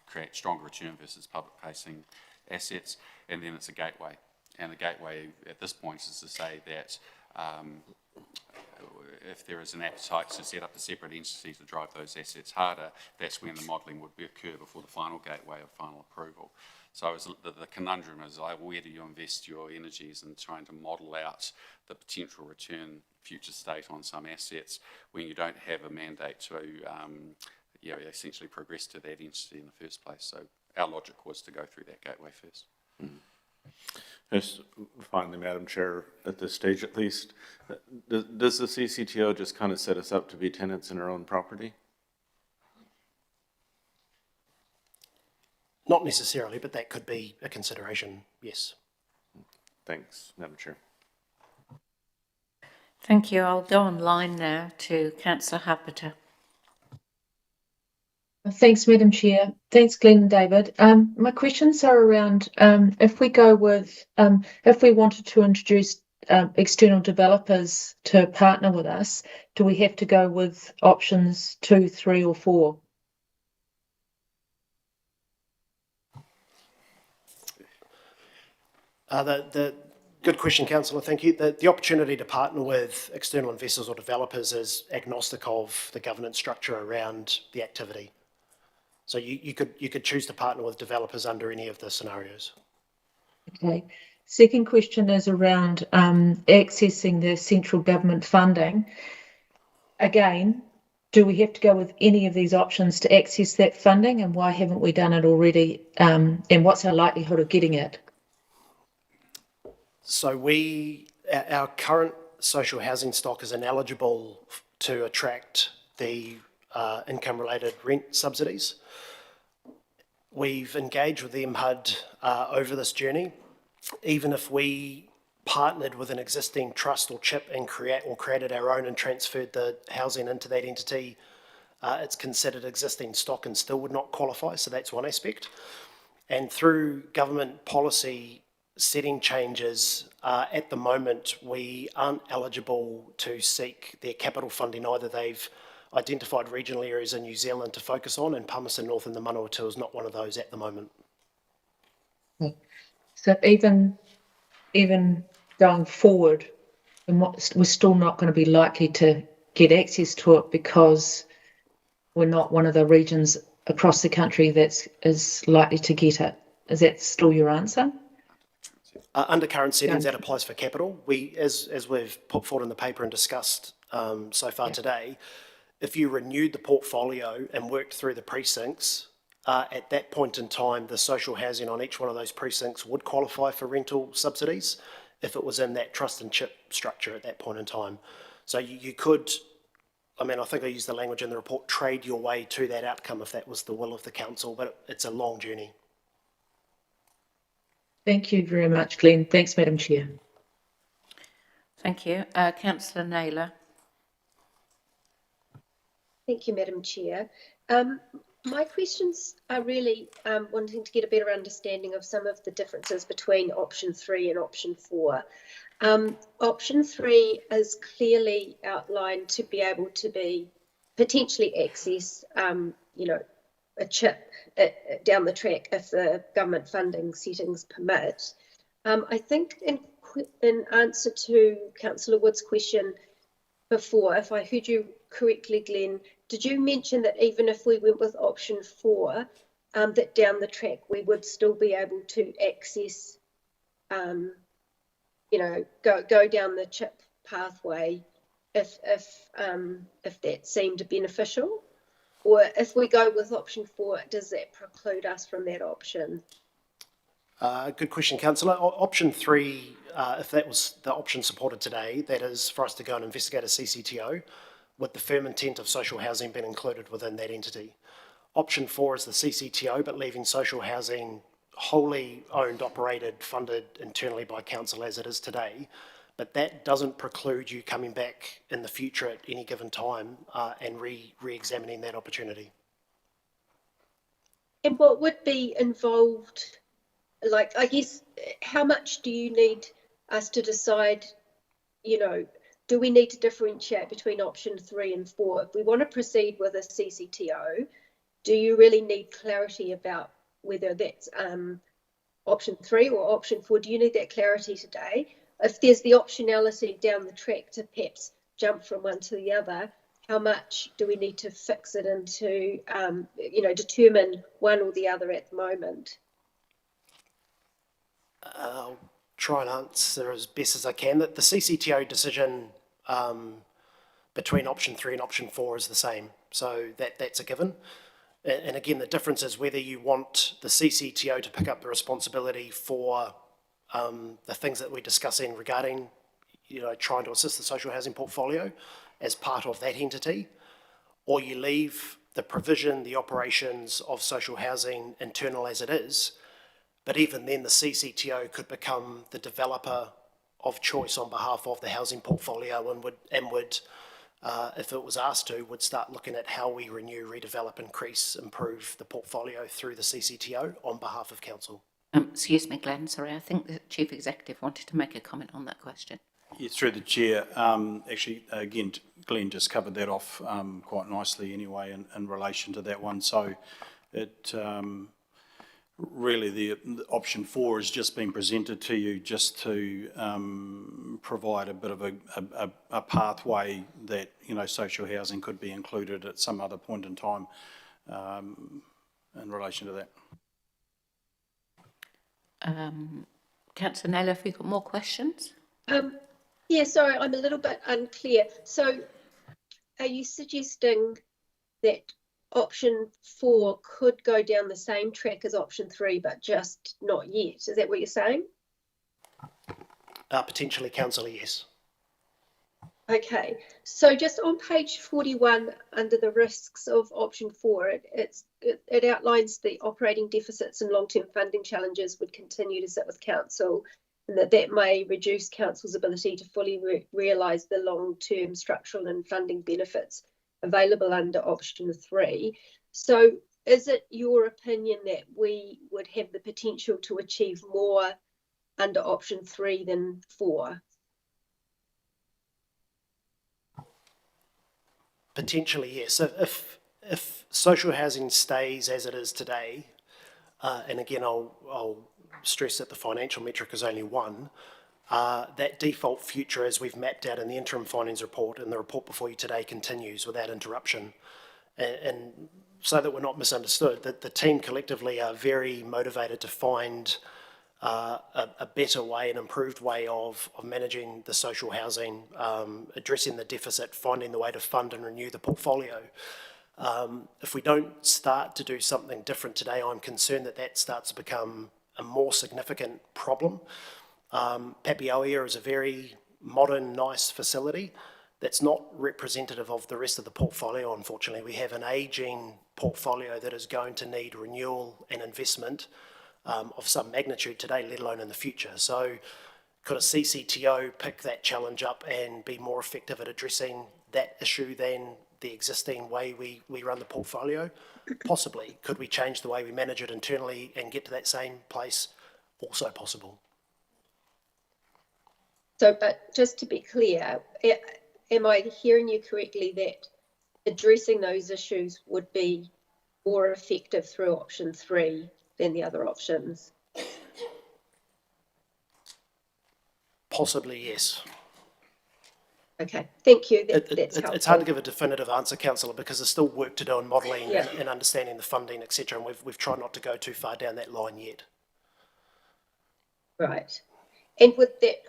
create stronger return versus public-facing assets, and then it's a gateway. And the gateway at this point is to say that if there is an appetite to set up a separate entity to drive those assets harder, that's when the modelling would occur before the final gateway of final approval. So the conundrum is, where do you invest your energies in trying to model out the potential return future state on some assets when you don't have a mandate to essentially progress to that entity in the first place? So our logic was to go through that gateway first. Just finally, Madam Chair, at this stage at least, does the CCTO just kind of set us up to be tenants in our own property? Not necessarily, but that could be a consideration, yes. Thanks, Madam Chair. Thank you. I'll go online now to Councillor Harpiter. Thanks, Madam Chair. Thanks, Glenn and David. My questions are around if we wanted to introduce external developers to partner with us, do we have to go with options 2, 3 or 4? The good question, Councillor, thank you. The opportunity to partner with external investors or developers is agnostic of the governance structure around the activity. So you could choose to partner with developers under any of the scenarios. Okay. Second question is around accessing the central government funding. Again, do we have to go with any of these options to access that funding, and why haven't we done it already? And what's our likelihood of getting it? So our current social housing stock is ineligible to attract the income-related rent subsidies. We've engaged with the MHUD over this journey. Even if we partnered with an existing trust or CHIP and created our own and transferred the housing into that entity, it's considered existing stock and still would not qualify, so that's one aspect. And through government policy setting changes, at the moment, we aren't eligible to seek their capital funding either. They've identified regional areas in New Zealand to focus on, and Palmerston North and the Manawatu is not one of those at the moment. So even going forward, we're still not going to be likely to get access to it because we're not one of the regions across the country is likely to get it. Is that still your answer? Under current settings, that applies for capital. We, as we've put forward in the paper and discussed so far today, if you renewed the portfolio and worked through the precincts, at that point in time, the social housing on each one of those precincts would qualify for rental subsidies if it was in that trust and chip structure at that point in time. So you could, I mean, I think I used the language in the report, trade your way to that outcome if that was the will of the council, but it's a long journey. Thank you very much, Glenn. Thanks, Madam Chair. Thank you. Councillor Naylor. Thank you, Madam Chair. My questions are really wanting to get a better understanding of some of the differences between option 3 and option 4. Option 3 is clearly outlined to be able to be potentially access, a chip down the track if the government funding settings permit. I think in answer to Councillor Wood's question before, if I heard you correctly, Glenn, did you mention that even if we went with option 4, that down the track we would still be able to access, go down the chip pathway if that seemed beneficial? Or if we go with option 4, does that preclude us from that option? Good question, Councillor. Option 3, if that was the option supported today, that is for us to go and investigate a CCTO with the firm intent of social housing being included within that entity. Option 4 is the CCTO, but leaving social housing wholly owned, operated, funded internally by council as it is today. But that doesn't preclude you coming back in the future at any given time and re-examining that opportunity. And what would be involved, like, I guess, how much do you need us to decide, do we need to differentiate between option 3 and 4? If we want to proceed with a CCTO, do you really need clarity about whether that's option 3 or option 4? Do you need that clarity today? If there's the optionality down the track to perhaps jump from one to the other, how much do we need to fix it into, determine one or the other at the moment? I'll try and answer as best as I can. That the CCTO decision between option 3 and option 4 is the same, so that's a given. And again, the difference is whether you want the CCTO to pick up the responsibility for the things that we're discussing regarding, trying to assist the social housing portfolio as part of that entity, or you leave the provision, the operations of social housing internal as it is. But even then, the CCTO could become the developer of choice on behalf of the housing portfolio and would, if it was asked to, would start looking at how we renew, redevelop, increase, improve the portfolio through the CCTO on behalf of council. Excuse me, Glenn, sorry, I think the Chief Executive wanted to make a comment on that question. Yes, through the Chair. Actually, again, Glenn just covered that off quite nicely anyway in relation to that one. So it really, the option 4 is just being presented to you just to provide a bit of a pathway that, social housing could be included at some other point in time in relation to that. Councillor Naylor, have you got more questions? Yeah, sorry, I'm a little bit unclear. So are you suggesting that option 4 could go down the same track as option 3, but just not yet? Is that what you're saying? Potentially, councillor, yes. Okay, so just on page 41, under the risks of option 4, it outlines the operating deficits and long-term funding challenges would continue to sit with council, and that may reduce council's ability to fully realise the long-term structural and funding benefits available under option 3. So is it your opinion that we would have the potential to achieve more under option 3 than 4? Potentially, yes. If social housing stays as it is today, and again, I'll stress that the financial metric is only one, that default future, as we've mapped out in the interim findings report and the report before you today, continues without interruption. And so that we're not misunderstood, that the team collectively are very motivated to find a better way, an improved way of managing the social housing, addressing the deficit, finding the way to fund and renew the portfolio. If we don't start to do something different today, I'm concerned that that starts to become a more significant problem. Papioia is a very modern, nice facility that's not representative of the rest of the portfolio, unfortunately. We have an ageing portfolio that is going to need renewal and investment of some magnitude today, let alone in the future. So could a CCTO pick that challenge up and be more effective at addressing that issue than the existing way we run the portfolio? Possibly. Could we change the way we manage it internally and get to that same place? Also possible. So, but just to be clear, am I hearing you correctly that addressing those issues would be more effective through option 3 than the other options? Possibly, yes. Okay, thank you. It's hard to give a definitive answer, Councillor, because there's still work to do in modelling Yeah. and understanding the funding, etc. And we've tried not to go too far down that line yet. Right. And with that,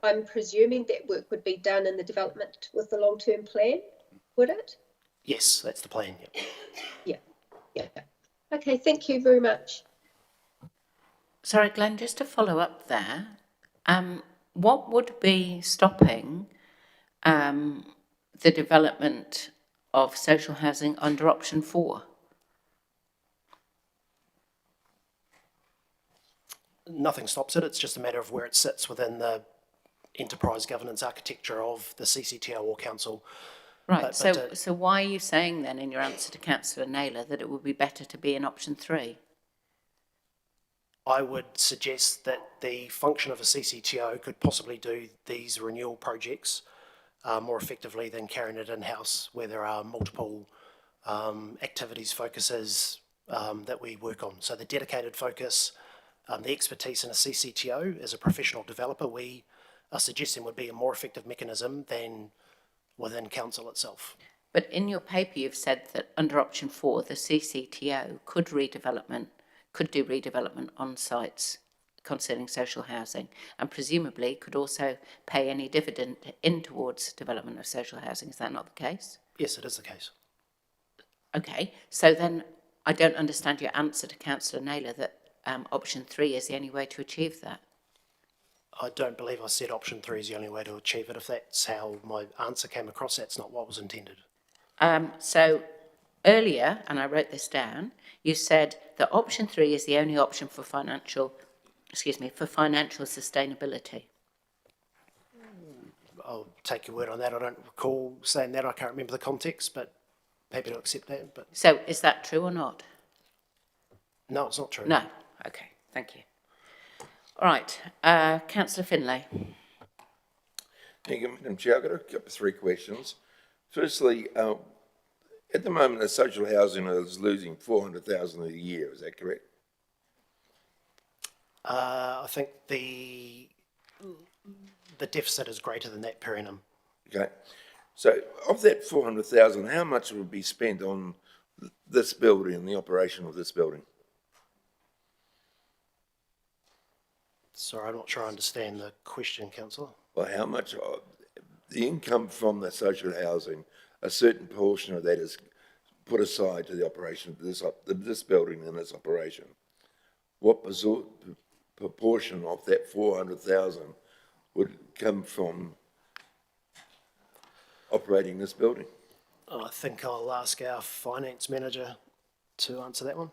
I'm presuming that work would be done in the development with the long-term plan, would it? Yes, that's the plan. Yep. Yeah. Okay, thank you very much. Sorry, Glenn, just to follow up there, what would be stopping the development of social housing under option 4? Nothing stops it. It's just a matter of where it sits within the enterprise governance architecture of the CCTO or council. Right, so why are you saying then in your answer to Councillor Naylor that it would be better to be in option 3? I would suggest that the function of a CCTO could possibly do these renewal projects more effectively than carrying it in-house, where there are multiple activities, focuses that we work on. So the dedicated focus, the expertise in a CCTO as a professional developer, we are suggesting would be a more effective mechanism than within council itself. But in your paper you've said that under option 4 the CCTO could do redevelopment on sites concerning social housing, and presumably could also pay any dividend in towards development of social housing. Is that not the case? Yes, it is the case. Okay, so then I don't understand your answer to Councillor Naylor that option 3 is the only way to achieve that. I don't believe I said option 3 is the only way to achieve it. If that's how my answer came across, that's not what was intended. So earlier, and I wrote this down, you said that option 3 is the only option for financial sustainability. I'll take your word on that. I don't recall saying that. I can't remember the context, but happy to accept that. But so is that true or not? No, it's not true. No. Okay, thank you. All right, Councillor Finlay. Thank you, Madam Chair. I've got a couple of 3 questions. Firstly, at the moment, the social housing is losing $400,000 a year. Is that correct? I think the deficit is greater than that per annum. Okay. So of that $400,000, how much would be spent on this building and the operation of this building? Sorry, I'm not sure I understand the question, Councillor. Well, how much of the income from the social housing, a certain portion of that is put aside to the operation of this building and its operation? What proportion of that 400,000 would come from operating this building? I think I'll ask our finance manager to answer that one.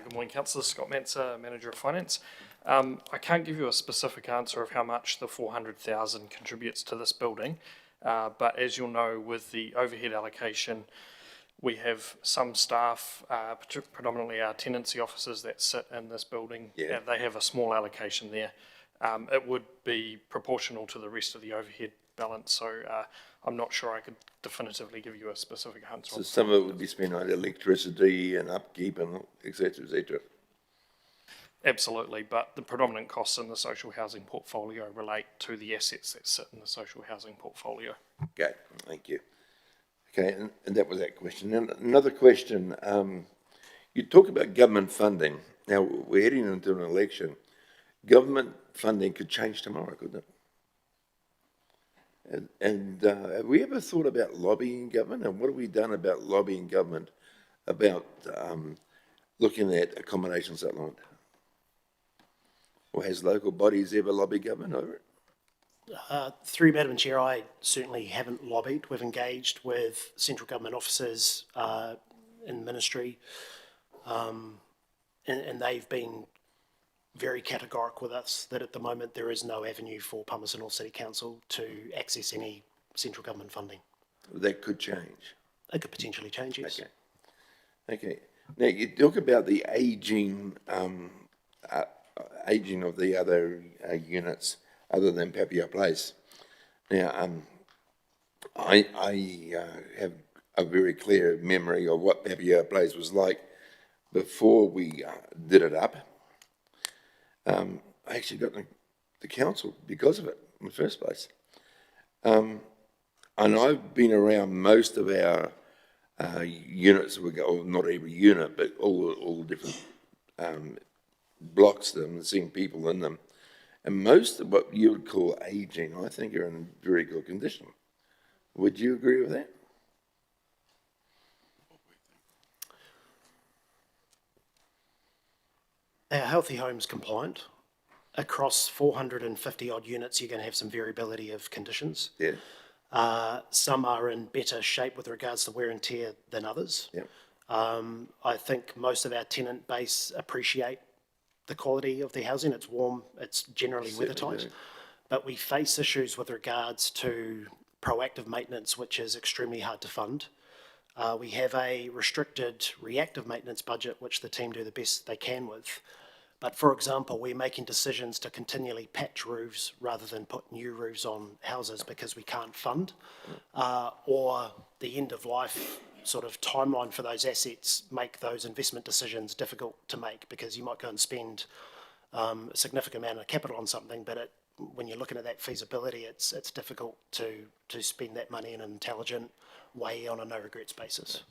Good morning, Councillor. Scott Manser, Manager of Finance. I can't give you a specific answer of how much the 400,000 contributes to this building, but as you'll know, with the overhead allocation, we have some staff, predominantly our tenancy officers that sit in this building, and they have a small allocation there. It would be proportional to the rest of the overhead balance, so I'm not sure I could definitively give you a specific answer. So some of it would be spent on electricity and upkeep and et cetera, et cetera. Absolutely, but the predominant costs in the social housing portfolio relate to the assets that sit in the social housing portfolio. Okay, thank you. Okay, and that was that question. And another question, you talk about government funding. Now, we're heading into an election. Government funding could change tomorrow, couldn't it? And have we ever thought about lobbying government? And what have we done about lobbying government about looking at accommodation settlement? Or has local bodies ever lobbied government over it? Through Madam Chair, I certainly haven't lobbied. We've engaged with central government officers in ministry, and they've been very categorical with us that at the moment there is no avenue for Palmerston North City Council to access any central government funding. That could change. It could potentially change, yes. Okay. Okay. Now, you talk about the ageing of the other units other than Papio Place. Now, I have a very clear memory of what Papio Place was like before we did it up. I actually got the council because of it in the first place. And I've been around most of our units, or not every unit, but all the different blocks of them, and seeing people in them. And most of what you would call ageing, I think, are in very good condition. Would you agree with that? Our Healthy Homes compliant. Across 450 odd units, you're going to have some variability of conditions. Yeah. Some are in better shape with regards to wear and tear than others. Yeah. I think most of our tenant base appreciate the quality of the housing. It's warm, it's generally weathertight, but we face issues with regards to proactive maintenance, which is extremely hard to fund. We have a restricted reactive maintenance budget, which the team do the best they can with. But for example, we're making decisions to continually patch roofs rather than put new roofs on houses because we can't fund, or the end of life sort of timeline for those assets make those investment decisions difficult to make, because you might go and spend a significant amount of capital on something, but when you're looking at that feasibility, it's difficult to spend that money in an intelligent way on a no regrets basis.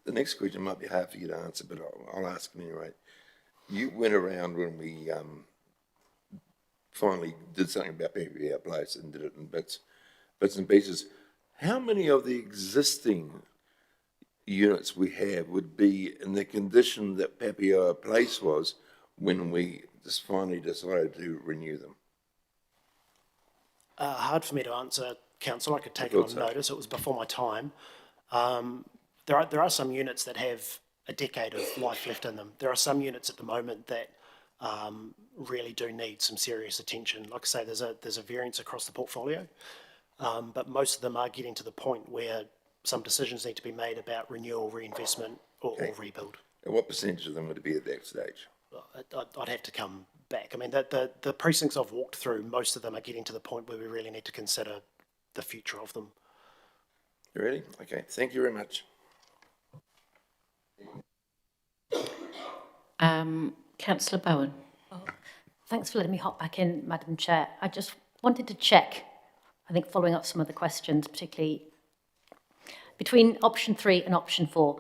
The next question might be hard for you to answer, but I'll ask them anyway. You went around when we finally did something about Papio Place and did it in bits and pieces. How many of the existing units we have would be in the condition that Papio Place was when we just finally decided to renew them? Hard for me to answer, Council. I could take it on notice. It was before my time. There are some units that have a decade of life left in them. There are some units at the moment that really do need some serious attention. Like I say, there's a variance across the portfolio, but most of them are getting to the point where some decisions need to be made about renewal, reinvestment, or rebuild. And what percentage of them would be at that stage? I'd have to come back. I mean, the precincts I've walked through, most of them are getting to the point where we really need to consider the future of them. You ready? Okay, thank you very much. Councillor Bowen. Thanks for letting me hop back in, Madam Chair. I just wanted to check, I think following up some of the questions, particularly between option 3 and option 4.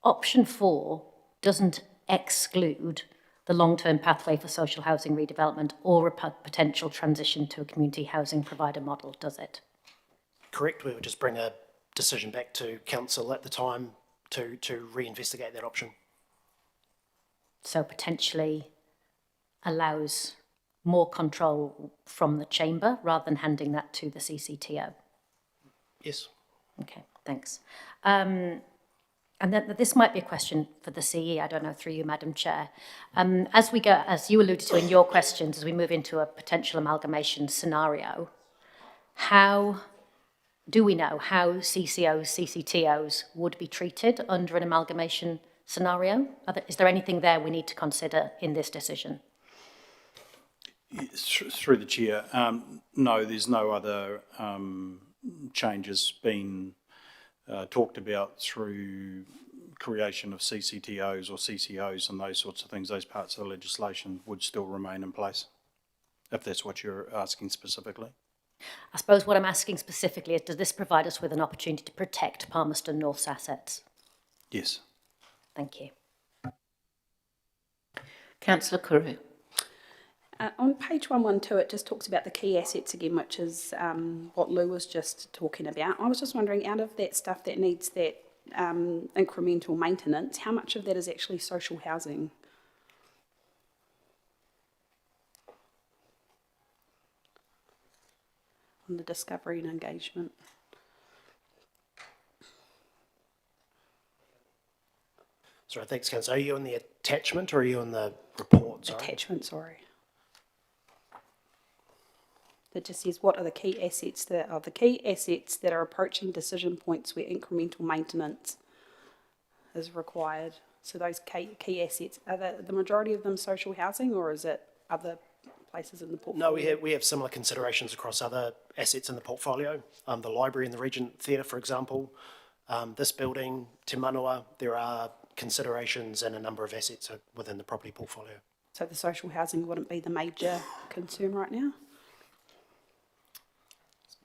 Option 4 doesn't exclude the long-term pathway for social housing redevelopment or a potential transition to a community housing provider model, does it? Correct. We would just bring a decision back to council at the time to reinvestigate that option. So potentially allows more control from the chamber rather than handing that to the CCTO? Yes. Okay, thanks. And then this might be a question for the CE, I don't know, through you, Madam Chair. As you alluded to in your questions, as we move into a potential amalgamation scenario, how do we know how CCOs, CCTOs would be treated under an amalgamation scenario? Is there anything there we need to consider in this decision? Through the chair, no, there's no other changes been talked about through creation of CCTOs or CCOs and those sorts of things. Those parts of the legislation would still remain in place, if that's what you're asking specifically. I suppose what I'm asking specifically is, does this provide us with an opportunity to protect Palmerston North's assets? Yes. Thank you. Councillor Carew. On page 112, it just talks about the key assets again, which is what Lou was just talking about. I was just wondering, out of that stuff that needs that incremental maintenance, how much of that is actually social housing? On the discovery and engagement. Sorry, thanks, Councillor. Are you on the attachment or are you on the report? Sorry. Attachment, sorry. That just says what are the key assets that are approaching decision points where incremental maintenance is required. So those key assets, are the majority of them social housing, or is it other places in the portfolio? No, we have similar considerations across other assets in the portfolio. The library and the Regent Theatre, for example, this building, Te Manua, there are considerations and a number of assets within the property portfolio. So the social housing wouldn't be the major concern right now?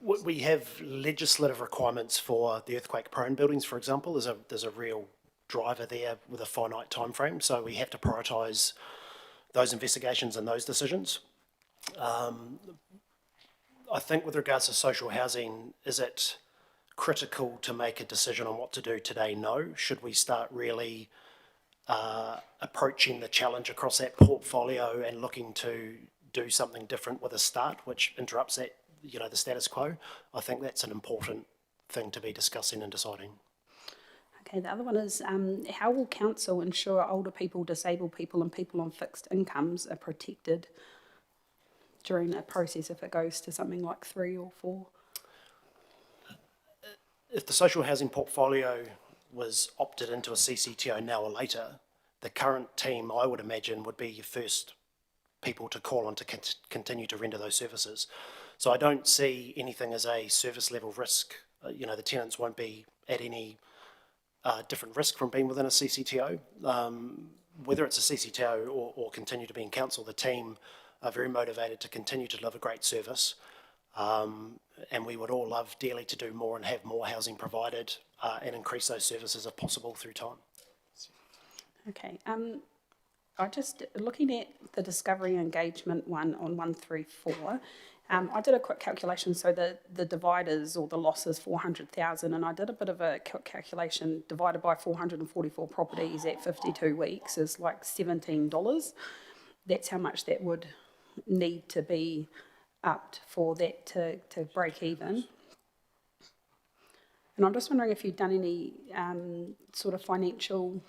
We have legislative requirements for the earthquake-prone buildings, for example. There's a real driver there with a finite time frame, so we have to prioritise those investigations and those decisions. I think with regards to social housing, is it critical to make a decision on what to do today? No. Should we start really approaching the challenge across that portfolio and looking to do something different with a start, which interrupts that, the status quo? I think that's an important thing to be discussing and deciding. Okay, the other one is how will council ensure older people, disabled people and people on fixed incomes are protected during a process if it goes to something like 3 or 4? If the social housing portfolio was opted into a CCTO now or later, the current team, I would imagine, would be your first people to call on to continue to render those services. So I don't see anything as a service level risk. The tenants won't be at any different risk from being within a CCTO. Whether it's a CCTO or continue to be in council, the team are very motivated to continue to deliver great service. And we would all love dearly to do more and have more housing provided and increase those services if possible through time. Okay. I just, looking at the discovery engagement one on 134, I did a quick calculation. So the dividers or the loss is 400,000, and I did a bit of a calculation. Divided by 444 properties at 52 weeks is like $17. That's how much that would need to be upped for that to break even. And I'm just wondering if you've done any sort of financial,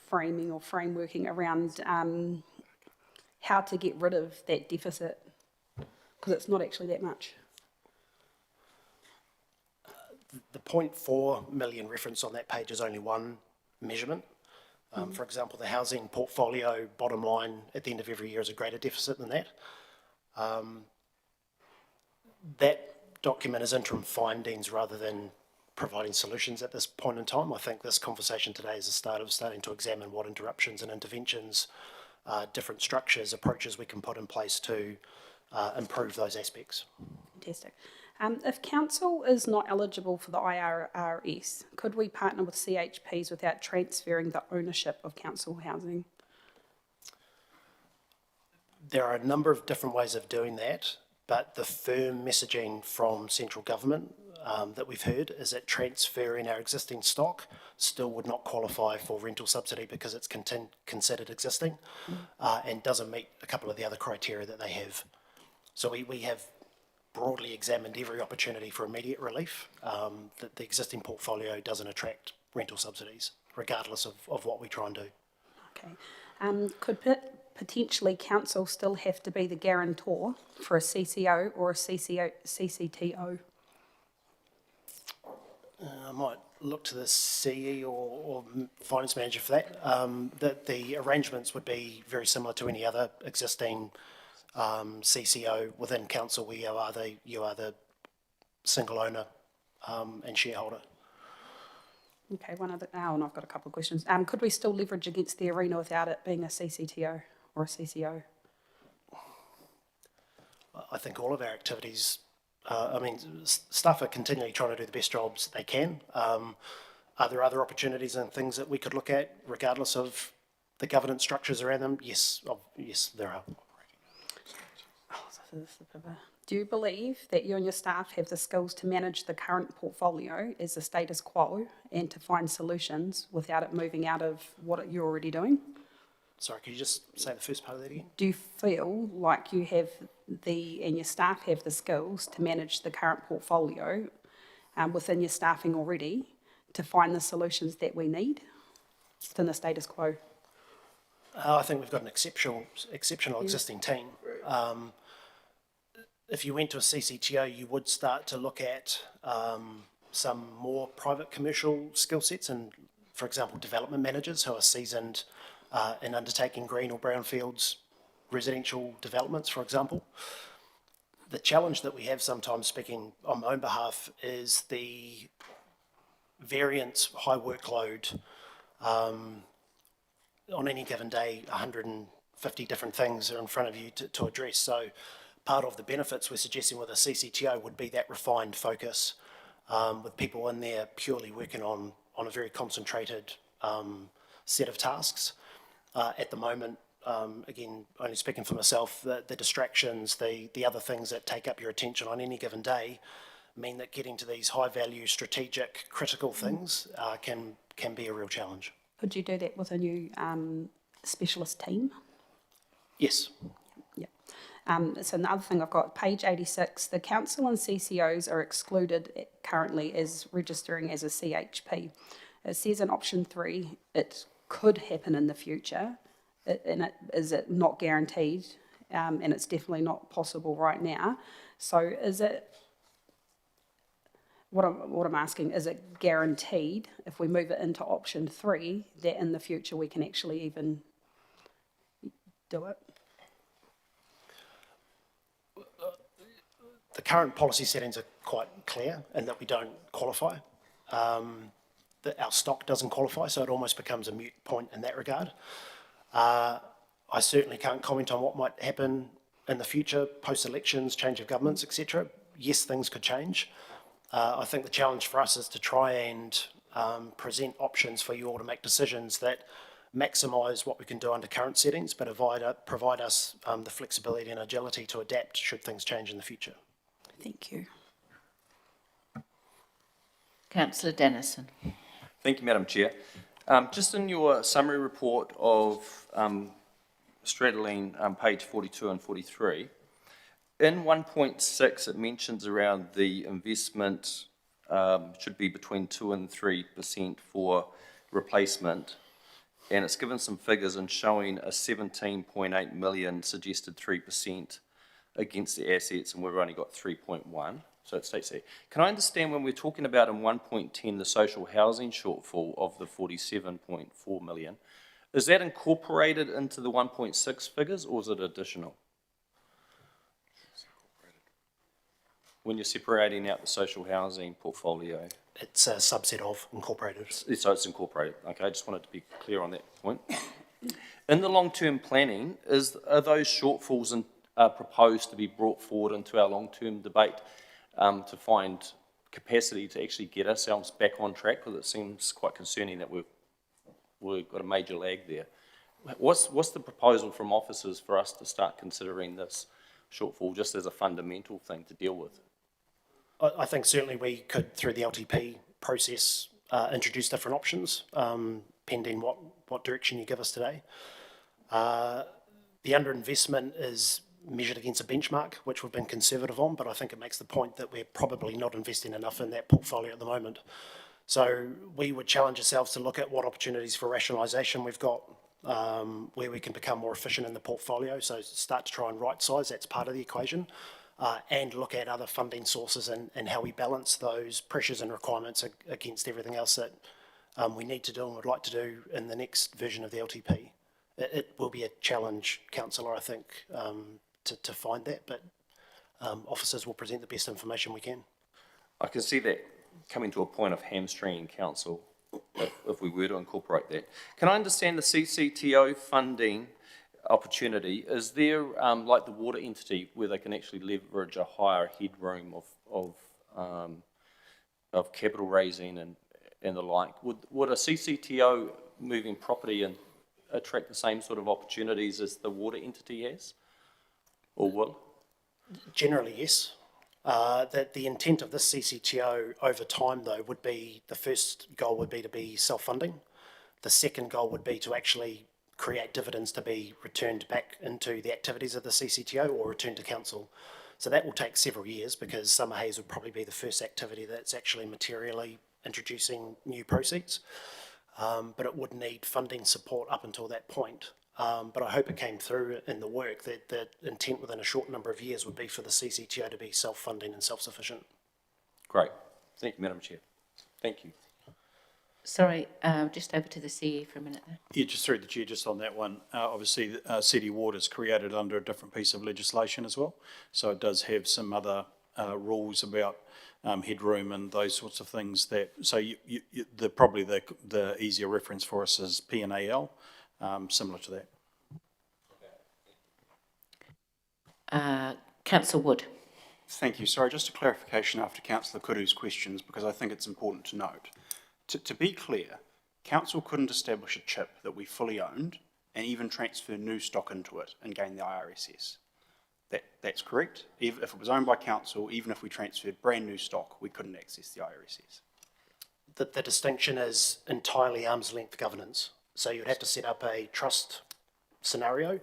framing or frameworking around how to get rid of that deficit, because it's not actually that much. The 0.4 million reference on that page is only one measurement. For example, the housing portfolio bottom line at the end of every year is a greater deficit than that. That document is interim findings rather than providing solutions at this point in time. I think this conversation today is a start of starting to examine what interruptions and interventions, different structures, approaches we can put in place to improve those aspects. Fantastic. If council is not eligible for the IRRS, could we partner with CHPs without transferring the ownership of council housing? There are a number of different ways of doing that, but the firm messaging from central government that we've heard is that transferring our existing stock still would not qualify for rental subsidy because it's considered existing and doesn't meet a couple of the other criteria that they have. So we have broadly examined every opportunity for immediate relief, that the existing portfolio doesn't attract rental subsidies, regardless of what we try and do. Okay. Could potentially council still have to be the guarantor for a CCO or a CCTO? I might look to the CE or finance manager for that. The arrangements would be very similar to any other existing CCO within council, where you are the single owner and shareholder. Okay, one other, and I've got a couple of questions. Could we still leverage against the arena without it being a CCTO or a CCO? I think all of our activities, staff are continually trying to do the best jobs they can. Are there other opportunities and things that we could look at, regardless of the governance structures around them? Yes, yes, there are. Do you believe that you and your staff have the skills to manage the current portfolio as the status quo and to find solutions without it moving out of what you're already doing? Sorry, could you just say the first part of that again? Do you feel like you have and your staff have the skills to manage the current portfolio within your staffing already to find the solutions that we need within the status quo? I think we've got an exceptional existing team. If you went to a CCTO, you would start to look at some more private commercial skill sets, and, for example, development managers who are seasoned in undertaking green or brownfields residential developments, for example. The challenge that we have sometimes, speaking on my own behalf, is the variance, high workload. On any given day, 150 different things are in front of you to address. So part of the benefits we're suggesting with a CCTO would be that refined focus, with people in there purely working on a very concentrated set of tasks. At the moment, again, only speaking for myself, the distractions, the other things that take up your attention on any given day mean that getting to these high-value, strategic, critical things can be a real challenge. Could you do that with a new specialist team? Yes. Yeah. So another thing I've got, page 86, the council and CCOs are excluded currently as registering as a CHP. It says in option 3, it could happen in the future, is it not guaranteed, and it's definitely not possible right now. So is it, what I'm asking, is it guaranteed, if we move it into option 3, that in the future we can actually even do it? The current policy settings are quite clear in that we don't qualify. That our stock doesn't qualify, so it almost becomes a moot point in that regard. I certainly can't comment on what might happen in the future, post-elections, change of governments, etc. Yes, things could change. I think the challenge for us is to try and present options for you all to make decisions that maximise what we can do under current settings, but provide us the flexibility and agility to adapt should things change in the future. Thank you. Councillor Dennison. Thank you, Madam Chair. Just in your summary report of straddling page 42 and 43, in 1.6 it mentions around the investment should be between 2 and 3% for replacement, and it's given some figures and showing a 17.8 million suggested 3% against the assets, and we've only got 3.1. So it states there. Can I understand when we're talking about in 1.10 the social housing shortfall of the 47.4 million, is that incorporated into the 1.6 figures or is it additional? When you're separating out the social housing portfolio? It's a subset of incorporated. So it's incorporated. Okay, I just wanted to be clear on that point. In the long-term planning, are those shortfalls proposed to be brought forward into our long-term debate to find capacity to actually get ourselves back on track? Because it seems quite concerning that we've got a major lag there. What's the proposal from officers for us to start considering this shortfall just as a fundamental thing to deal with? I think certainly we could, through the LTP process, introduce different options, pending what direction you give us today. The underinvestment is measured against a benchmark, which we've been conservative on, but I think it makes the point that we're probably not investing enough in that portfolio at the moment. So we would challenge ourselves to look at what opportunities for rationalisation we've got, where we can become more efficient in the portfolio. So start to try and right-size, that's part of the equation, and look at other funding sources and how we balance those pressures and requirements against everything else that we need to do and would like to do in the next version of the LTP. It will be a challenge, councillor, I think, to find that, but officers will present the best information we can. I can see that coming to a point of hamstringing council if we were to incorporate that. Can I understand the CCTO funding opportunity? Is there, like the water entity, where they can actually leverage a higher headroom of capital raising and the like? Would a CCTO moving property and attract the same sort of opportunities as the water entity has, or will? Generally, yes. That the intent of this CCTO over time, though, would be, the first goal would be to be self-funding. The second goal would be to actually create dividends to be returned back into the activities of the CCTO or returned to council. So that will take several years, because Summer Haze would probably be the first activity that's actually materially introducing new proceeds. But it would need funding support up until that point. But I hope it came through in the work that the intent within a short number of years would be for the CCTO to be self-funding and self-sufficient. Great. Thank you, Madam Chair. Thank you. Sorry, just over to the CE for a minute there. Yeah, just through the chair, just on that one, obviously City Water is created under a different piece of legislation as well. So it does have some other rules about headroom and those sorts of things that, so probably the easier reference for us is P&AL, similar to that. Councillor Wood. Thank you. Sorry, just a clarification after Councillor Kuru's questions, because I think it's important to note. To be clear, Council couldn't establish a chip that we fully owned and even transfer new stock into it and gain the IRSS. That's correct? If it was owned by Council, even if we transferred brand new stock, we couldn't access the IRSS. The distinction is entirely arm's length governance. So you'd have to set up a trust scenario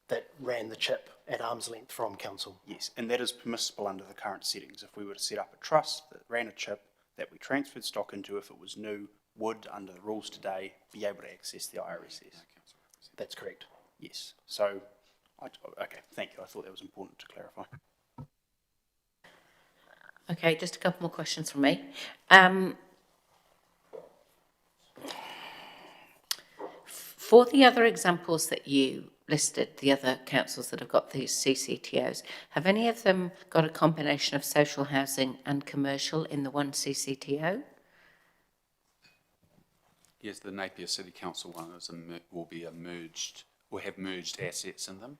that ran the chip at arm's length from Council. Yes, and that is permissible under the current settings. If we were to set up a trust that ran a chip that we transferred stock into, if it was new, would, under the rules today, be able to access the IRSS. That's correct. Yes. So, okay, thank you. I thought that was important to clarify. Okay, just a couple more questions from me. For the other examples that you listed, the other councils that have got these CCTOs, have any of them got a combination of social housing and commercial in the one CCTO? Yes, the Napier City Council one will be a merged, will have merged assets in them.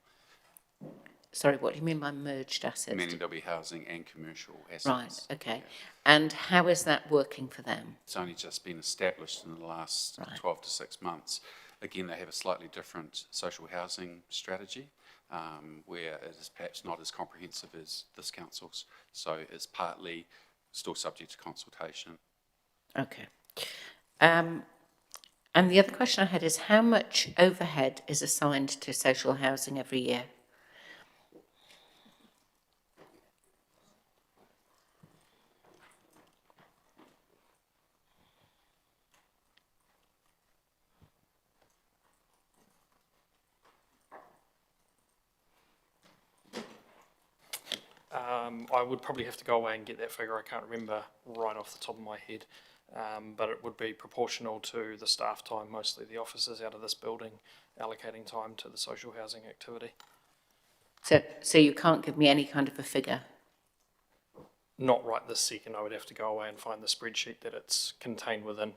Sorry, what do you mean by merged assets? Meaning there'll be housing and commercial assets. Right, okay. Yeah. And how is that working for them? It's only just been established in the last 12 to 6 months. Again, they have a slightly different social housing strategy, where it is perhaps not as comprehensive as this council's. So it's partly still subject to consultation. Okay. And the other question I had is, how much overhead is assigned to social housing every year? I would probably have to go away and get that figure. I can't remember right off the top of my head, but it would be proportional to the staff time, mostly the officers out of this building, allocating time to the social housing activity. So you can't give me any kind of a figure? Not right this second. I would have to go away and find the spreadsheet that it's contained within.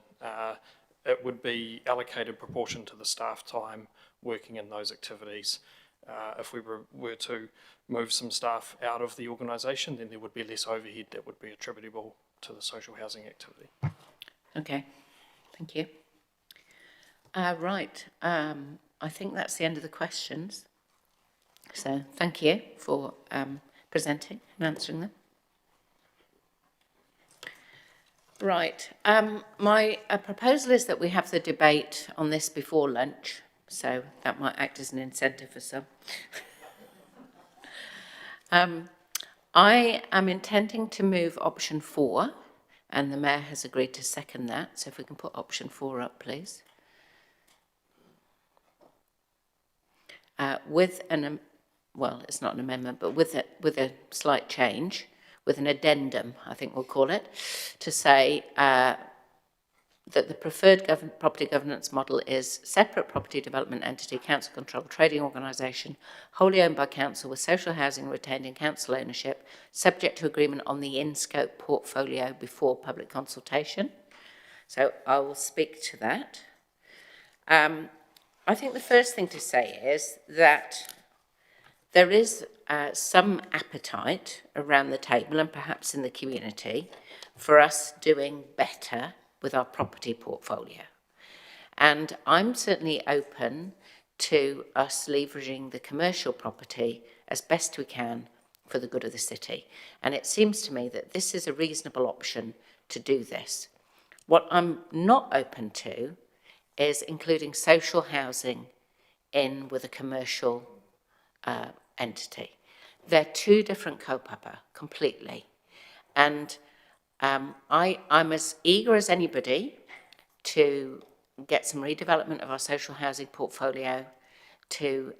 It would be allocated proportion to the staff time working in those activities. If we were to move some staff out of the organisation, then there would be less overhead that would be attributable to the social housing activity. Okay, thank you. Right, I think that's the end of the questions. So thank you for presenting and answering them. Right, my proposal is that we have the debate on this before lunch, so that might act as an incentive for some. I am intending to move option 4, and the Mayor has agreed to second that. So if we can put option 4 up, please. With an, well, it's not an amendment, but with a slight change, with an addendum, I think we'll call it, to say that the preferred property governance model is separate property development entity, council controlled trading organisation, wholly owned by council with social housing retained in council ownership, subject to agreement on the in-scope portfolio before public consultation. So I will speak to that. I think the first thing to say is that there is some appetite around the table and perhaps in the community for us doing better with our property portfolio. And I'm certainly open to us leveraging the commercial property as best we can for the good of the city. And it seems to me that this is a reasonable option to do this. What I'm not open to is including social housing in with a commercial entity. They're two different kaupapa, completely. And I'm as eager as anybody to get some redevelopment of our social housing portfolio, to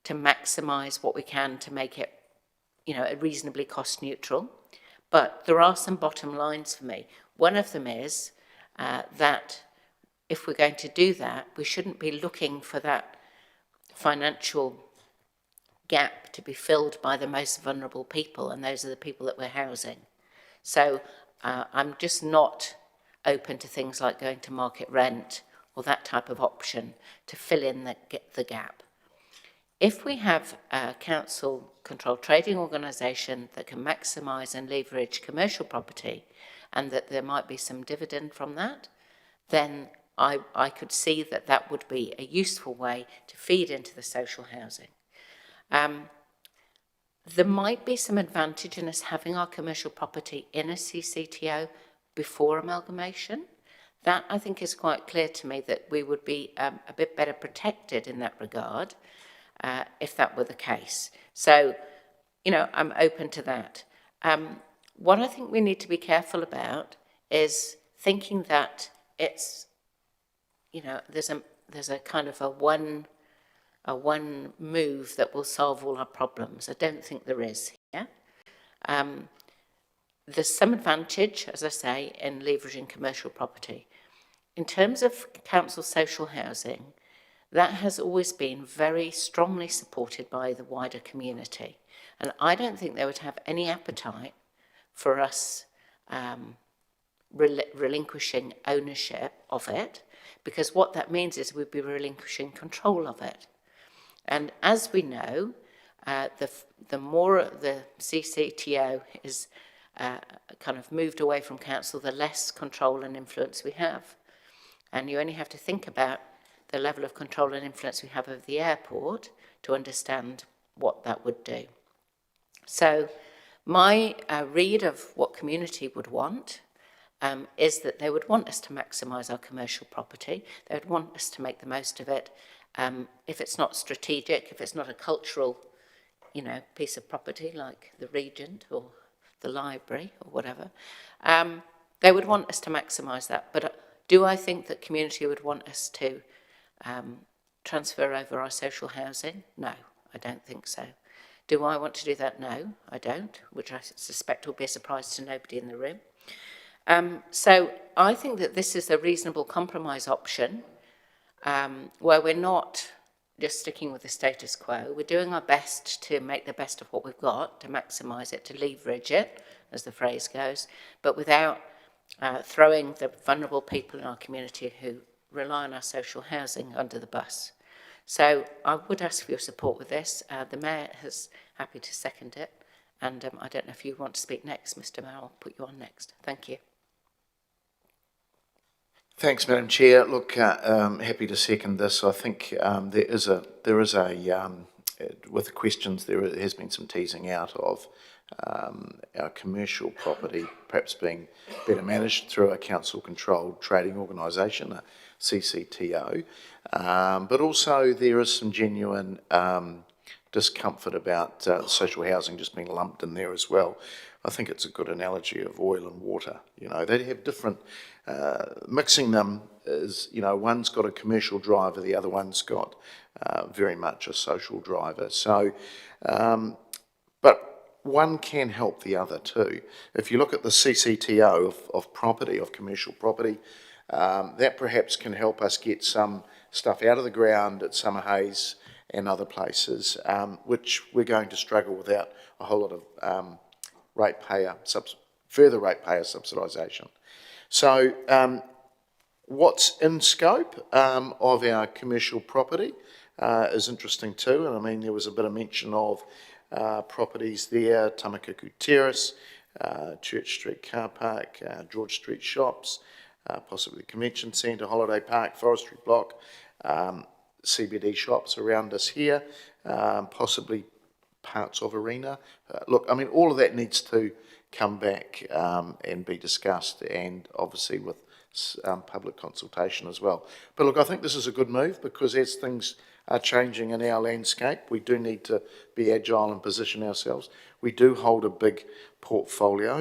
maximise what we can to make it, you know, reasonably cost neutral. But there are some bottom lines for me. One of them is that if we're going to do that, we shouldn't be looking for that financial gap to be filled by the most vulnerable people, and those are the people that we're housing. So I'm just not open to things like going to market rent or that type of option to fill in the gap. If we have a council-controlled trading organisation that can maximise and leverage commercial property, and that there might be some dividend from that, then I could see that that would be a useful way to feed into the social housing. There might be some advantage in us having our commercial property in a CCTO before amalgamation. That, I think, is quite clear to me that we would be a bit better protected in that regard if that were the case. So, you know, I'm open to that. What I think we need to be careful about is thinking that it's, you know, there's a kind of a one move that will solve all our problems. I don't think there is here. There's some advantage, as I say, in leveraging commercial property. In terms of council social housing, that has always been very strongly supported by the wider community. And I don't think they would have any appetite for us relinquishing ownership of it, because what that means is we'd be relinquishing control of it. And as we know, the more the CCTO is kind of moved away from council, the less control and influence we have. And you only have to think about the level of control and influence we have over the airport to understand what that would do. So my read of what community would want is that they would want us to maximise our commercial property. They would want us to make the most of it. If it's not strategic, if it's not a cultural, you know, piece of property like the Regent or the library or whatever, they would want us to maximise that. But do I think that community would want us to transfer over our social housing? No, I don't think so. Do I want to do that? No, I don't, which I suspect will be a surprise to nobody in the room. So I think that this is a reasonable compromise option where we're not just sticking with the status quo. We're doing our best to make the best of what we've got, to maximise it, to leverage it, as the phrase goes, but without throwing the vulnerable people in our community who rely on our social housing under the bus. So I would ask for your support with this. The Mayor is happy to second it. And I don't know if you want to speak next, Mr. Mayor. I'll put you on next. Thank you. Thanks, Madam Chair. Look, happy to second this. I think there is a with the questions, there has been some teasing out of our commercial property perhaps being better managed through a council-controlled trading organisation, a CCTO. But also there is some genuine discomfort about social housing just being lumped in there as well. I think it's a good analogy of oil and water. You know, they have different, mixing them is, you know, one's got a commercial driver, the other one's got very much a social driver. So, but one can help the other too. If you look at the CCTO of property, of commercial property, that perhaps can help us get some stuff out of the ground at Summer Hayes and other places, which we're going to struggle without a whole lot of further ratepayer subsidisation. So what's in scope of our commercial property is interesting too, and I mean there was a bit of mention of properties there, Tamakuku Terrace, Church Street Car Park, George Street Shops, possibly Convention Centre, Holiday Park, Forestry Block, CBD shops around us here, possibly parts of Arena. Look, I mean, all of that needs to come back and be discussed, and obviously with public consultation as well. But look, I think this is a good move, because as things are changing in our landscape, we do need to be agile and position ourselves. We do hold a big portfolio,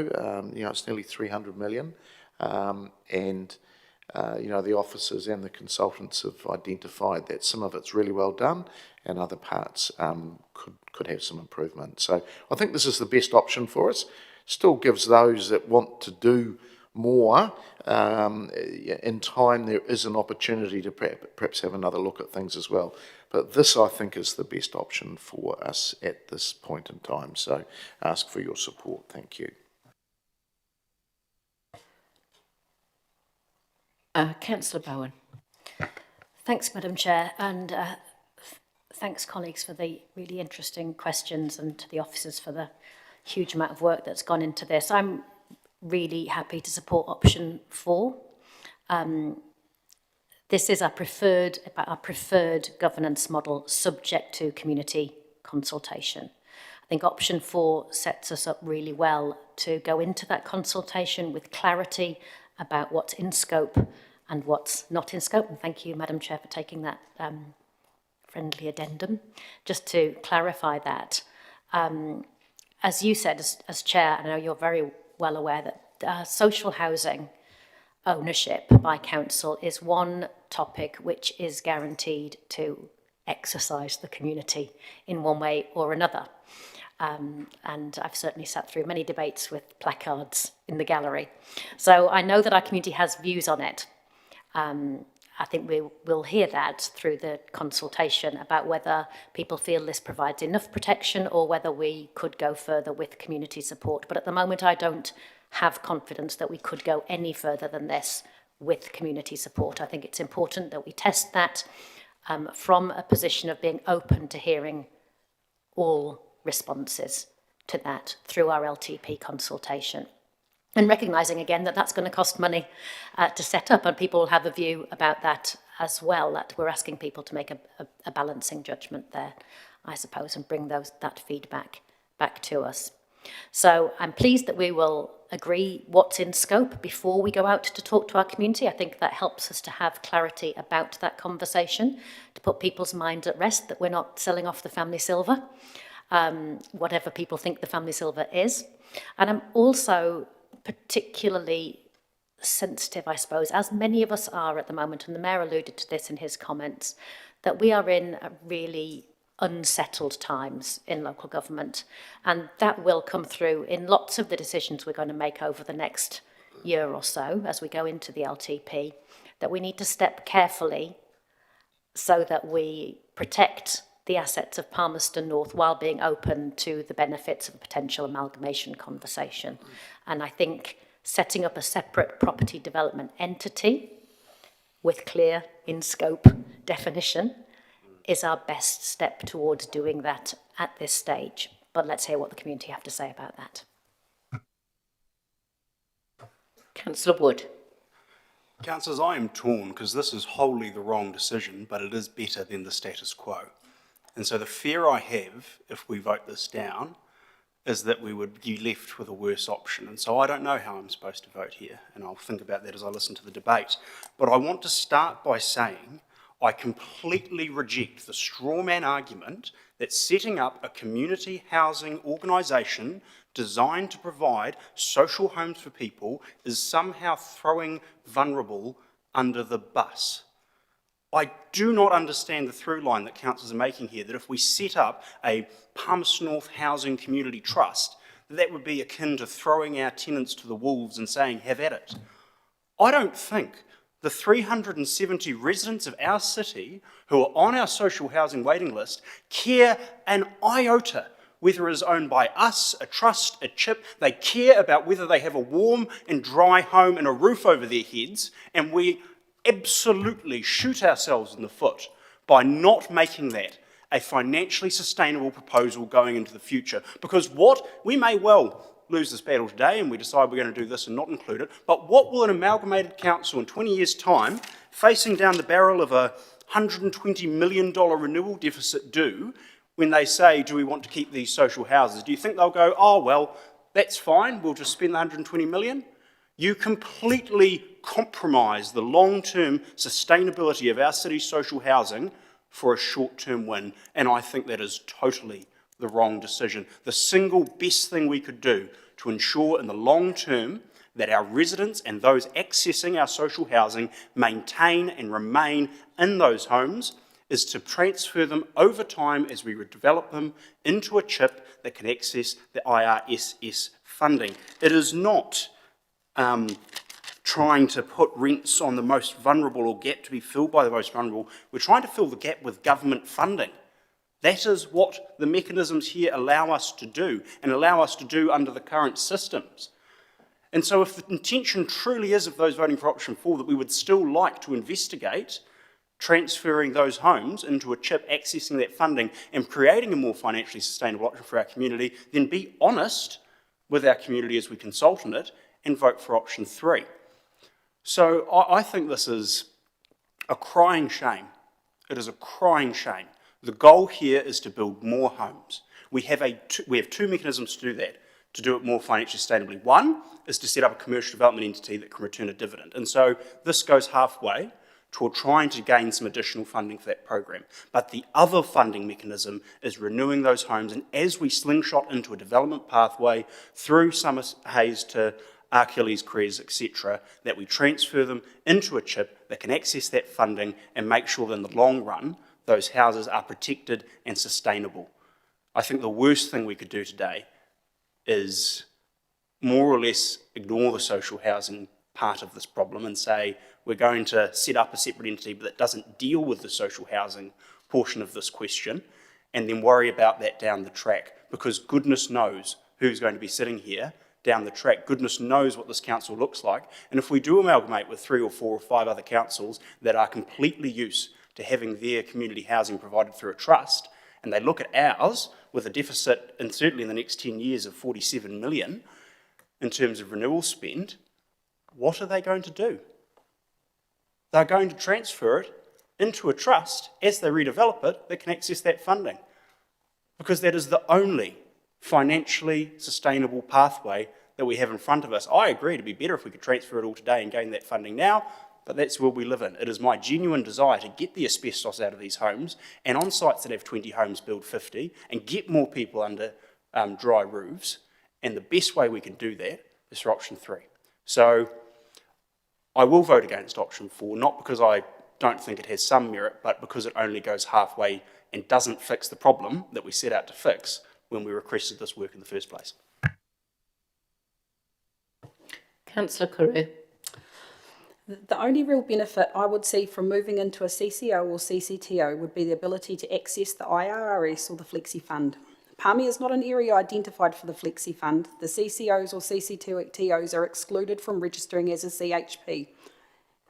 you know, it's nearly 300 million, and you know, the officers and the consultants have identified that some of it's really well done and other parts could have some improvement. So I think this is the best option for us. Still gives those that want to do more in time, there is an opportunity to perhaps have another look at things as well. But this, I think, is the best option for us at this point in time. So ask for your support. Thank you. Councillor Bowen. Thanks, Madam Chair, and thanks, colleagues, for the really interesting questions, and to the officers for the huge amount of work that's gone into this. I'm really happy to support option 4. This is our preferred governance model, subject to community consultation. I think option 4 sets us up really well to go into that consultation with clarity about what's in scope and what's not in scope. And thank you, Madam Chair, for taking that friendly addendum. Just to clarify that, as you said, as Chair, I know you're very well aware that social housing ownership by council is one topic which is guaranteed to exercise the community in one way or another. And I've certainly sat through many debates with placards in the gallery. So I know that our community has views on it. I think we will hear that through the consultation about whether people feel this provides enough protection or whether we could go further with community support. But at the moment, I don't have confidence that we could go any further than this with community support. I think it's important that we test that from a position of being open to hearing all responses to that through our LTP consultation. And recognising again that that's going to cost money to set up, and people will have a view about that as well, that we're asking people to make a balancing judgment there, I suppose, and bring that feedback back to us. So I'm pleased that we will agree what's in scope before we go out to talk to our community. I think that helps us to have clarity about that conversation, to put people's minds at rest that we're not selling off the family silver, whatever people think the family silver is. And I'm also particularly sensitive, I suppose, as many of us are at the moment, and the Mayor alluded to this in his comments, that we are in a really unsettled times in local government, and that will come through in lots of the decisions we're going to make over the next year or so as we go into the LTP, that we need to step carefully so that we protect the assets of Palmerston North while being open to the benefits of a potential amalgamation conversation. And I think setting up a separate property development entity with clear in-scope definition is our best step towards doing that at this stage. But let's hear what the community have to say about that. Councillor Wood. Councillors, I am torn because this is wholly the wrong decision, but it is better than the status quo. And so the fear I have, if we vote this down, is that we would be left with a worse option. And so I don't know how I'm supposed to vote here, and I'll think about that as I listen to the debate. But I want to start by saying I completely reject the straw man argument that setting up a community housing organisation designed to provide social homes for people is somehow throwing vulnerable under the bus. I do not understand the through line that councils are making here, that if we set up a Palmerston North Housing Community Trust, that would be akin to throwing our tenants to the wolves and saying, have at it. I don't think the 370 residents of our city who are on our social housing waiting list care an iota whether it is owned by us, a trust, a chip. They care about whether they have a warm and dry home and a roof over their heads, and we absolutely shoot ourselves in the foot by not making that a financially sustainable proposal going into the future. Because we may well lose this battle today and we decide we're going to do this and not include it, but what will an amalgamated council in 20 years' time, facing down the barrel of a $120 million renewal deficit, do when they say, do we want to keep these social houses? Do you think they'll go, oh, well, that's fine, we'll just spend the $120 million? You completely compromise the long-term sustainability of our city's social housing for a short-term win, and I think that is totally the wrong decision. The single best thing we could do to ensure in the long term that our residents and those accessing our social housing maintain and remain in those homes is to transfer them over time as we develop them into a chip that can access the IRSS funding. It is not trying to put rents on the most vulnerable or gap to be filled by the most vulnerable. We're trying to fill the gap with government funding. That is what the mechanisms here allow us to do and allow us to do under the current systems. And so if the intention truly is of those voting for option 4 that we would still like to investigate transferring those homes into a chip, accessing that funding and creating a more financially sustainable option for our community, then be honest with our community as we consult on it and vote for option 3. So I think this is a crying shame. It is a crying shame. The goal here is to build more homes. We have two mechanisms to do that, to do it more financially sustainably. One is to set up a commercial development entity that can return a dividend. And so this goes halfway toward trying to gain some additional funding for that program. But the other funding mechanism is renewing those homes, and as we slingshot into a development pathway through Summer Hayes to Achilles Crees, etc., that we transfer them into a chip that can access that funding and make sure that in the long run those houses are protected and sustainable. I think the worst thing we could do today is more or less ignore the social housing part of this problem and say we're going to set up a separate entity that doesn't deal with the social housing portion of this question and then worry about that down the track, because goodness knows who's going to be sitting here down the track. Goodness knows what this council looks like, and if we do amalgamate with 3 or 4 or 5 other councils that are completely used to having their community housing provided through a trust, and they look at ours with a deficit, and certainly in the next 10 years, of 47 million in terms of renewal spend, what are they going to do? They're going to transfer it into a trust as they redevelop it that can access that funding, because that is the only financially sustainable pathway that we have in front of us. I agree it'd be better if we could transfer it all today and gain that funding now, but that's where we live in. It is my genuine desire to get the asbestos out of these homes, and on sites that have 20 homes, build 50, and get more people under dry roofs, and the best way we can do that is for option 3. So I will vote against option 4, not because I don't think it has some merit, but because it only goes halfway and doesn't fix the problem that we set out to fix when we requested this work in the first place. Councillor Carew. The only real benefit I would see from moving into a CCO or CCTO would be the ability to access the IRRS or the Flexi Fund. Palmy is not an area identified for the Flexi Fund. The CCOs or CCTOs are excluded from registering as a CHP,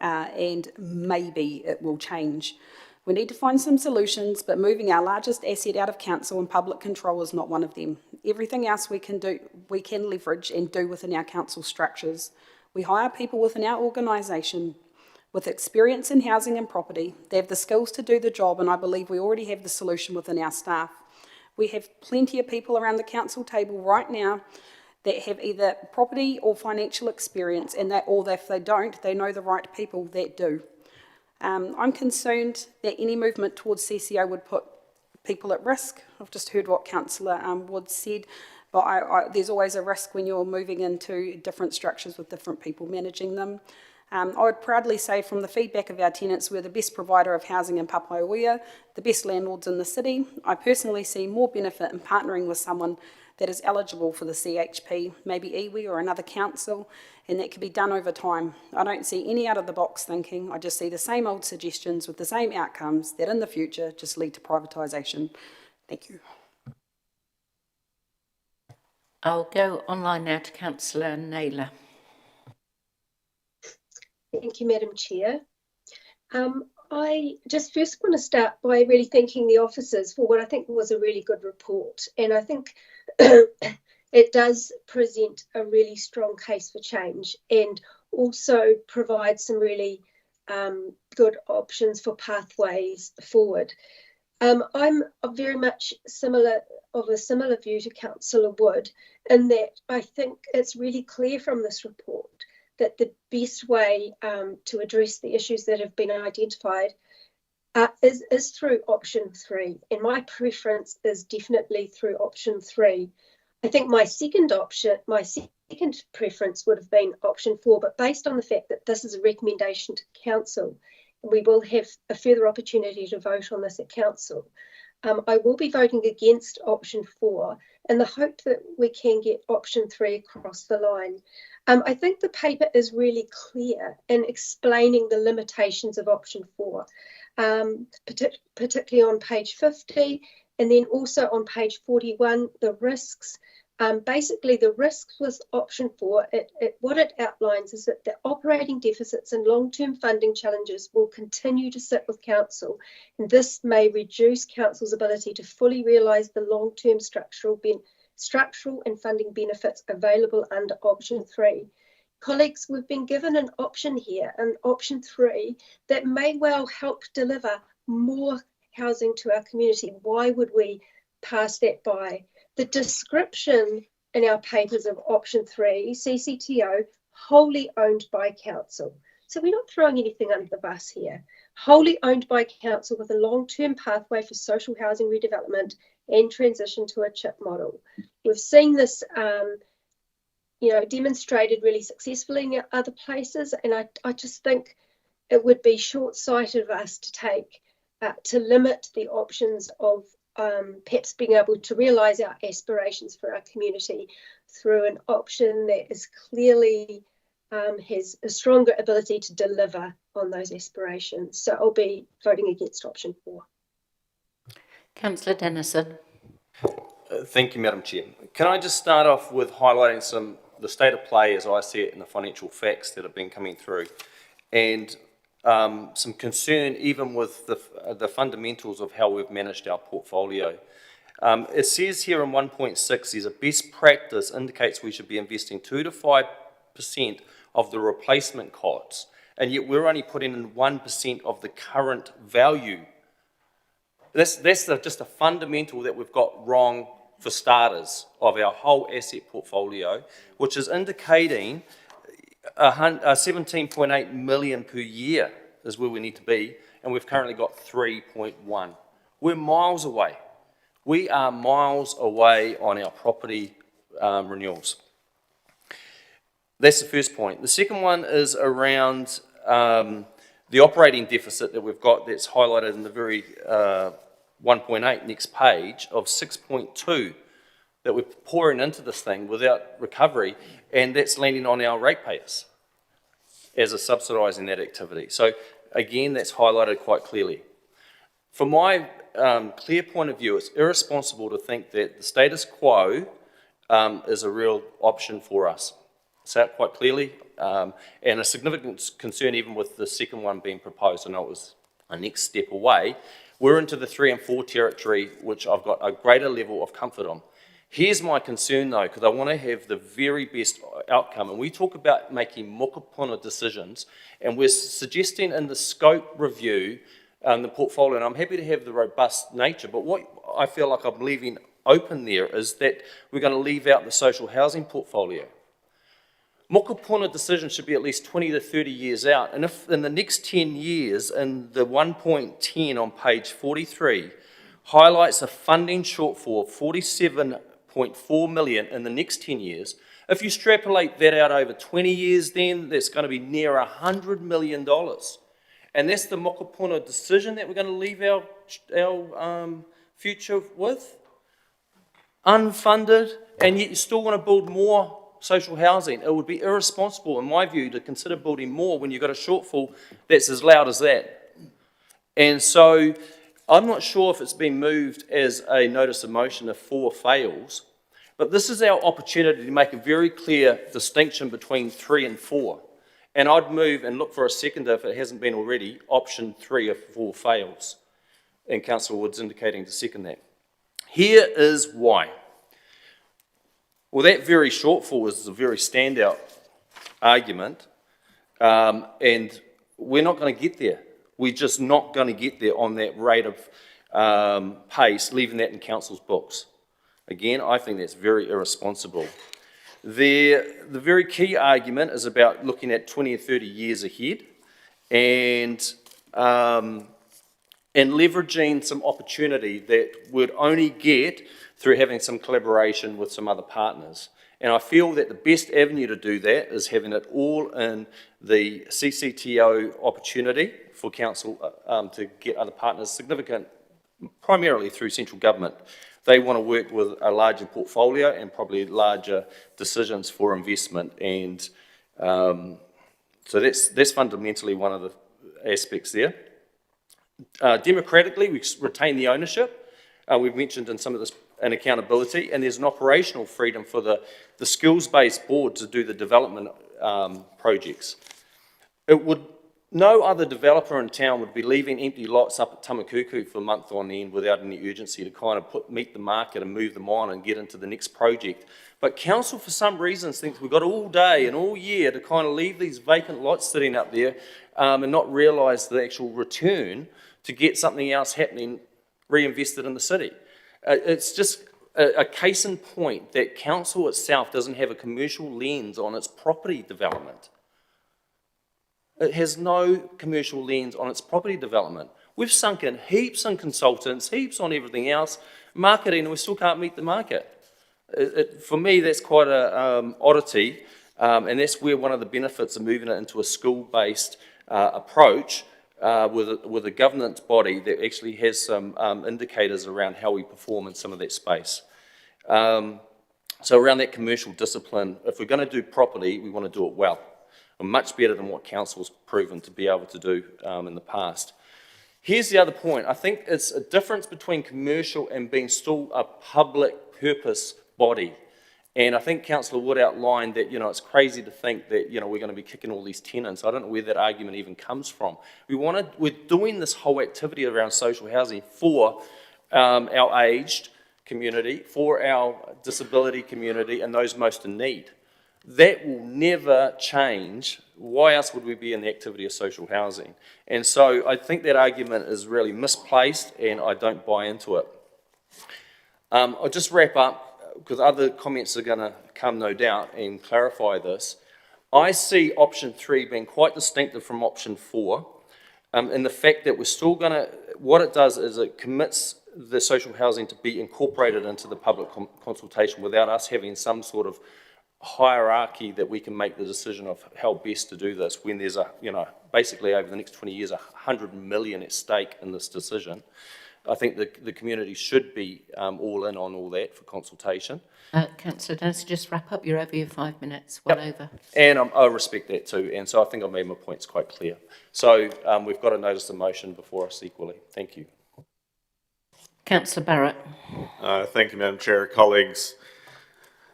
and maybe it will change. We need to find some solutions, but moving our largest asset out of council and public control is not one of them. Everything else we can leverage and do within our council structures. We hire people within our organisation with experience in housing and property. They have the skills to do the job, and I believe we already have the solution within our staff. We have plenty of people around the council table right now that have either property or financial experience, and if they don't, they know the right people that do. I'm concerned that any movement towards CCO would put people at risk. I've just heard what Councillor Wood said, but there's always a risk when you're moving into different structures with different people managing them. I would proudly say from the feedback of our tenants, we're the best provider of housing in Papaoia, the best landlords in the city. I personally see more benefit in partnering with someone that is eligible for the CHP, maybe iwi or another council, and that can be done over time. I don't see any out-of-the-box thinking. I just see the same old suggestions with the same outcomes that in the future just lead to privatisation. Thank you. I'll go online now to Councillor Naylor. Thank you, Madam Chair. I just first want to start by really thanking the officers for what I think was a really good report. And I think it does present a really strong case for change and also provide some really good options for pathways forward. I'm very much of a similar view to Councillor Wood in that I think it's really clear from this report that the best way to address the issues that have been identified is through option 3. And my preference is definitely through option 3. I think my second preference would have been option 4, but based on the fact that this is a recommendation to council, we will have a further opportunity to vote on this at council. I will be voting against option 4 in the hope that we can get option 3 across the line. I think the paper is really clear in explaining the limitations of option 4, particularly on page 50, and then also on page 41, the risks. Basically, the risks with option 4, what it outlines is that the operating deficits and long-term funding challenges will continue to sit with council, and this may reduce council's ability to fully realise the long-term structural and funding benefits available under option 3. Colleagues, we've been given an option here, an option 3, that may well help deliver more housing to our community. Why would we pass that by? The description in our papers of option 3, CCTO, wholly owned by council. So we're not throwing anything under the bus here. Wholly owned by council with a long-term pathway for social housing redevelopment and transition to a CHIP model. We've seen this demonstrated really successfully in other places, and I just think it would be short-sighted of us to limit the options of perhaps being able to realise our aspirations for our community through an option that is clearly has a stronger ability to deliver on those aspirations. So I'll be voting against option 4. Councillor Dennison. Thank you, Madam Chair. Can I just start off with highlighting the state of play as I see it in the financial facts that have been coming through, and some concern even with the fundamentals of how we've managed our portfolio. It says here in 1.6, there's a best practice indicates we should be investing 2 to 5% of the replacement costs, and yet we're only putting in 1% of the current value. That's just a fundamental that we've got wrong for starters of our whole asset portfolio, which is indicating 17.8 million per year is where we need to be, and we've currently got 3.1. We're miles away. We are miles away on our property renewals. That's the first point. The second one is around the operating deficit that we've got that's highlighted in the very 1.8 next page of 6.2 that we're pouring into this thing without recovery, and that's landing on our ratepayers as a subsidising that activity. So again, that's highlighted quite clearly. From my clear point of view, it's irresponsible to think that the status quo is a real option for us. Say it quite clearly, and a significant concern even with the second one being proposed. I know it was a next step away. We're into the 3 and 4 territory, which I've got a greater level of comfort on. Here's my concern though, because I want to have the very best outcome, and we talk about making mokopuna decisions, and we're suggesting in the scope review the portfolio, and I'm happy to have the robust nature, but what I feel like I'm leaving open there is that we're going to leave out the social housing portfolio. Mokopuna decision should be at least 20 to 30 years out. And if in the next 10 years, in the 1.10 on page 43, highlights a funding shortfall of 47.4 million in the next 10 years, if you extrapolate that out over 20 years, then that's going to be near $100 million. And that's the Mokopuna decision that we're going to leave our future with. Unfunded, and yet you still want to build more social housing. It would be irresponsible, in my view, to consider building more when you've got a shortfall that's as loud as that. And so I'm not sure if it's been moved as a notice of motion if 4 fails, but this is our opportunity to make a very clear distinction between 3 and 4. And I'd move and look for a seconder, if it hasn't been already, option 3 if 4 fails. And Councillor Wood's indicating to second that. Here is why. Well, that very shortfall is a very standout argument, and we're not going to get there. We're just not going to get there on that rate of pace, leaving that in council's books. Again, I think that's very irresponsible. The very key argument is about looking at 20 or 30 years ahead and leveraging some opportunity that we'd only get through having some collaboration with some other partners. And I feel that the best avenue to do that is having it all in the CCTO opportunity for council to get other partners, significant, primarily through central government. They want to work with a larger portfolio and probably larger decisions for investment. And so that's fundamentally one of the aspects there. Democratically, we retain the ownership. We've mentioned in some of this, and accountability, and there's an operational freedom for the skills-based board to do the development projects. No other developer in town would be leaving empty lots up at Tamakuku for a month on end without any urgency to kind of meet the market and move them on and get into the next project. But council, for some reasons, thinks we've got all day and all year to kind of leave these vacant lots sitting up there and not realise the actual return to get something else happening, reinvested in the city. It's just a case in point that council itself doesn't have a commercial lens on its property development. It has no commercial lens on its property development. We've sunk in heaps on consultants, heaps on everything else, marketing, and we still can't meet the market. For me, that's quite an oddity, and that's where one of the benefits of moving it into a school-based approach with a governance body that actually has some indicators around how we perform in some of that space. So around that commercial discipline, if we're going to do property, we want to do it well. And much better than what council's proven to be able to do in the past. Here's the other point. I think it's a difference between commercial and being still a public purpose body. And I think Councillor Wood outlined that, it's crazy to think that, we're going to be kicking all these tenants. I don't know where that argument even comes from. We're doing this whole activity around social housing for our aged community, for our disability community, and those most in need. That will never change. Why else would we be in the activity of social housing? And so I think that argument is really misplaced, and I don't buy into it. I'll just wrap up, because other comments are going to come, no doubt, and clarify this. I see option 3 being quite distinctive from option 4, in the fact that we're still going to, what it does is it commits the social housing to be incorporated into the public consultation without us having some sort of hierarchy that we can make the decision of how best to do this when there's basically over the next 20 years, 100 million at stake in this decision. I think the community should be all in on all that for consultation. Councillor Dennis, just wrap up. You're over your 5 minutes, well over. And I respect that too. And so I think I've made my points quite clear. So we've got a notice of motion before us equally. Thank you. Councillor Barrett. Thank you, Madam Chair. Colleagues,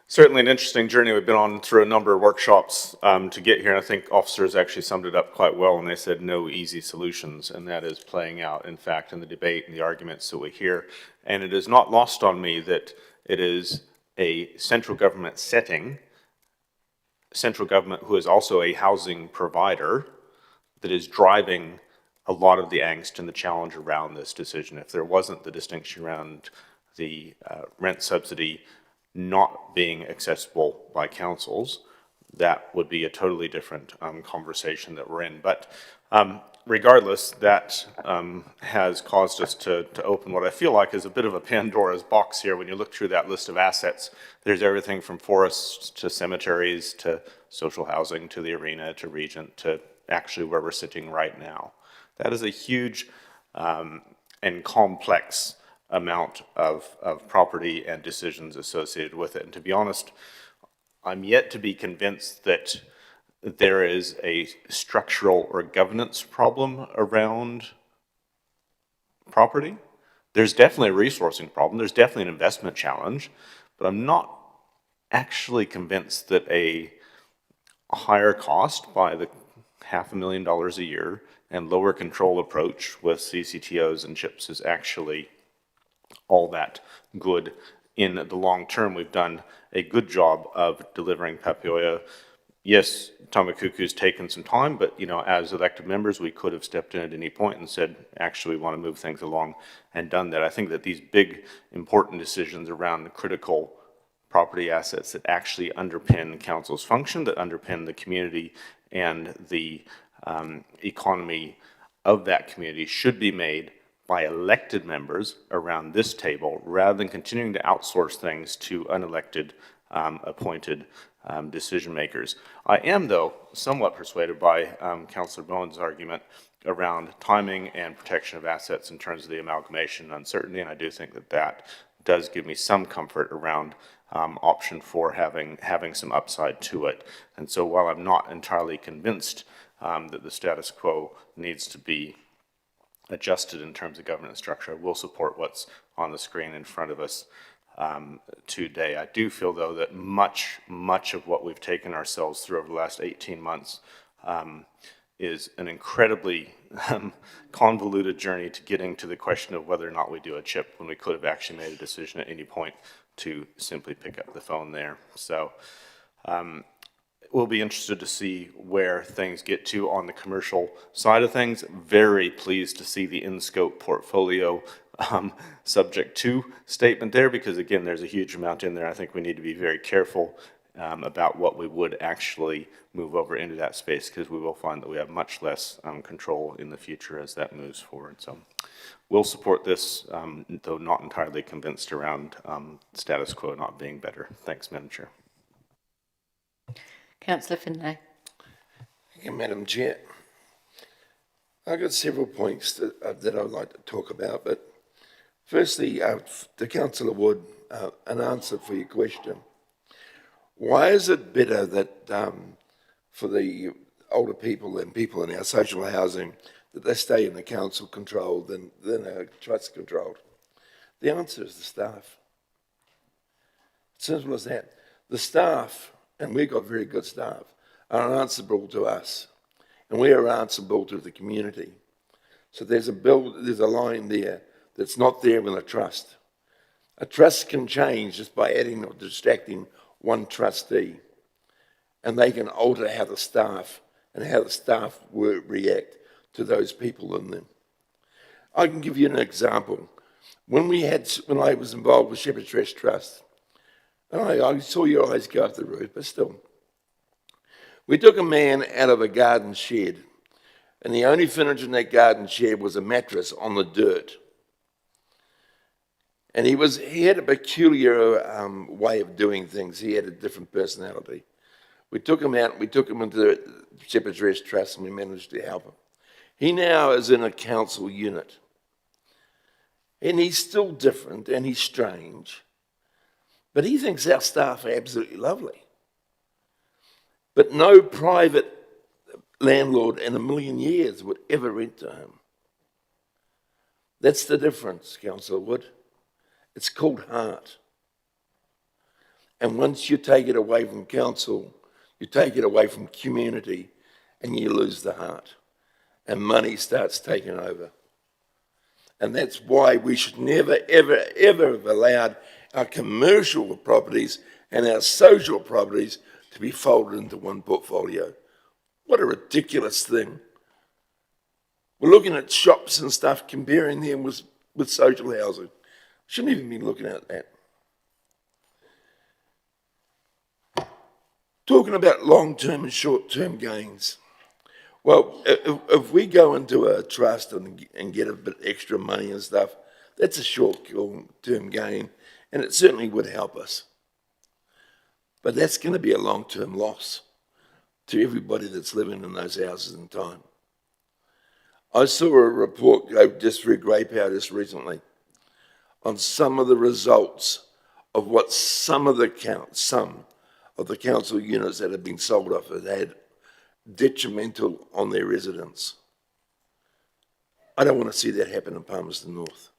certainly an interesting journey. We've been on through a number of workshops to get here, and I think officers actually summed it up quite well when they said no easy solutions, and that is playing out, in fact, in the debate and the arguments that we hear. And it is not lost on me that it is a central government setting, central government who is also a housing provider, that is driving a lot of the angst and the challenge around this decision. If there wasn't the distinction around the rent subsidy not being accessible by councils, that would be a totally different conversation that we're in. But regardless, that has caused us to open what I feel like is a bit of a Pandora's box here. When you look through that list of assets, there's everything from forests to cemeteries to social housing to the arena to Regent to actually where we're sitting right now. That is a huge and complex amount of property and decisions associated with it. And to be honest, I'm yet to be convinced that there is a structural or governance problem around property. There's definitely a resourcing problem. There's definitely an investment challenge, but I'm not actually convinced that a higher cost by the $500,000 a year and lower control approach with CCTOs and chips is actually all that good in the long term. We've done a good job of delivering Papeoia. Yes, Tamakuku's taken some time, but you know, as elected members, we could have stepped in at any point and said, actually, we want to move things along and done that. I think that these big, important decisions around the critical property assets that actually underpin council's function, that underpin the community and the economy of that community should be made by elected members around this table rather than continuing to outsource things to unelected appointed decision makers. I am, though, somewhat persuaded by Councillor Bowen's argument around timing and protection of assets in terms of the amalgamation and uncertainty, and I do think that that does give me some comfort around option 4 having some upside to it. And so while I'm not entirely convinced that the status quo needs to be adjusted in terms of governance structure, I will support what's on the screen in front of us today. I do feel, though, that much of what we've taken ourselves through over the last 18 months is an incredibly convoluted journey to getting to the question of whether or not we do a chip when we could have actually made a decision at any point to simply pick up the phone there. So we'll be interested to see where things get to on the commercial side of things. Very pleased to see the in-scope portfolio subject to statement there, because again, there's a huge amount in there. I think we need to be very careful about what we would actually move over into that space, because we will find that we have much less control in the future as that moves forward. So we'll support this, though not entirely convinced around status quo not being better. Thanks, Madam Chair. Councillor Finlay. Thank you, Madam Chair. I've got several points that I'd like to talk about, but firstly, to Councillor Wood, an answer for your question. Why is it better that for the older people and people in our social housing that they stay in the council control than trust controlled? The answer is the staff. Simple as that. The staff, and we've got very good staff, are answerable to us, and we are answerable to the community. So there's a line there that's not there with a trust. A trust can change just by adding or distracting one trustee, and they can alter how the staff react to those people in them. I can give you an example. When I was involved with Shepherd's Rest Trust, and I saw your eyes go up the roof, but still, we took a man out of a garden shed, and the only furniture in that garden shed was a mattress on the dirt. And he had a peculiar way of doing things. He had a different personality. We took him out, we took him into the Shepherd's Rest Trust, and we managed to help him. He now is in a council unit. And he's still different, and he's strange. But he thinks our staff are absolutely lovely. But no private landlord in a million years would ever rent to him. That's the difference, Councillor Wood. It's called heart. And once you take it away from council, you take it away from community, and you lose the heart. And money starts taking over. And that's why we should never, ever, ever have allowed our commercial properties and our social properties to be folded into one portfolio. What a ridiculous thing. We're looking at shops and stuff, comparing them with social housing. Shouldn't even be looking at that. talking about long-term and short-term gains. Well, if we go into a trust and get a bit extra money and stuff, that's a short-term gain, and it certainly would help us. But that's going to be a long-term loss to everybody that's living in those houses in time. I saw a report go just through Grey Power just recently on some of the results of what some of the council units that have been sold off have had detrimental on their residents. I don't want to see that happen in Palmerston North.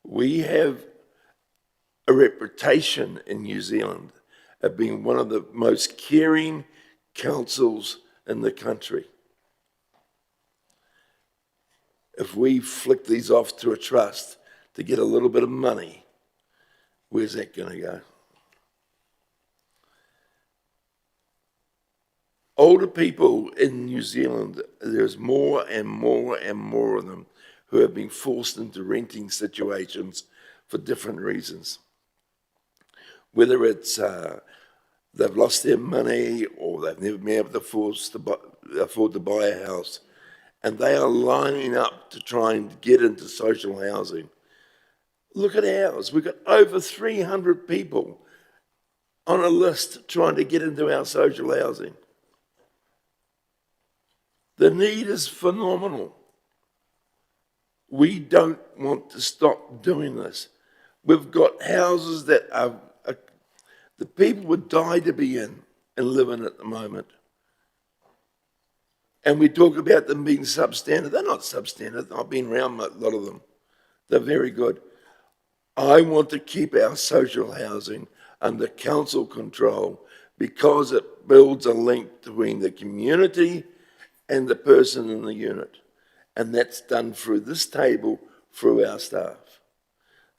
We have a reputation in New Zealand of being one of the most caring councils in the country. If we flick these off to a trust to get a little bit of money, where's that going to go? Older people in New Zealand, there's more and more and more of them who have been forced into renting situations for different reasons. Whether it's they've lost their money or they've never been able to afford to buy a house, and they are lining up to try and get into social housing. Look at ours. We've got over 300 people on a list trying to get into our social housing. The need is phenomenal. We don't want to stop doing this. We've got houses that the people would die to be in and live in at the moment. And we talk about them being substandard. They're not substandard. I've been around a lot of them. They're very good. I want to keep our social housing under council control because it builds a link between the community and the person in the unit. And that's done through this table, through our staff.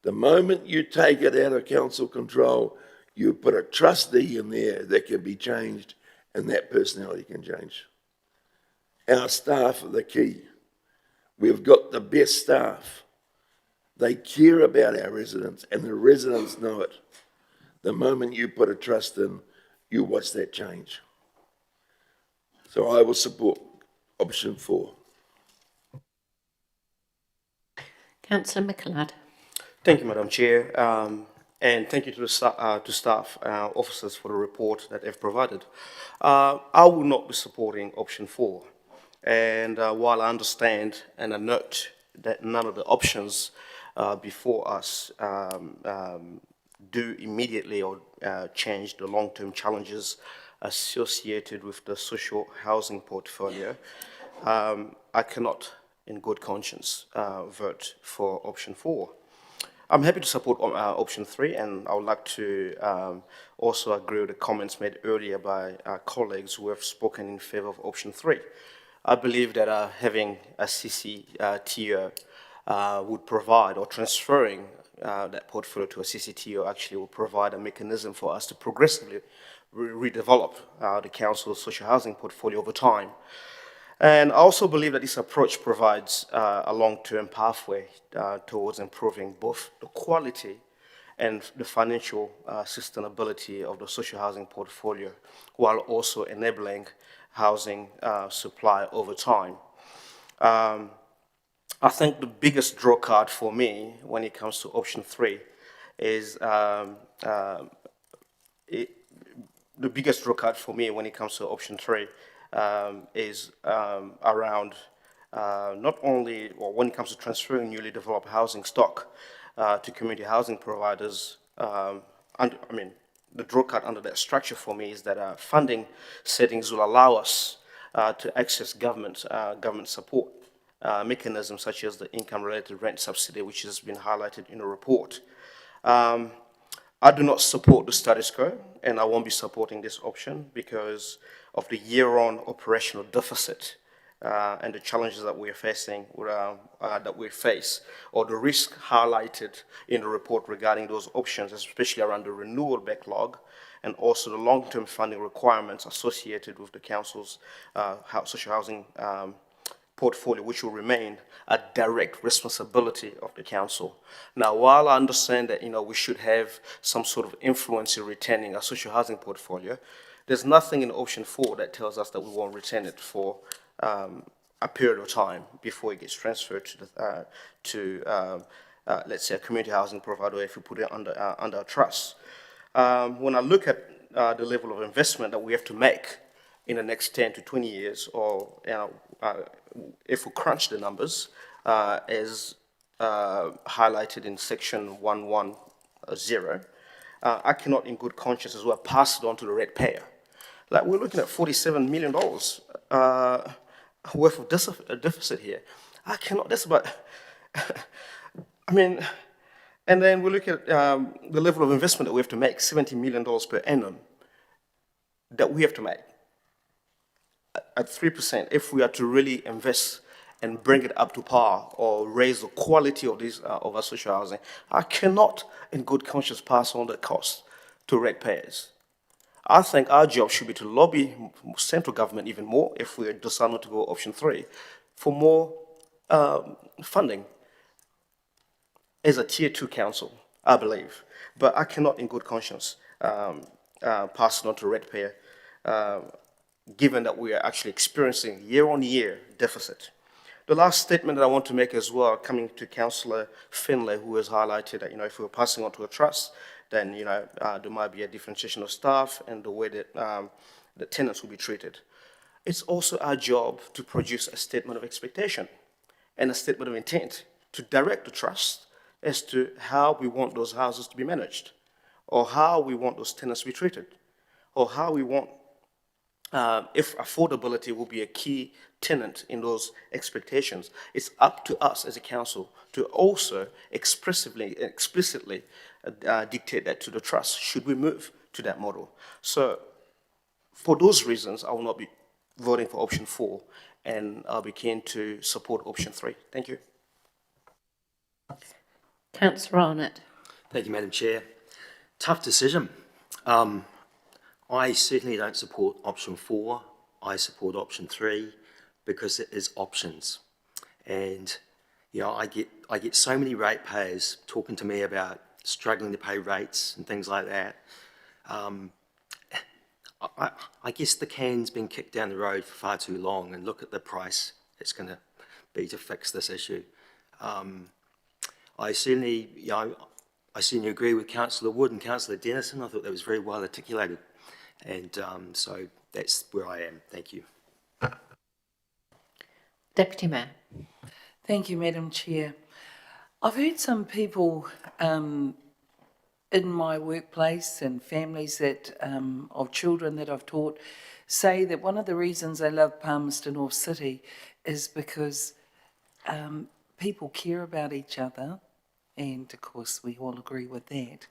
The moment you take it out of council control, you put a trustee in there that can be changed, and that personality can change. Our staff are the key. We've got the best staff. They care about our residents, and the residents know it. The moment you put a trust in, you watch that change. So I will support option 4. Councillor McLeod. Thank you, Madam Chair, and thank you to the staff officers for the report that they've provided. I will not be supporting option 4, and while I understand and I note that none of the options before us do immediately or change the long-term challenges associated with the social housing portfolio, I cannot, in good conscience, vote for option 4. I'm happy to support option 3, and I would like to also agree with the comments made earlier by our colleagues who have spoken in favour of option 3. I believe that having a CCTO would provide, or transferring that portfolio to a CCTO actually will provide a mechanism for us to progressively redevelop the council's social housing portfolio over time. And I also believe that this approach provides a long-term pathway towards improving both the quality and the financial sustainability of the social housing portfolio, while also enabling housing supply over time. I think the biggest draw card for me when it comes to option 3 is the biggest draw card for me when it comes to option 3 is around not only, well, when it comes to transferring newly developed housing stock to community housing providers. The draw card under that structure for me is that funding settings will allow us to access government support mechanisms such as the income-related rent subsidy, which has been highlighted in the report. I do not support the status quo, and I won't be supporting this option because of the year-on operational deficit and the challenges that we're facing, or the risk highlighted in the report regarding those options, especially around the renewal backlog and also the long-term funding requirements associated with the council's social housing portfolio, which will remain a direct responsibility of the council. Now, while I understand that, we should have some sort of influence in retaining a social housing portfolio, there's nothing in option 4 that tells us that we won't retain it for a period of time before it gets transferred to let's say, a community housing provider, if you put it under a trust. When I look at the level of investment that we have to make in the next 10 to 20 years, or if we crunch the numbers, as highlighted in section 110, I cannot in good conscience as well pass it on to the ratepayer. Like, we're looking at $47 million worth of deficit here. I cannot, that's about, I mean, and then we look at the level of investment that we have to make, $70 million per annum, that we have to make at 3%, if we are to really invest and bring it up to par or raise the quality of these of our social housing. I cannot, in good conscience, pass on the cost to ratepayers. I think our job should be to lobby central government even more, if we decide not to go option 3, for more funding as a tier 2 council, I believe. But I cannot, in good conscience, pass it on to ratepayer, given that we are actually experiencing year-on-year deficit. The last statement that I want to make as well, coming to Councillor Finlay, who has highlighted that, if we're passing on to a trust, then, there might be a differentiation of staff and the way that the tenants will be treated. It's also our job to produce a statement of expectation and a statement of intent to direct the trust as to how we want those houses to be managed, or how we want those tenants to be treated, or how we want, if affordability will be a key tenant in those expectations. It's up to us as a council to also explicitly dictate that to the trust, should we move to that model. So for those reasons, I will not be voting for option 4, and I'll be keen to support option 3. Thank you. Councillor Arnott. Thank you, Madam Chair. Tough decision. I certainly don't support option 4. I support option 3 because it is options. And, I get so many ratepayers talking to me about struggling to pay rates and things like that. I guess the can's been kicked down the road for far too long, and look at the price it's going to be to fix this issue. I certainly agree with Councillor Wood and Councillor Dennison. I thought that was very well articulated. And so that's where I am. Thank you. Deputy Mayor. Thank you, Madam Chair. I've heard some people in my workplace and families that of children that I've taught say that one of the reasons they love Palmerston North City is because people care about each other, and of course we all agree with that.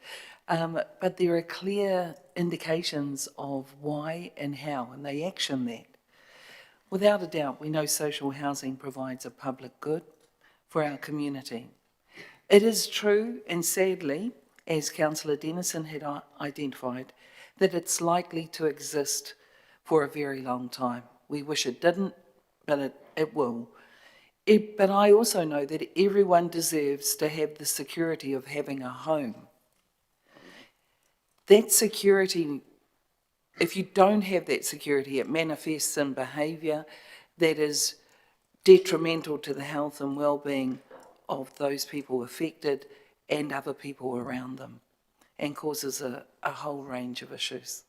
But there are clear indications of why and how, and they action that. Without a doubt, we know social housing provides a public good for our community. It is true, and sadly, as Councillor Dennison had identified, that it's likely to exist for a very long time. We wish it didn't, but it will. But I also know that everyone deserves to have the security of having a home. That security, if you don't have that security, it manifests in behaviour that is detrimental to the health and well-being of those people affected and other people around them, and causes a whole range of issues.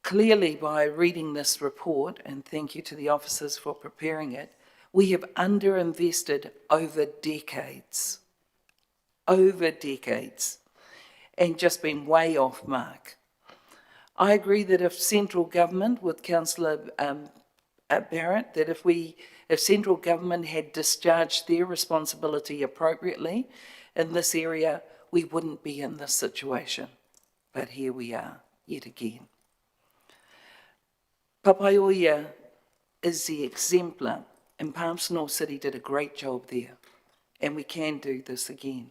Clearly, by reading this report, and thank you to the officers for preparing it, we have underinvested over decades, and just been way off mark. I agree that if central government, with Councillor Barrett, that if central government had discharged their responsibility appropriately in this area, we wouldn't be in this situation. But here we are, yet again. Papaioia is the exemplar, and Palmerston North City did a great job there, and we can do this again.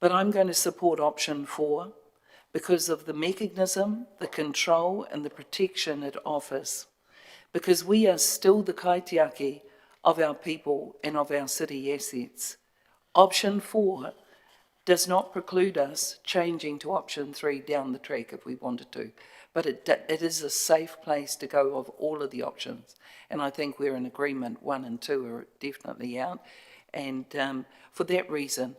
But I'm going to support option 4 because of the mechanism, the control, and the protection it offers. because we are still the kaitiaki of our people and of our city assets. Option 4 does not preclude us changing to option 3 down the track if we wanted to, but it is a safe place to go of all of the options. And I think we're in agreement 1 and 2 are definitely out. And for that reason,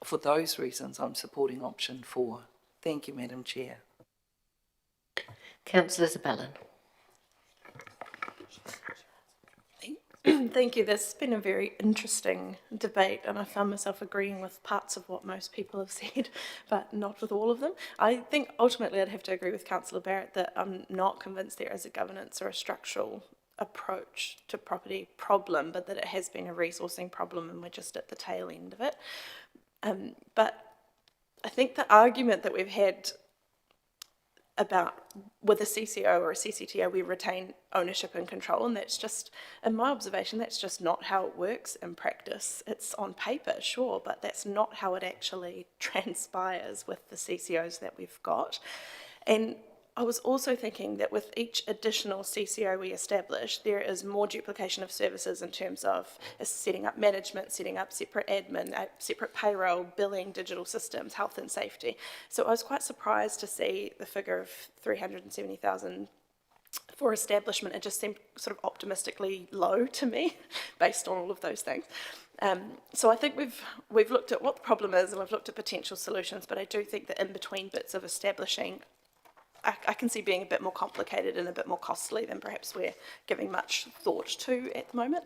for those reasons, I'm supporting option 4. Thank you, Madam Chair. Councillor Zabellin. Thank you. This has been a very interesting debate, and I found myself agreeing with parts of what most people have said, but not with all of them. I think ultimately I'd have to agree with Councillor Barrett that I'm not convinced there is a governance or a structural approach to property problem, but that it has been a resourcing problem and we're just at the tail end of it. But I think the argument that we've had about with a CCO or a CCTO, we retain ownership and control, and that's just, in my observation, that's just not how it works in practice. It's on paper, sure, but that's not how it actually transpires with the CCOs that we've got. And I was also thinking that with each additional CCO we establish, there is more duplication of services in terms of setting up management, setting up separate admin, separate payroll, billing, digital systems, health and safety. So I was quite surprised to see the figure of 370,000 for establishment. It just seemed sort of optimistically low to me based on all of those things. So I think we've looked at what the problem is and we've looked at potential solutions, but I do think the in-between bits of establishing I can see being a bit more complicated and a bit more costly than perhaps we're giving much thought to at the moment.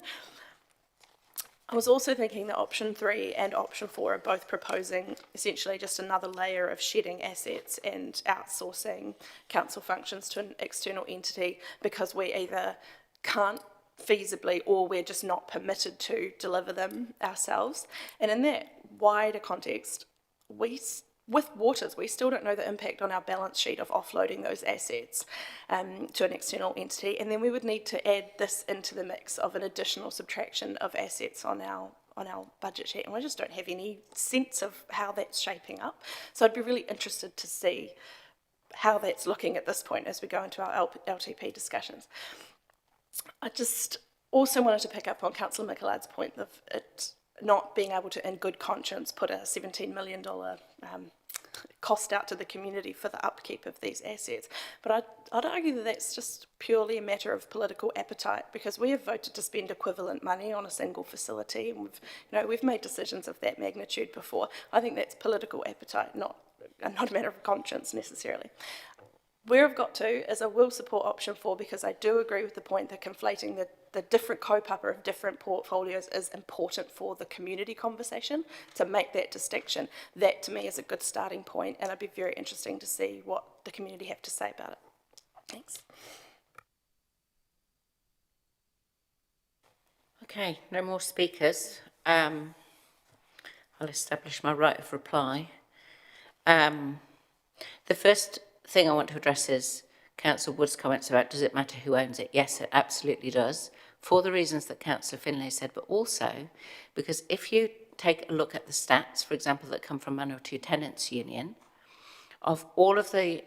I was also thinking that option 3 and option 4 are both proposing essentially just another layer of shedding assets and outsourcing council functions to an external entity because we either can't feasibly or we're just not permitted to deliver them ourselves. And in that wider context, with Waters, we still don't know the impact on our balance sheet of offloading those assets to an external entity, and then we would need to add this into the mix of an additional subtraction of assets on our budget sheet, and we just don't have any sense of how that's shaping up. So I'd be really interested to see how that's looking at this point as we go into our LTP discussions. I just also wanted to pick up on Councillor Michelard's point of it not being able to, in good conscience, put a $17 million cost out to the community for the upkeep of these assets. But I'd argue that that's just purely a matter of political appetite, because we have voted to spend equivalent money on a single facility, and we've made decisions of that magnitude before. I think that's political appetite, not a matter of conscience necessarily. Where I've got to is I will support option 4 because I do agree with the point that conflating the different kaupapa of different portfolios is important for the community conversation to make that distinction. That to me is a good starting point, and I'd be very interesting to see what the community have to say about it. Thanks. Okay, no more speakers. I'll establish my right of reply. The first thing I want to address is Councillor Wood's comments about does it matter who owns it? Yes, it absolutely does, for the reasons that Councillor Finlay said, but also because if you take a look at the stats, for example, that come from Manawatu Tenants Union, of all of the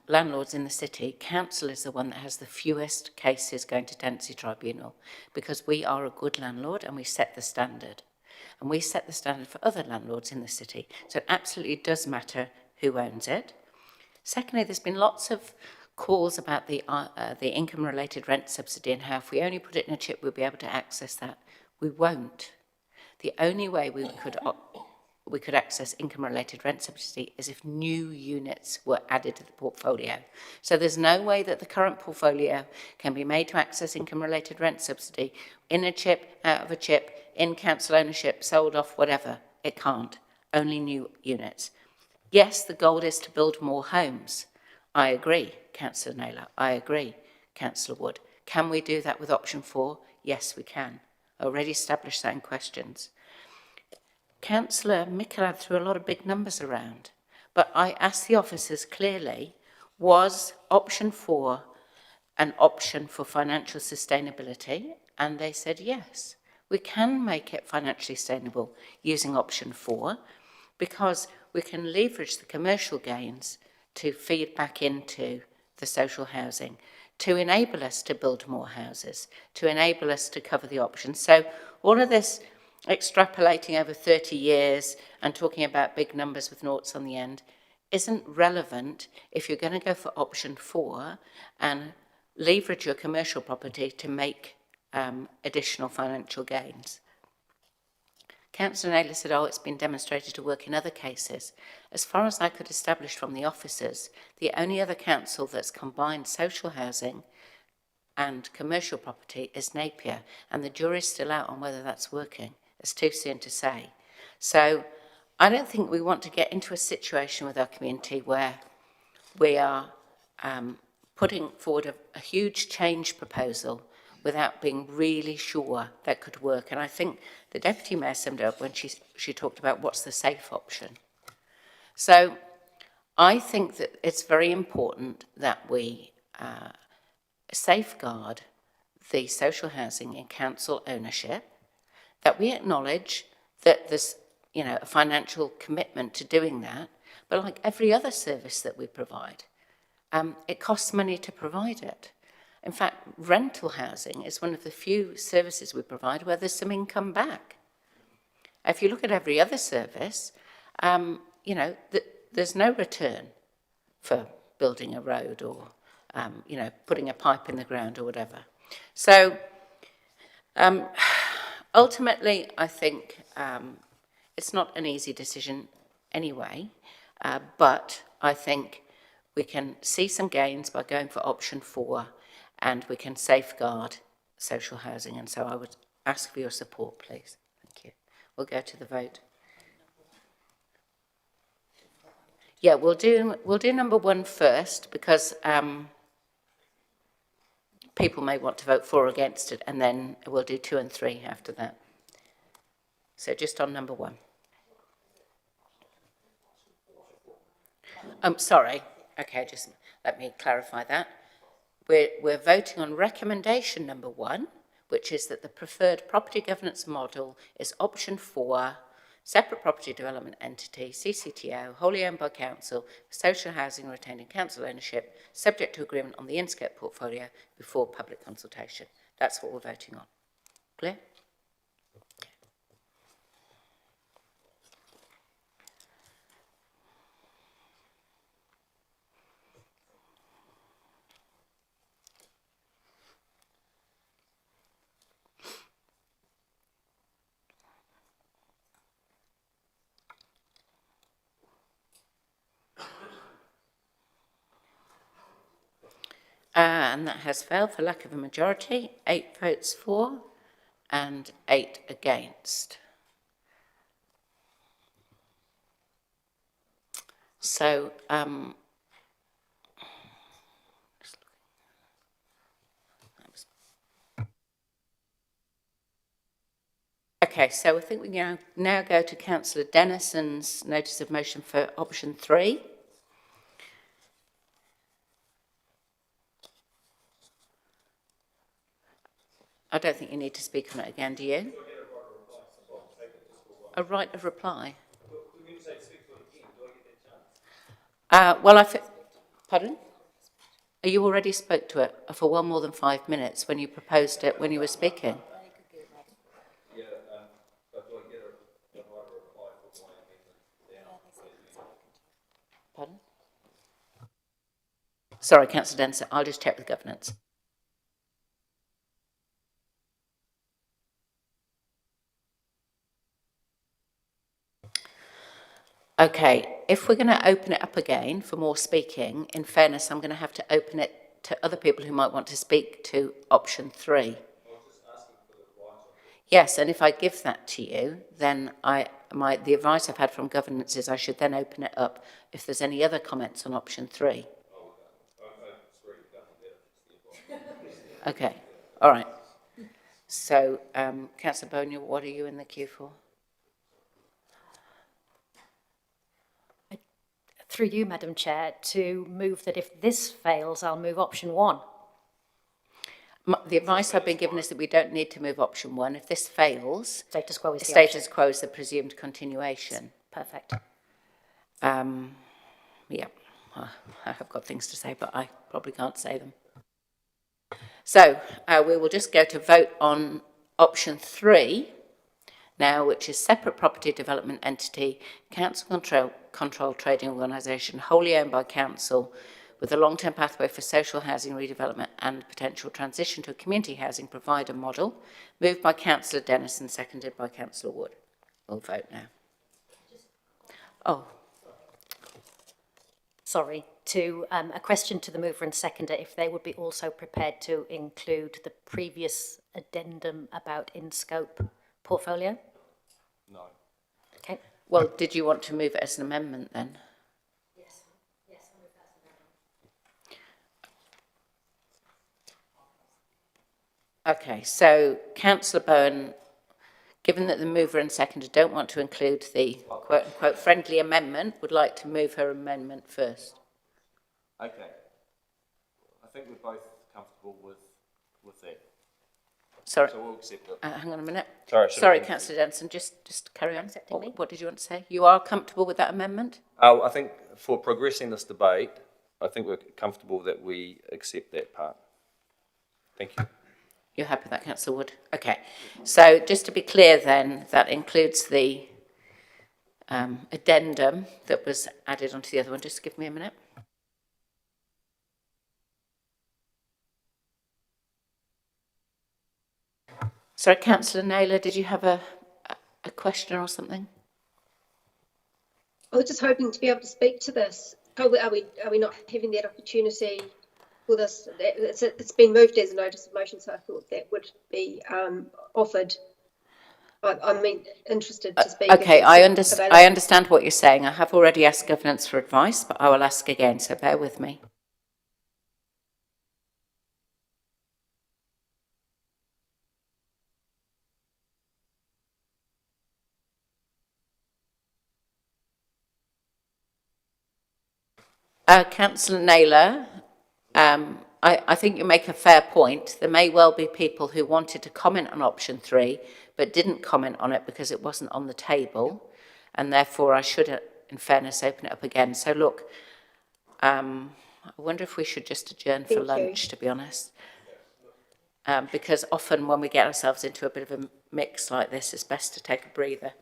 landlords in the city, council is the one that has the fewest cases going to tenancy tribunal, because we are a good landlord and we set the standard. And we set the standard for other landlords in the city. So it absolutely does matter who owns it. Secondly, there's been lots of calls about the income-related rent subsidy and how if we only put it in a chip, we'll be able to access that. We won't. The only way we could access income-related rent subsidy is if new units were added to the portfolio. So there's no way that the current portfolio can be made to access income-related rent subsidy in a chip, out of a chip, in council ownership, sold off, whatever. It can't. Only new units. Yes, the goal is to build more homes. I agree, Councillor Naylor. I agree, Councillor Wood. Can we do that with option 4? Yes, we can. I already established that in questions. Councillor Michelad threw a lot of big numbers around, but I asked the officers clearly, was option 4 an option for financial sustainability? And they said yes. We can make it financially sustainable using option 4 because we can leverage the commercial gains to feed back into the social housing. to enable us to build more houses, to enable us to cover the options. So all of this extrapolating over 30 years and talking about big numbers with noughts on the end isn't relevant if you're going to go for option 4 and leverage your commercial property to make additional financial gains. Councillor Naylor said, oh, it's been demonstrated to work in other cases. As far as I could establish from the officers, the only other council that's combined social housing and commercial property is Napier, and the jury's still out on whether that's working. It's too soon to say. So I don't think we want to get into a situation with our community where we are putting forward a huge change proposal without being really sure that could work. And I think the Deputy Mayor summed it up when she talked about what's the safe option. So I think that it's very important that we safeguard the social housing in council ownership, that we acknowledge that there's, you know, a financial commitment to doing that, but like every other service that we provide, it costs money to provide it. In fact, rental housing is one of the few services we provide where there's some income back. If you look at every other service, you know, there's no return for building a road or, you know, putting a pipe in the ground or whatever. So ultimately, I think it's not an easy decision anyway, but I think we can see some gains by going for option 4, and we can safeguard social housing. And so I would ask for your support, please. Thank you. We'll go to the vote. Yeah, we'll do number 1 first, because people may want to vote for or against it, and then we'll do 2 and 3 after that. So just on number 1. Sorry. Okay, just let me clarify that. We're voting on recommendation number 1, which is that the preferred property governance model is option 4, separate property development entity, CCTO, wholly owned by council, social housing retaining council ownership, subject to agreement on the in-scope portfolio before public consultation. That's what we're voting on. Clear? And that has failed for lack of a majority. 8 votes for and 8 against. So, okay, so I think we now go to Councillor Dennison's notice of motion for option 3. I don't think you need to speak on it again, do you? A right of reply? Well, pardon? You already spoke to it for well more than 5 minutes when you proposed it, when you were speaking. Pardon? Sorry, Councillor Denson, I'll just check with governance. Okay, if we're going to open it up again for more speaking, in fairness, I'm going to have to open it to other people who might want to speak to option 3. Yes, and if I give that to you, then the advice I've had from governance is I should then open it up if there's any other comments on option 3. Okay, all right. So, Councillor Bonia, what are you in the queue for? Through you, Madam Chair, to move that if this fails, I'll move option 1. The advice I've been given is that we don't need to move option 1. If this fails, status quo is the status quo is the presumed continuation. Perfect. Yeah, I have got things to say, but I probably can't say them. So we will just go to vote on option 3 now, which is separate property development entity, council control trading organisation, wholly owned by council, with a long-term pathway for social housing redevelopment and potential transition to a community housing provider model, moved by Councillor Dennis and seconded by Councillor Wood. We'll vote now. Oh. Sorry, a question to the mover and seconder, if they would be also prepared to include the previous addendum about in-scope portfolio? No. Okay. Well, did you want to move it as an amendment then? Yes, I'll move that as an amendment. Okay, so Councillor Bowen, given that the mover and seconder don't want to include the quote-unquote friendly amendment, would like to move her amendment first. Okay. I think we're both comfortable with that. Sorry. So we'll accept it. Hang on a minute. Sorry, Councillor Denson, just carry on. What did you want to say? You are comfortable with that amendment? I think for progressing this debate, I think we're comfortable that we accept that part. Thank you. You're happy with that, Councillor Wood? Okay. So just to be clear then, that includes the addendum that was added onto the other one. Just give me a minute. Sorry, Councillor Naylor, did you have a question or something? I was just hoping to be able to speak to this. Are we not having that opportunity for this? It's been moved as a notice of motion, so I thought that would be offered. I'm interested to speak. Okay, I understand what you're saying. I have already asked governance for advice, but I will ask again, so bear with me. Councillor Naylor, I think you make a fair point. There may well be people who wanted to comment on option 3, but didn't comment on it because it wasn't on the table, and therefore I should, in fairness, open it up again. So look, I wonder if we should just adjourn for lunch, to be honest. Because often when we get ourselves into a bit of a mix like this, it's best to take a breather.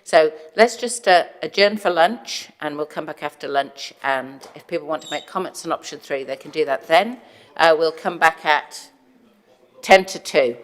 So let's just adjourn for lunch, and we'll come back after lunch, and if people want to make comments on option 3, they can do that then. We'll come back at 10 to 2.